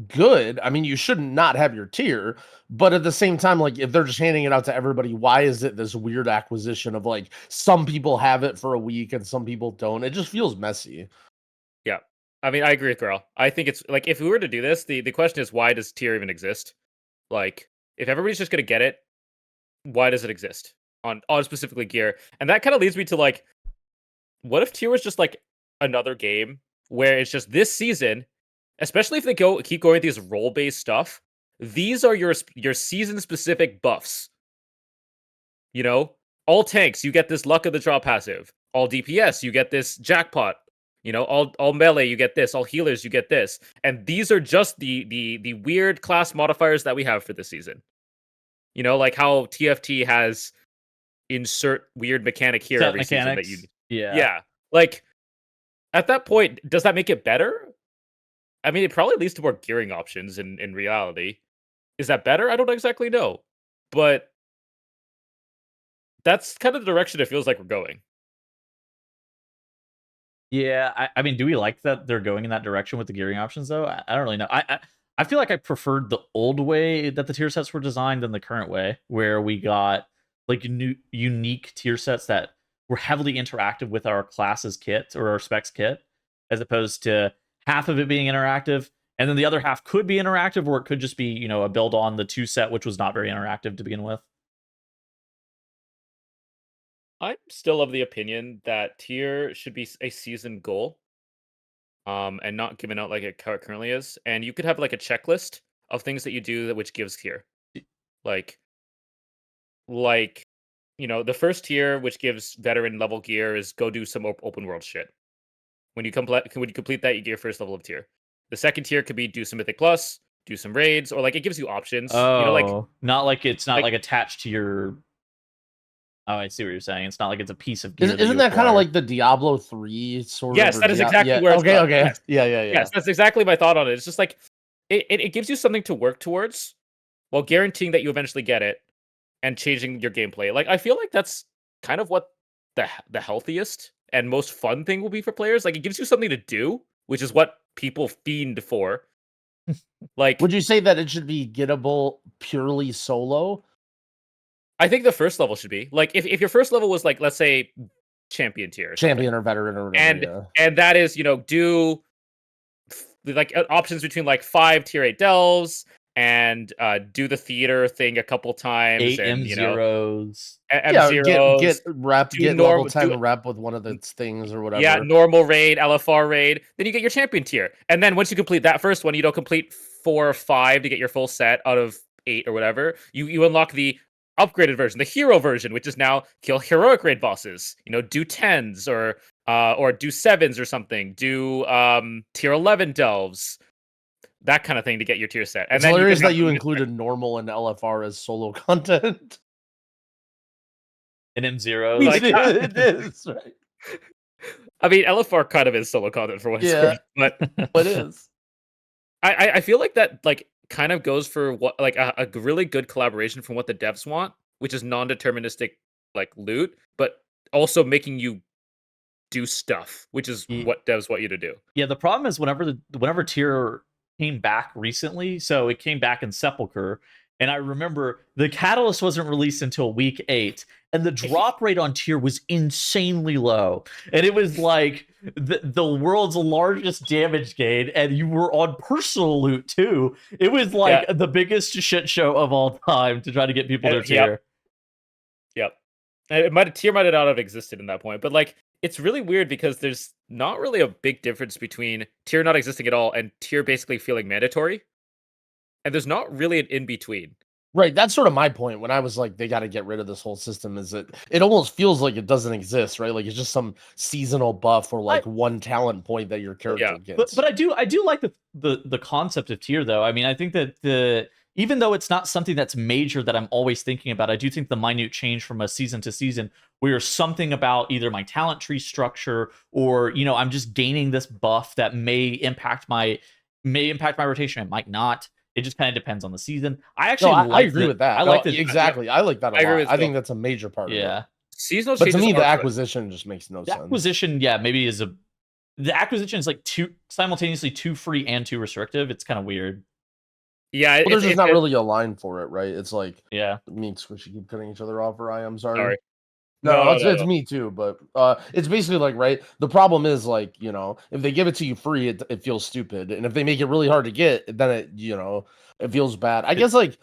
good. I mean, you shouldn't not have your tier, but at the same time, like if they're just handing it out to everybody, why is it this weird acquisition of like some people have it for a week and some people don't? It just feels messy. Yeah. I mean, I agree with Girl. I think it's like if we were to do this, the question is why does tier even exist? Like, if everybody's just gonna get it, why does it exist on specifically gear? And that kind of leads me to like, what if tier was just like another game where it's just this season, especially if they keep going with these role based stuff, these are your season specific buffs. You know, all tanks you get this luck of the draw passive. All DPS you get this jackpot. You know, all melee you get this. All healers you get this. And these are just the weird class modifiers that we have for this season. You know, like how TFT has insert weird mechanic here Set every mechanics. season that Yeah. Like at that point, does that make it better? I mean, it probably leads to more gearing options in reality. Is that better? I don't exactly know. But that's kind of the direction it feels like we're going. Yeah, I mean, do we like that they're going in that direction with the gearing options though? I don't really know. I feel like I preferred the old way that the tier sets were designed than the current way, where we got like new unique tier sets that were heavily interactive with our classes kit or our specs kit, as opposed to half of it being interactive, and then the other half could be interactive, or it could just be, you know, a build on the 2 set, which was not very interactive to begin with. I'm still of the opinion that tier should be a season goal, and not given out like it currently is. And you could have like a checklist of things that you do which gives tier, like you know, the first tier which gives veteran level gear is go do some open world shit. When you complete that, you get your first level of tier. The second tier could be do some mythic plus, do some raids, or like it gives you options. Oh, you know, like not like it's not like- like attached to your. Oh, I see what you're saying. It's not like it's a piece of gear. Isn't that kind of like the Diablo 3 sort Yes, of? that is exactly yeah. where it's Okay, done. okay. Yes. Yeah. Yes, that's exactly my thought on it. It's just like it gives you something to work towards while guaranteeing that you eventually get it and changing your gameplay. Like I feel like that's kind of what the healthiest and most fun thing will be for players. Like it gives you something to do, which is what people fiend for. Like, would you say that it should be gettable purely solo? I think the first level should be like if your first level was like, let's say champion tier, Champion or veteran or whatever, and that is, you know, do like options between like 5 tier 8 delves and do the theater thing a couple times, 8 and M you know, zeros. M0s, get rep, do get normal- level 10 do- rep with one of the things or whatever. yeah, normal raid, LFR raid. Then you get your champion tier, and then once you complete that first one, you don't complete 4 or 5 to get your full set out of 8 or whatever. You unlock the upgraded version, the hero version, which is now kill heroic raid bosses. You know, do 10s or do 7s or something. Do tier 11 delves. That kind of thing to get your tier set. And It's then hilarious you that you included normal and LFR as solo content. And M zeros. Like, it is, right? I mean, LFR kind of is solo content for what it's Yeah. worth, but It is. I feel like that like kind of goes for what like a really good collaboration from what the devs want, which is non-deterministic like loot, but also making you do stuff, which is what devs want you to do. Yeah, the problem is whenever tier came back recently, so it came back in Sepulchre, and I remember the catalyst wasn't released until week 8, and the drop rate on tier was insanely low, and it was like the world's largest damage gain, and you were on personal loot too. It was like the biggest shit show of all time to try to get people to tier. Yep. Tier might not have existed in that point, but like it's really weird because there's not really a big difference between tier not existing at all and tier basically feeling mandatory. And there's not really an in-between. Right, that's sort of my point when I was like, they got to get rid of this whole system. Is it almost feels like it doesn't exist, right? Like it's just some seasonal buff or like one talent point that your character gets. But I do like the concept of tier though. I mean, I think that even though it's not something that's major that I'm always thinking about, I do think the minute change from a season to season where something about either my talent tree structure or, you know, I'm just gaining this buff that may impact my rotation. It might not. It just kind of depends on the season. I actually I agree with that. I like that exactly. I like that a lot. I think that's a major part of it. Seasonal but to changes me, the are good. acquisition just makes no sense. Acquisition, maybe is a the acquisition is like simultaneously too free and too restrictive. It's kind of weird. Yeah, Well, there's just not really a line for it, right? It's like Yeah. me and Squishy keep cutting each other off, or I'm sorry. Sorry. No, it's me too, but it's basically like, right, the problem is like, you know, if they give it to you free, it feels stupid, and if they make it really hard to get, then it, you know, it feels bad. I guess like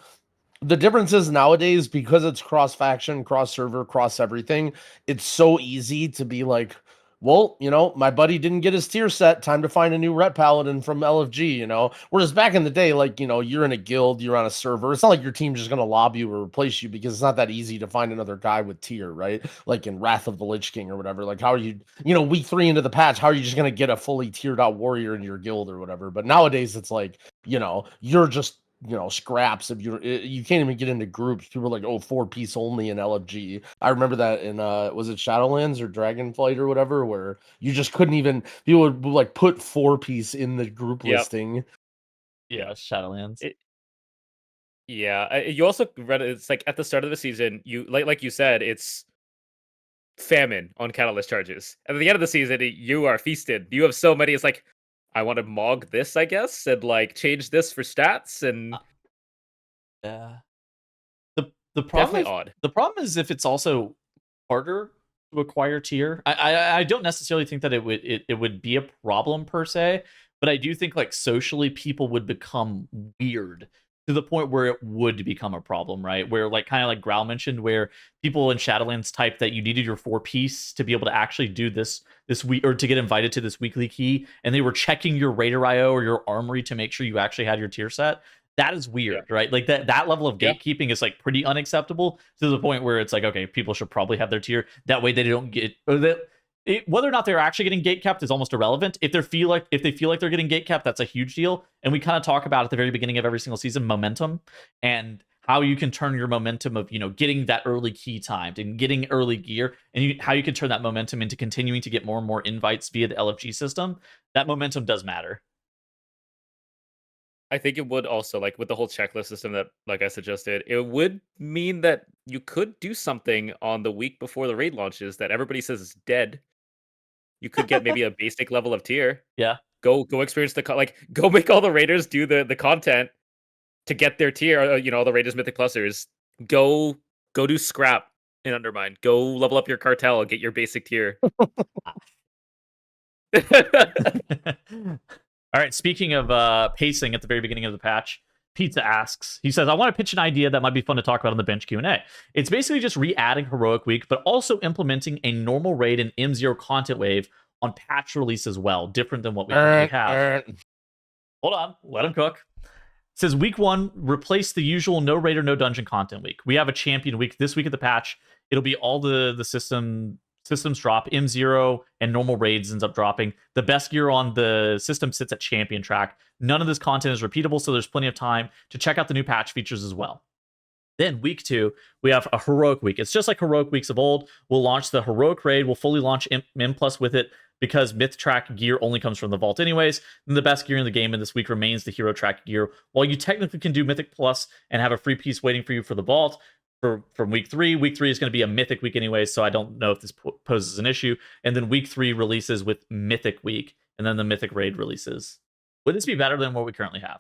the difference is nowadays, because it's cross faction, cross server, cross everything, it's so easy to be like, well, you know, my buddy didn't get his tier set, time to find a new ret paladin from LFG, you know. Whereas back in the day, like, you know, you're in a guild, you're on a server, it's not like your team's just gonna lob you or replace you, because it's not that easy to find another guy with tier, right? Like in Wrath of the Lich King or whatever. Like, how are you, you know, week 3 into the patch, how are you just gonna get a fully tiered out warrior in your guild or whatever? But nowadays it's like, you know, you're just, you know, scraps. If you can't even get into groups. People are like, oh, 4-piece only in LFG. I remember that in was it Shadowlands or Dragonflight or whatever, where you just couldn't even, people would like put 4-piece in the group listing. Yeah, Shadowlands. You also read it's like at the start of the season, you like you said, it's famine on catalyst charges. And at the end of the season, you are feasted. You have so many. It's like, I want to mog this, I guess, and like change this for stats, and yeah. The problem odd. The problem is if it's also harder to acquire tier. I don't necessarily think that it would be a problem per se, but I do think like socially people would become weird to the point where it would become a problem, right? Where like kind of like Growl mentioned, where people in Shadowlands type that you needed your 4-piece to be able to actually do this week, or to get invited to this weekly key, and they were checking your Raider IO or your armory to make sure you actually had your tier set. That is weird, right? Like that level of gatekeeping is like pretty unacceptable, to the point where it's like, okay, people should probably have their tier. That way they don't get, or whether or not they're actually getting gate capped is almost irrelevant. If they feel like they're getting gate capped, that's a huge deal. And we kind of talk about at the very beginning of every single season, momentum, and how you can turn your momentum of, you know, getting that early key timed and getting early gear, and how you can turn that momentum into continuing to get more and more invites via the LFG system. That momentum does matter. I think it would also, like with the whole checklist system that, like I suggested, it would mean that you could do something on the week before the raid launches that everybody says is dead. You could get maybe a basic level of tier. Yeah. Go experience go make all the raiders do the content to get their tier. You know, all the raiders, mythic plusers. Go do scrap in Undermine. Go level up your cartel. Get your basic tier. All right, speaking of pacing at the very beginning of the patch, Pizza asks, he says, I want to pitch an idea that might be fun to talk about on the bench Q&A. It's basically just re-adding Heroic Week, but also implementing a normal raid and M0 content wave on patch release as well, different than what we currently have. Hold on, let him cook. It says, week 1, replace the usual no raid or no dungeon content week. We have a champion week this week at the patch. It'll be all the systems drop. M0 and normal raids ends up dropping. The best gear on the system sits at champion track. None of this content is repeatable, so there's plenty of time to check out the new patch features as well. Then week 2, we have a Heroic Week. It's just like Heroic Weeks of old. We'll launch the Heroic Raid. We'll fully launch M+ with it, because Myth Track gear only comes from the Vault anyways. And the best gear in the game in this week remains the Hero Track gear. While you technically can do Mythic Plus and have a free piece waiting for you for the Vault, from week 3. Week 3 is going to be a Mythic week anyway, so I don't know if this poses an issue. And then week 3 releases with Mythic week, and then the Mythic raid releases. Would this be better than what we currently have?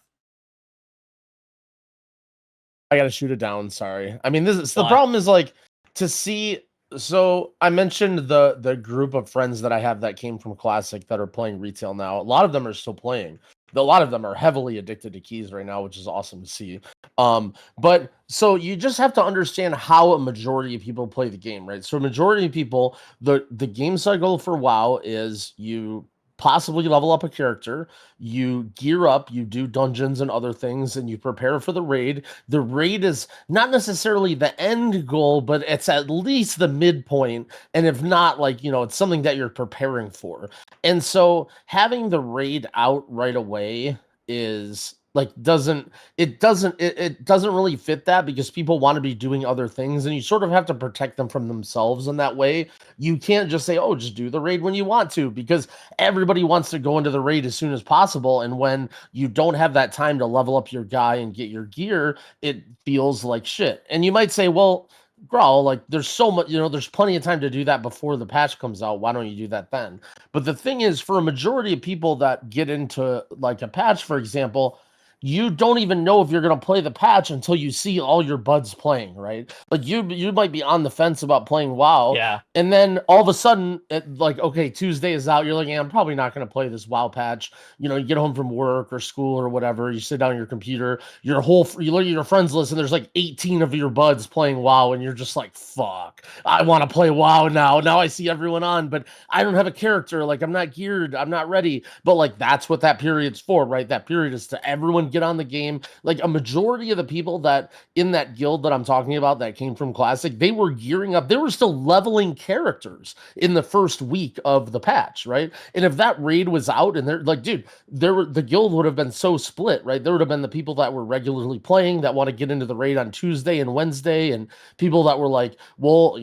I gotta shoot it down. Sorry. I mean, the problem is like to see. So I mentioned the group of friends that I have that came from Classic that are playing retail now. A lot of them are still playing. A lot of them are heavily addicted to keys right now, which is awesome to see. But so you just have to understand how a majority of people play the game, right? So a majority of people, the game cycle for WoW is you possibly level up a character, you gear up, you do dungeons and other things, and you prepare for the raid. The raid is not necessarily the end goal, but it's at least the midpoint. And if not, like, you know, it's something that you're preparing for. And so having the raid out right away is like doesn't really fit that, because people want to be doing other things, and you sort of have to protect them from themselves in that way. You can't just say, oh, just do the raid when you want to, because everybody wants to go into the raid as soon as possible, and when you don't have that time to level up your guy and get your gear, it feels like shit. And you might say, well, Growl, like there's so much, there's plenty of time to do that before the patch comes out. Why don't you do that then? But the thing is, for a majority of people that get into like a patch, for example, you don't even know if you're going to play the patch until you see all your buds playing, right? Like you might be on the fence about playing WoW. Yeah. And then all of a sudden, okay, Tuesday is out. You're like, I'm probably not going to play this WoW patch. You get home from work or school or whatever. You sit down on your computer. You look at your friends list, and there's like 18 of your buds playing WoW, and you're just like, fuck, I want to play WoW now. Now I see everyone on, but I don't have a character. Like I'm not geared. I'm not ready. But like that's what that period's for, right? That period is to everyone get on the game. Like a majority of the people that in that guild that I'm talking about that came from Classic, they were gearing up. They were still leveling characters in the first week of the patch, right? And if that raid was out and they're like, dude, the guild would have been so split, right? There would have been the people that were regularly playing that want to get into the raid on Tuesday and Wednesday, and people that were like, well,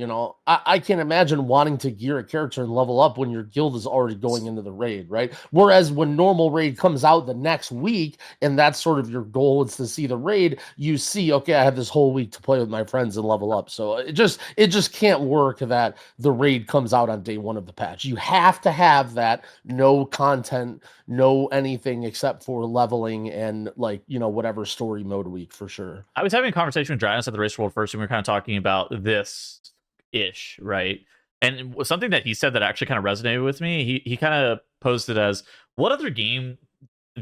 I can't imagine wanting to gear a character and level up when your guild is already going into the raid, right? Whereas when normal raid comes out the next week, and that's sort of your goal is to see the raid, you see, okay, I have this whole week to play with my friends and level up. So it just can't work that the raid comes out on day one of the patch. You have to have that no content, no anything except for leveling and like, whatever story mode week for sure. I was having a conversation with Giants at the Race World first, and we were kind of talking about this ish, right? And something that he said that actually kind of resonated with me. He kind of posed it as, what other game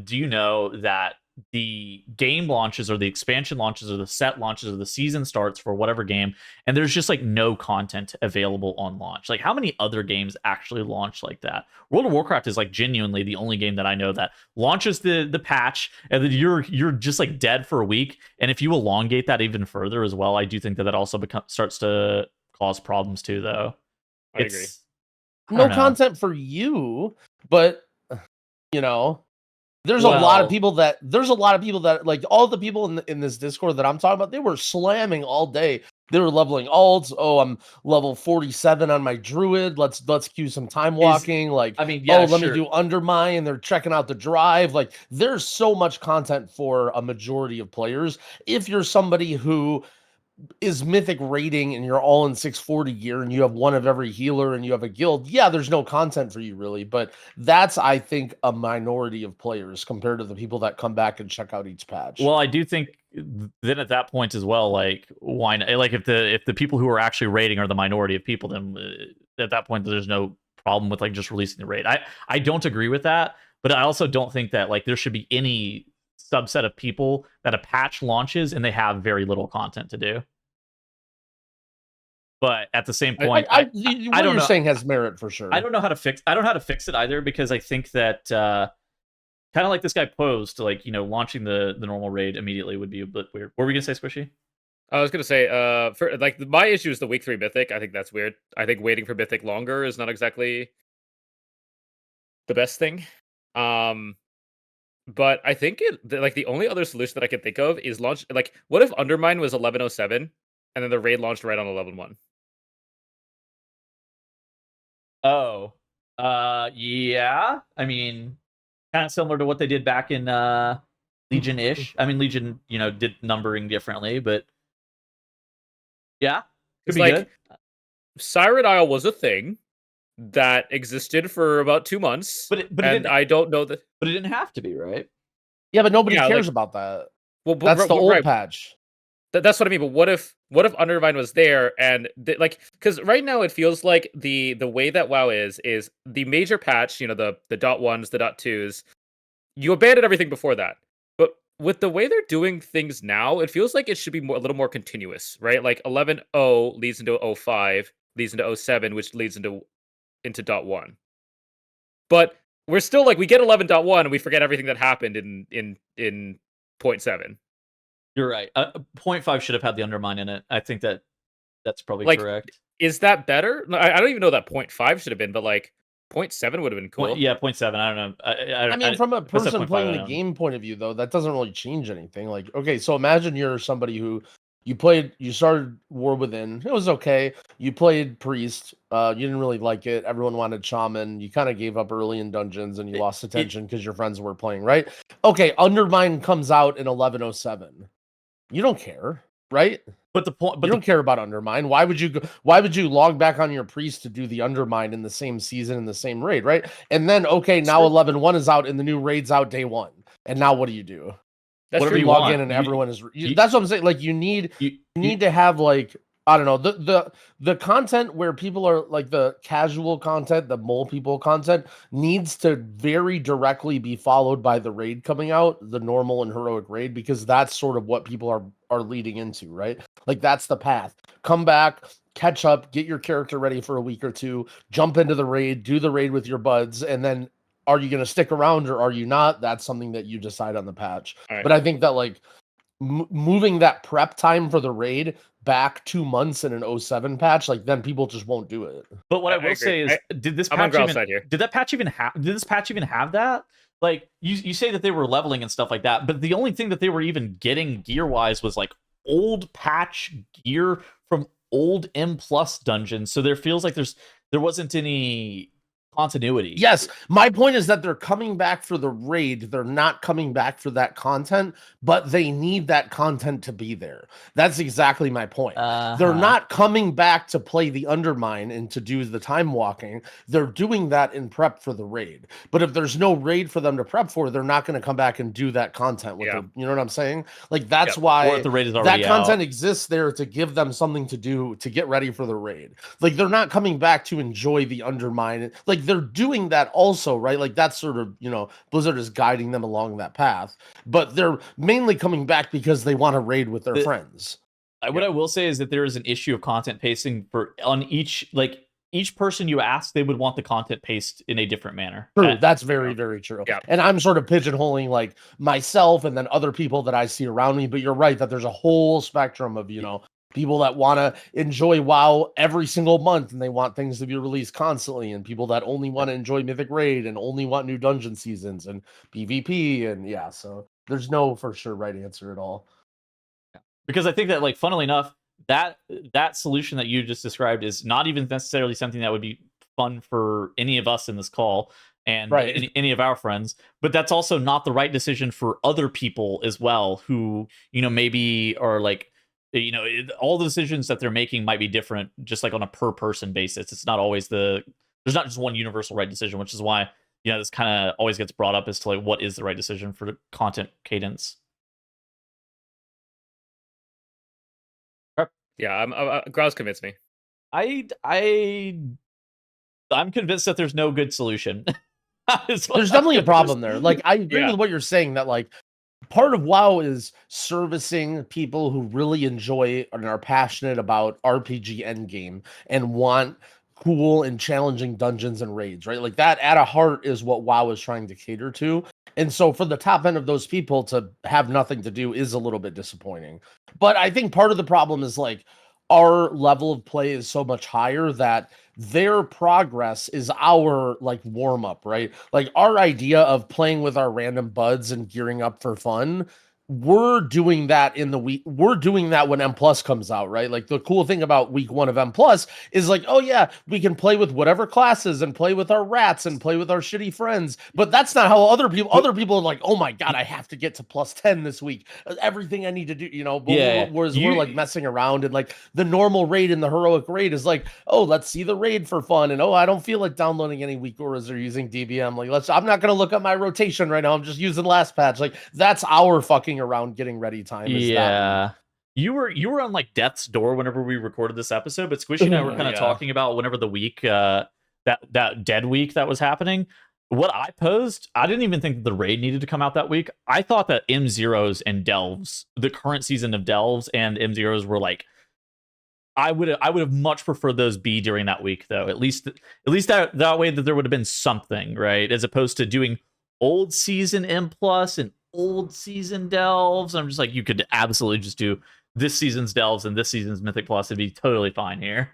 do you know that the game launches or the expansion launches or the set launches or the season starts for whatever game, and there's just like no content available on launch? Like, how many other games actually launch like that? World of Warcraft is like genuinely the only game that I know that launches the patch, and then you're just like dead for a week. And if you elongate that even further as well, I do think that also starts to cause problems too, though. I agree. No content for you, but there's a lot of people that like all the people in this Discord that I'm talking about, they were slamming all day. They were leveling alts. Oh, I'm level 47 on my druid. Let's queue some time walking. Let me do undermine. They're checking out the drive. Like there's so much content for a majority of players. If you're somebody who is mythic rating and you're all in 640 gear and you have one of every healer and you have a guild, yeah, there's no content for you really. But that's, I think, a minority of players compared to the people that come back and check out each patch. Well, I do think then at that point as well, like why not? Like if the people who are actually raiding are the minority of people, then at that point there's no problem with like just releasing the raid. I don't agree with that, but I also don't think that like there should be any subset of people that a patch launches and they have very little content to do. But at the same point, what you're saying has merit for sure. I don't know how to fix it either, because I think that kind of like this guy posed, like, launching the normal raid immediately would be a bit weird. What were we gonna say, Squishy? I was gonna say, for like my issue is the week 3 mythic. I think that's weird. I think waiting for mythic longer is not exactly the best thing. But I think like the only other solution that I can think of is launch. Like, what if Undermine was 1107 and then the raid launched right on 11-1? Oh, yeah. I mean, kind of similar to what they did back in Legion-ish. I mean, Legion, did numbering differently, but yeah, could be good. Siren Isle was a thing that existed for about 2 months, I don't know that. But it didn't have to be, right? Yeah, but nobody cares about that. Well, that's the old patch. That's what I mean. But what if Undermine was there and because right now it feels like the way that WoW is the major patch, the .1s, the .2s, you abandoned everything before that. But with the way they're doing things now, it feels like it should be a little more continuous, right? Like 11.0 leads into 05, leads into 07, which leads into .1. But we're still like, we get 11.1 and we forget everything that happened in 0.7. You're right. 0.5 should have had the Undermine in it. I think that's probably correct. Is that better? I don't even know that 0.5 should have been, but 0.7 would have been cool. Yeah, 0.7. I don't know. I mean, from a person playing the game point of view, though, that doesn't really change anything. Like, okay, so imagine you're somebody who you started War Within. It was okay. You played Priest. You didn't really like it. Everyone wanted Shaman. You kind of gave up early in dungeons and you lost attention because your friends were playing, right? Okay, Undermine comes out in 1107. You don't care. right? But the point, You don't care about Undermine. Why would you log back on your priest to do the Undermine in the same season in the same raid, right? And then okay, now 11.1 is out and the new raid's out day 1. And now what do? That's Whatever true. you log want. in and everyone is that's what I'm saying. Like you need to have like, I don't know, the content where people are like the casual content, the mole people content needs to very directly be followed by the raid coming out, the normal and heroic raid, because that's sort of what people are leading into, right? Like that's the path. Come back, catch up, get your character ready for a week or two, jump into the raid, do the raid with your buds, and then are you going to stick around or are you not? That's something that you decide on the patch. Right. But I think that like moving that prep time for the raid back 2 months in an 07 patch, like then people just won't do it. But what I will say is, did this patch did that patch even have? Did this patch even have that? Like you say that they were leveling and stuff like that, but the only thing that they were even getting gear wise was like old patch gear from old M+ dungeons. So there feels like there wasn't any continuity. Yes, my point is that they're coming back for the raid. They're not coming back for that content, but they need that content to be there. That's exactly my point. They're not coming back to play the Undermine and to do the time walking. They're doing that in prep for the raid. But if there's no raid for them to prep for, they're not going to come back and do that content with them. You know what I'm saying? Like that's why or if the raid is already that content exists there to give them something to do to get ready for the raid. Like they're not coming back to enjoy the Undermine. Like they're doing that also, right? Like that's sort of, you know, Blizzard is guiding them along that path, but they're mainly coming back because they want to raid with their friends. What I will say is that there is an issue of content pacing on each person you ask, they would want the content paced in a different manner. True, that's very, very true. Yeah. And I'm sort of pigeonholing like myself and then other people that I see around me, but you're right that there's a whole spectrum of, you know, people that want to enjoy WoW every single month and they want things to be released constantly, and people that only want to enjoy Mythic Raid and only want new dungeon seasons and PvP. And yeah, so there's no for sure right answer at all. Because I think that, like, funnily enough, that solution that you just described is not even necessarily something that would be fun for any of us in this call and any of our friends, but that's also not the right decision for other people as well, who, you know, maybe are like, you know, all the decisions that they're making might be different, just like on a per person basis. It's not always there's not just one universal right decision, which is why, you know, this kind of always gets brought up as to like what is the right decision for the content cadence. Yeah, Growl's convinced me. I'm convinced that there's no good solution. There's definitely a problem there. Like I agree with what you're saying, that like part of WoW is servicing people who really enjoy and are passionate about RPG endgame and want cool and challenging dungeons and raids, right? Like that at a heart is what WoW is trying to cater to. And so for the top end of those people to have nothing to do is a little bit disappointing. But I think part of the problem is like our level of play is so much higher that their progress is our like warm up, right? Like our idea of playing with our random buds and gearing up for fun, we're doing that in the week. We're doing that when M+ comes out, right? Like the cool thing about week 1 of M+ is like, oh yeah, we can play with whatever classes and play with our rats and play with our shitty friends. But that's not how other people are like, oh my God, I have to get to +10 this week. Everything I need to do, you know, but we're like messing around, and like the normal raid and the heroic raid is like, oh, let's see the raid for fun. And oh, I don't feel like downloading any weak auras or using DBM. Like I'm not going to look at my rotation right now. I'm just using last patch. Like that's our fucking around getting ready time. You were on like death's door whenever we recorded this episode, but Squishy and I were kind of talking about whenever the week that dead week that was happening. What I posed, I didn't even think that the raid needed to come out that week. I thought that M0s and Delves, the current season of Delves and M0s, were like, I would have much preferred those be during that week though. At least that way that there would have been something, right? As opposed to doing old season M+ and old season Delves. I'm just like, you could absolutely just do this season's Delves and this season's Mythic Plus. It'd be totally fine here.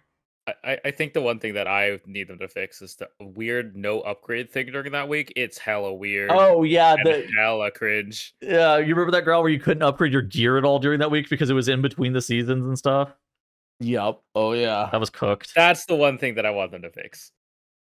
I think the one thing that I need them to fix is the weird no upgrade thing during that week. It's hella weird. Oh yeah, hella cringe. Yeah, you remember that, Growl, where you couldn't upgrade your gear at all during that week because it was in between the seasons and stuff? Yep. Oh yeah. That was cooked. That's the one thing that I want them to fix.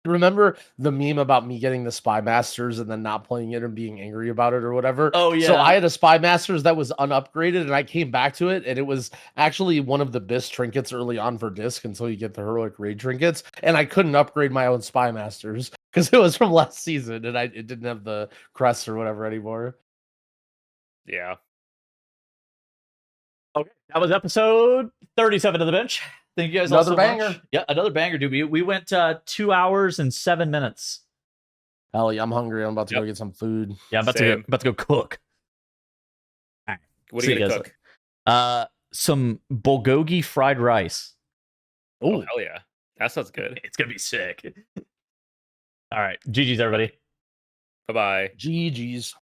Remember the meme about me getting the Spy Masters and then not playing it and being angry about it or whatever? Oh, So yeah. I had a Spy Masters that was unupgraded, and I came back to it, and it was actually one of the best trinkets early on for disc until you get the heroic raid trinkets. And I couldn't upgrade my own Spy Masters because it was from last season, and it didn't have the crests or whatever anymore. Yeah. Okay, that was episode 37 of the bench. Thank you guys all Another so banger. much. Yeah, another banger, dude. We went 2 hours and 7 minutes. Hell yeah, I'm hungry. I'm about to Yep. go get some food. Yeah, I'm Same. about to go cook. What are See you you gonna guys cook? Some bulgogi fried rice. Oh, Oh, hell yeah. That sounds good. It's gonna be sick. All right, GG's everybody. Bye-bye. GG's.